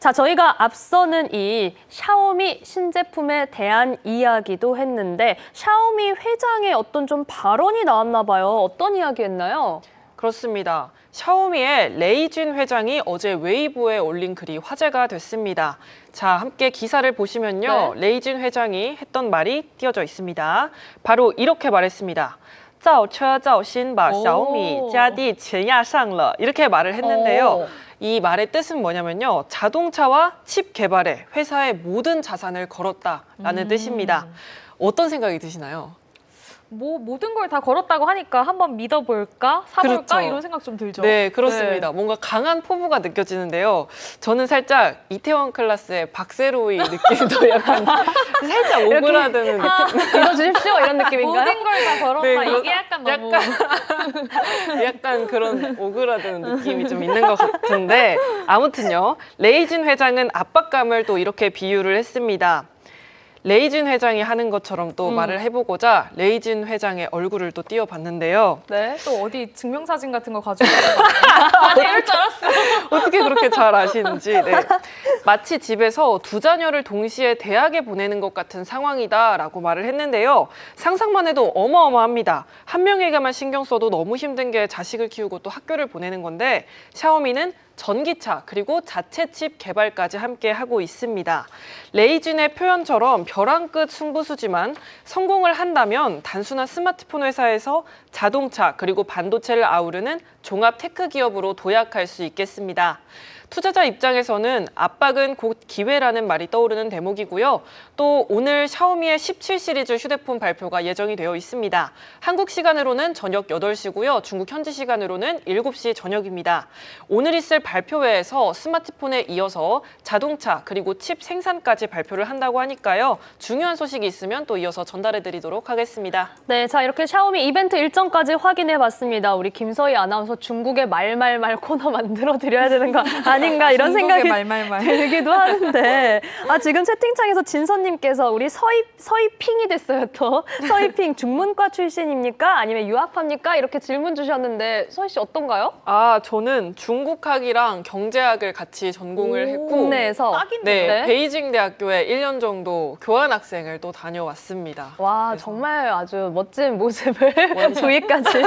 자, 저희가 앞서는 이 샤오미 신제품에 대한 이야기도 했는데 샤오미 회장의 어떤 좀 발언이 나왔나 봐요. 어떤 이야기 했나요? 그렇습니다. 샤오미의 레이준 회장이 어제 웨이보에 올린 글이 화제가 됐습니다. 자, 함께 기사를 보시면요. 레이준 회장이 했던 말이 띄어져 있습니다. 바로 이렇게 말했습니다. 造车造新把小米家地全压上了 이렇게 말을 했는데요. 이 말의 뜻은 뭐냐면요. 자동차와 칩 개발에 회사의 모든 자산을 걸었다라는 뜻입니다. 어떤 생각이 드시나요? 뭐 모든 걸 다 걸었다고 하니까 한번 믿어볼까? 사볼까? 그렇죠. 이런 생각 좀 들죠. 네, 그렇습니다. 뭔가 강한 포부가 느껴지는데요. 저는 살짝 이태원 클라스의 박세로이 느낌도 약간 살짝 오그라드는 느낌. 믿어주십시오 이런 느낌인가요? 모든 걸 다 걸었다. 네, 이게 약간 너무 약간 그런 오그라드는 느낌이 좀 있는 것 같은데 아무튼요. 레이준 회장은 압박감을 또 이렇게 비유를 했습니다. 레이준 회장이 하는 것처럼 또 말을 해보고자 레이준 회장의 얼굴을 또 띄워봤는데요. 네. 또 어디 증명사진 같은 거 가지고 있는 이럴 줄 알았어. 어떻게 그렇게 잘 아시는지. 네. 마치 집에서 두 자녀를 동시에 대학에 보내는 것 같은 상황이다라고 말을 했는데요. 상상만 해도 어마어마합니다. 한 명에게만 신경 써도 너무 힘든 게 자식을 키우고 또 학교를 보내는 건데 샤오미는 전기차 그리고 자체 칩 개발까지 함께 하고 있습니다. 레이준의 표현처럼 벼랑 끝 승부수지만 성공을 한다면 단순한 스마트폰 회사에서 자동차 그리고 반도체를 아우르는 종합 테크 기업으로 도약할 수 있겠습니다. 투자자 입장에서는 압박은 곧 기회라는 말이 떠오르는 대목이고요. 또 오늘 샤오미의 17 시리즈 휴대폰 발표가 예정이 되어 있습니다. 한국 시간으로는 저녁 8시고요. 중국 현지 시간으로는 7시 저녁입니다. 오늘 있을 발표회에서 스마트폰에 이어서 자동차 그리고 칩 생산까지 발표를 한다고 하니까요. 중요한 소식이 있으면 또 이어서 전달해 드리도록 하겠습니다. 네, 자 이렇게 샤오미 이벤트 일정까지 확인해봤습니다. 우리 김서희 아나운서 중국의 말말말 코너 만들어 드려야 되는 거 아닌가 이런 생각이 말말말. 들기도 하는데 지금 채팅창에서 진선님께서 우리 서희핑이 됐어요 또. 서희핑 중문과 출신입니까? 아니면 유학파입니까? 이렇게 질문 주셨는데 서희 씨 어떤가요? 저는 중국학이랑 경제학을 같이 전공을 했고 국내에서 네, 베이징 대학교에 1년 정도 교환학생을 또 다녀왔습니다. 와 정말 아주 멋진 모습을 조이까지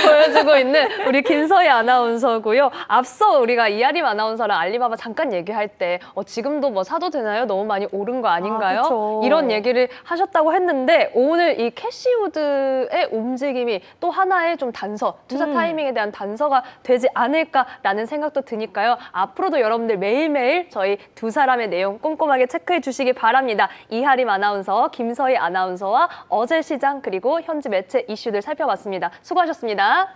보여주고 있는 우리 김서희 아나운서고요. 앞서 우리가 이하림 아나운서랑 알리바바 잠깐 얘기할 때 지금도 뭐 사도 되나요? 너무 많이 오른 거 아닌가요? 그쵸. 이런 얘기를 하셨다고 했는데 오늘 이 캐시우드의 움직임이 또 하나의 좀 단서, 투자 타이밍에 대한 단서가 되지 않을까라는 생각도 드니까요. 앞으로도 여러분들 매일매일 저희 두 사람의 내용 꼼꼼하게 체크해 주시기 바랍니다. 이하림 아나운서, 김서희 아나운서와 어제 시장 그리고 현지 매체 이슈들 살펴봤습니다. 수고하셨습니다.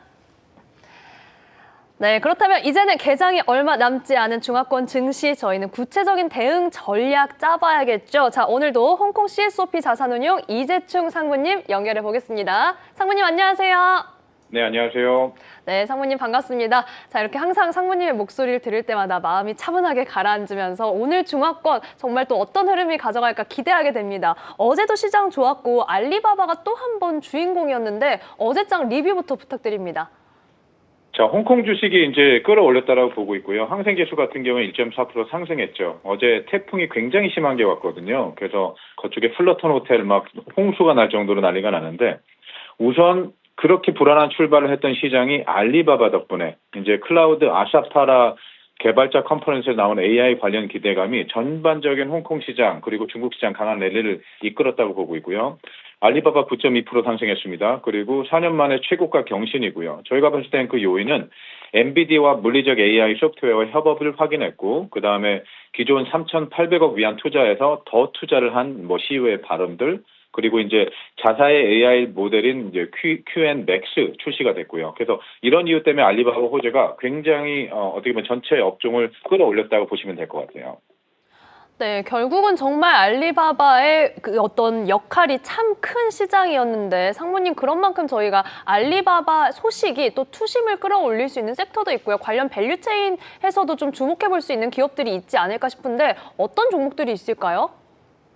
네, 그렇다면 이제는 개장이 얼마 남지 않은 중화권 증시 저희는 구체적인 대응 전략 짜봐야겠죠. 자, 오늘도 홍콩 CSOP 자산운용 이재충 상무님 연결해 보겠습니다. 상무님 안녕하세요. 네, 안녕하세요. 네, 상무님 반갑습니다. 자, 이렇게 항상 상무님의 목소리를 들을 때마다 마음이 차분하게 가라앉으면서 오늘 중화권 정말 또 어떤 흐름이 가져갈까 기대하게 됩니다. 어제도 시장 좋았고 알리바바가 또 한 번 주인공이었는데 어제장 리뷰부터 부탁드립니다. 자, 홍콩 주식이 이제 끌어올렸다라고 보고 있고요. 항생제수 같은 경우는 1.4% 상승했죠. 어제 태풍이 굉장히 심한 게 왔거든요. 그래서 그쪽에 플러턴 호텔 막 홍수가 날 정도로 난리가 나는데 우선 그렇게 불안한 출발을 했던 시장이 알리바바 덕분에 이제 클라우드 아샤파라 개발자 컨퍼런스에 나온 AI 관련 기대감이 전반적인 홍콩 시장 그리고 중국 시장 강한 랠리를 이끌었다고 보고 있고요. 알리바바 9.2% 상승했습니다. 그리고 4년 만에 최고가 경신이고요. 저희가 봤을 때는 그 요인은 엔비디아와 물리적 AI 소프트웨어 협업을 확인했고, 그 다음에 기존 3,800억 위안 투자에서 더 투자를 한 CEO의 발언들, 그리고 이제 자사의 AI 모델인 이제 QN Max 출시가 됐고요. 그래서 이런 이유 때문에 알리바바 호재가 굉장히 어떻게 보면 전체 업종을 끌어올렸다고 보시면 될 것 같아요. 네, 결국은 정말 알리바바의 그 어떤 역할이 참 큰 시장이었는데 상무님 그런 만큼 저희가 알리바바 소식이 또 투심을 끌어올릴 수 있는 섹터도 있고요. 관련 밸류체인에서도 좀 주목해 볼 수 있는 기업들이 있지 않을까 싶은데 어떤 종목들이 있을까요?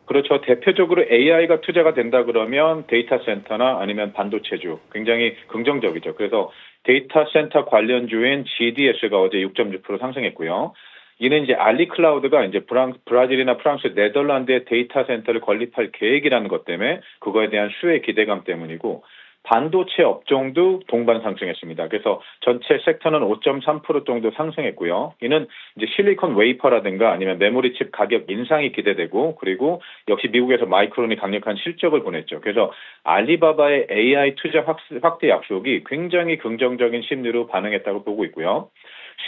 그렇죠. 대표적으로 AI가 투자가 된다 그러면 데이터 센터나 아니면 반도체주 굉장히 긍정적이죠. 그래서 데이터 센터 관련주인 GDS가 어제 6.6% 상승했고요. 이는 이제 알리클라우드가 이제 브라질이나 프랑스, 네덜란드의 데이터 센터를 건립할 계획이라는 것 때문에 그거에 대한 수혜 기대감 때문이고 반도체 업종도 동반 상승했습니다. 그래서 전체 섹터는 5.3% 정도 상승했고요. 이는 이제 실리콘 웨이퍼라든가 아니면 메모리 칩 가격 인상이 기대되고 그리고 역시 미국에서 마이크론이 강력한 실적을 보냈죠. 그래서 알리바바의 AI 투자 확대 약속이 굉장히 긍정적인 심리로 반응했다고 보고 있고요.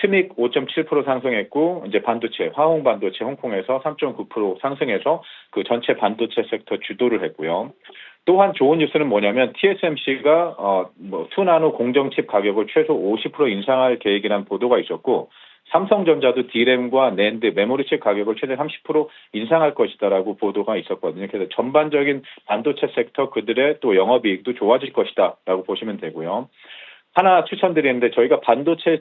스믹 5.7% 상승했고 이제 반도체, 화홍 반도체 홍콩에서 3.9% 상승해서 그 전체 반도체 섹터 주도를 했고요. 또한 좋은 뉴스는 뭐냐면 TSMC가 2나노 공정칩 가격을 최소 50% 인상할 계획이라는 보도가 있었고 삼성전자도 D램과 낸드, 메모리칩 가격을 최대 30% 인상할 것이다라고 보도가 있었거든요. 그래서 전반적인 반도체 섹터 그들의 또 영업이익도 좋아질 것이다라고 보시면 되고요. 하나 추천드리는데 저희가 반도체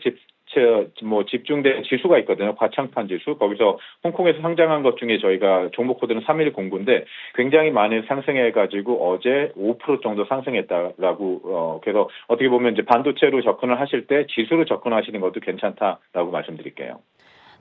집중된 지수가 있거든요. 과창판 지수. 거기서 홍콩에서 상장한 것 중에 저희가 종목 코드는 310인데 굉장히 많이 상승해가지고 어제 5% 정도 상승했다라고 그래서 어떻게 보면 이제 반도체로 접근을 하실 때 지수로 접근하시는 것도 괜찮다라고 말씀드릴게요.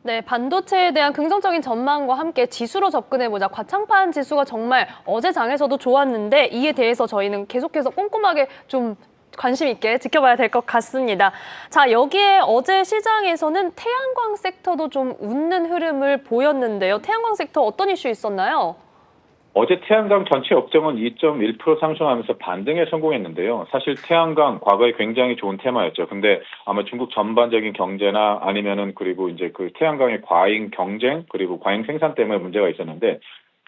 네, 반도체에 대한 긍정적인 전망과 함께 지수로 접근해보자. 과창판 지수가 정말 어제 장에서도 좋았는데 이에 대해서 저희는 계속해서 꼼꼼하게 좀 관심 있게 지켜봐야 될 것 같습니다. 자, 여기에 어제 시장에서는 태양광 섹터도 좀 웃는 흐름을 보였는데요. 태양광 섹터 어떤 이슈 있었나요? 어제 태양광 전체 업종은 2.1% 상승하면서 반등에 성공했는데요. 사실 태양광 과거에 굉장히 좋은 테마였죠. 근데 아마 중국 전반적인 경제나 아니면은 그리고 이제 그 태양광의 과잉 경쟁 그리고 과잉 생산 때문에 문제가 있었는데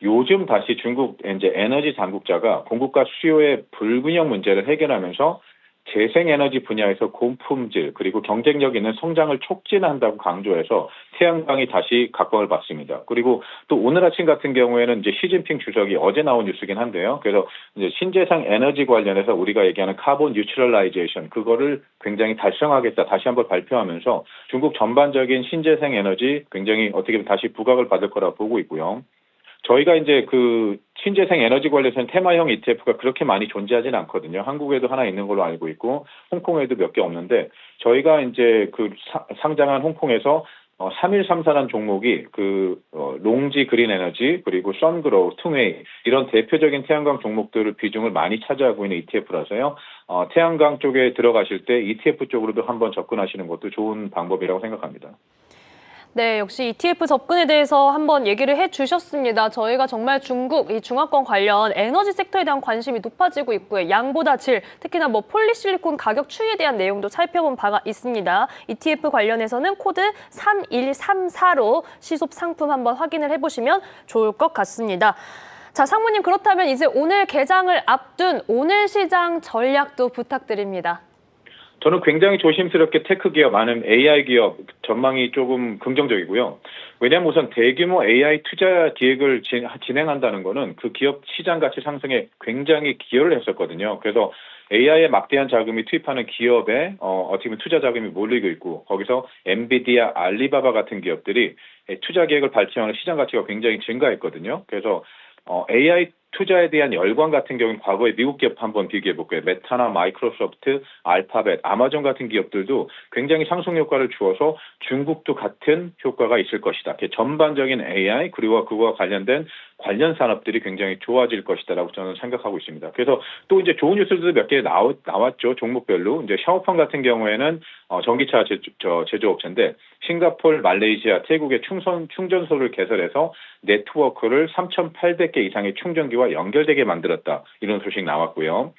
요즘 다시 중국 이제 에너지 당국자가 공급과 수요의 불균형 문제를 해결하면서 재생에너지 분야에서 고품질 그리고 경쟁력 있는 성장을 촉진한다고 강조해서 태양광이 다시 각광을 받습니다. 그리고 또 오늘 아침 같은 경우에는 이제 시진핑 주석이 어제 나온 뉴스긴 한데요. 그래서 이제 신재생 에너지 관련해서 우리가 얘기하는 카본 뉴트럴라이제이션 그거를 굉장히 달성하겠다 다시 한번 발표하면서 중국 전반적인 신재생 에너지 굉장히 어떻게 보면 다시 부각을 받을 거라고 보고 있고요. 저희가 이제 그 신재생 에너지 관련해서는 테마형 ETF가 그렇게 많이 존재하지는 않거든요. 한국에도 하나 있는 걸로 알고 있고 홍콩에도 몇 개 없는데 저희가 이제 그 상장한 홍콩에서 3134라는 종목이 롱지 그린 에너지 그리고 선그로우, 퉁웨이 이런 대표적인 태양광 종목들을 비중을 많이 차지하고 있는 ETF라서요. 태양광 쪽에 들어가실 때 ETF 쪽으로도 한번 접근하시는 것도 좋은 방법이라고 생각합니다. 네, 역시 ETF 접근에 대해서 한번 얘기를 해주셨습니다. 저희가 정말 중국 이 중화권 관련 에너지 섹터에 대한 관심이 높아지고 있고요. 양보다 질, 특히나 폴리실리콘 가격 추이에 대한 내용도 살펴본 바가 있습니다. ETF 관련해서는 코드 3134로 시속 상품 한번 확인을 해보시면 좋을 것 같습니다. 자, 상무님 그렇다면 이제 오늘 개장을 앞둔 오늘 시장 전략도 부탁드립니다. 저는 굉장히 조심스럽게 테크 기업, 많은 AI 기업 전망이 조금 긍정적이고요. 왜냐하면 우선 대규모 AI 투자 기획을 진행한다는 거는 그 기업 시장 가치 상승에 굉장히 기여를 했었거든요. 그래서 AI에 막대한 자금이 투입하는 기업에 어떻게 보면 투자 자금이 몰리고 있고 거기서 엔비디아, 알리바바 같은 기업들이 투자 계획을 발표하는 시장 가치가 굉장히 증가했거든요. 그래서 AI 투자에 대한 열광 같은 경우는 과거에 미국 기업 한번 비교해 볼게요. 메타나 마이크로소프트, 알파벳, 아마존 같은 기업들도 굉장히 상승 효과를 주어서 중국도 같은 효과가 있을 것이다. 전반적인 AI 그리고 그와 관련된 관련 산업들이 굉장히 좋아질 것이다라고 저는 생각하고 있습니다. 그래서 또 이제 좋은 뉴스도 몇 개 나왔죠. 종목별로. 이제 샤오펑 같은 경우에는 전기차 제조업체인데 싱가포르, 말레이시아, 태국의 충전소를 개설해서 네트워크를 3,800개 이상의 충전기와 연결되게 만들었다. 이런 소식 나왔고요.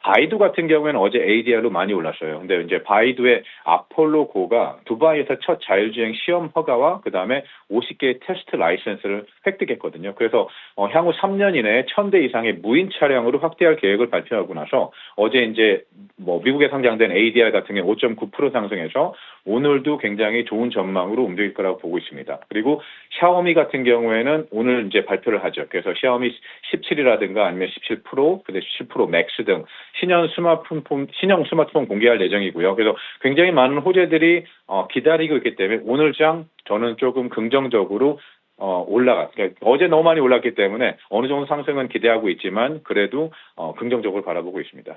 바이두 같은 경우에는 어제 ADR로 많이 올랐어요. 근데 이제 바이두의 아폴로 고가 두바이에서 첫 자율주행 시험 허가와 그다음에 50개의 테스트 라이센스를 획득했거든요. 그래서 향후 3년 이내에 1,000대 이상의 무인 차량으로 확대할 계획을 발표하고 나서 어제 이제 미국에 상장된 ADR 같은 경우 5.9% 상승해서 오늘도 굉장히 좋은 전망으로 움직일 거라고 보고 있습니다. 그리고 샤오미 같은 경우에는 오늘 이제 발표를 하죠. 그래서 샤오미 17이라든가 아니면 17 프로, 근데 17 프로 맥스 등 신형 스마트폰 공개할 예정이고요. 그래서 굉장히 많은 호재들이 기다리고 있기 때문에 오늘 장 저는 조금 긍정적으로 그러니까 어제 너무 많이 올랐기 때문에 어느 정도 상승은 기대하고 있지만 그래도 긍정적으로 바라보고 있습니다.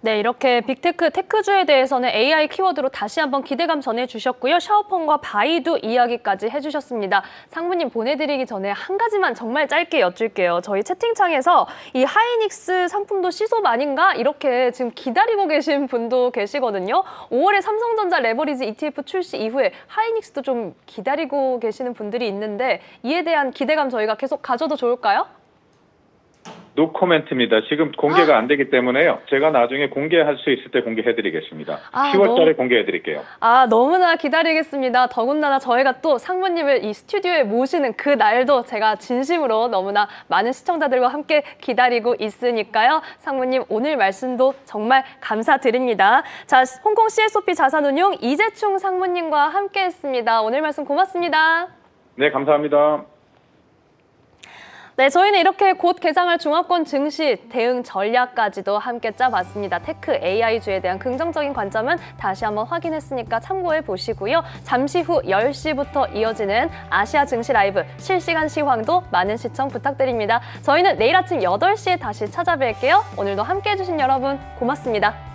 네, 이렇게 빅테크, 테크주에 대해서는 AI 키워드로 다시 한번 기대감 전해주셨고요. 샤오펑과 바이두 이야기까지 해주셨습니다. 상무님 보내드리기 전에 한 가지만 정말 짧게 여쭐게요. 저희 채팅창에서 이 하이닉스 상품도 시소 아닌가? 이렇게 지금 기다리고 계신 분도 계시거든요. 5월에 삼성전자 레버리지 ETF 출시 이후에 하이닉스도 좀 기다리고 계시는 분들이 있는데 이에 대한 기대감 저희가 계속 가져도 좋을까요? 노 코멘트입니다. 지금 공개가 안 되기 때문에요. 제가 나중에 공개할 수 있을 때 공개해드리겠습니다. 10월 달에 공개해드릴게요. 너무나 기다리겠습니다. 더군다나 저희가 또 상무님을 이 스튜디오에 모시는 그 날도 제가 진심으로 너무나 많은 시청자들과 함께 기다리고 있으니까요. 상무님 오늘 말씀도 정말 감사드립니다. 자, 홍콩 CSOP 자산운용 이재충 상무님과 함께했습니다. 오늘 말씀 고맙습니다. 네, 감사합니다. 네, 저희는 이렇게 곧 개장할 중화권 증시 대응 전략까지도 함께 짜봤습니다. 테크 AI주에 대한 긍정적인 관점은 다시 한번 확인했으니까 참고해 보시고요. 잠시 후 10시부터 이어지는 아시아 증시 라이브 실시간 시황도 많은 시청 부탁드립니다. 저희는 내일 아침 8시에 다시 찾아뵐게요. 오늘도 함께해 주신 여러분 고맙습니다.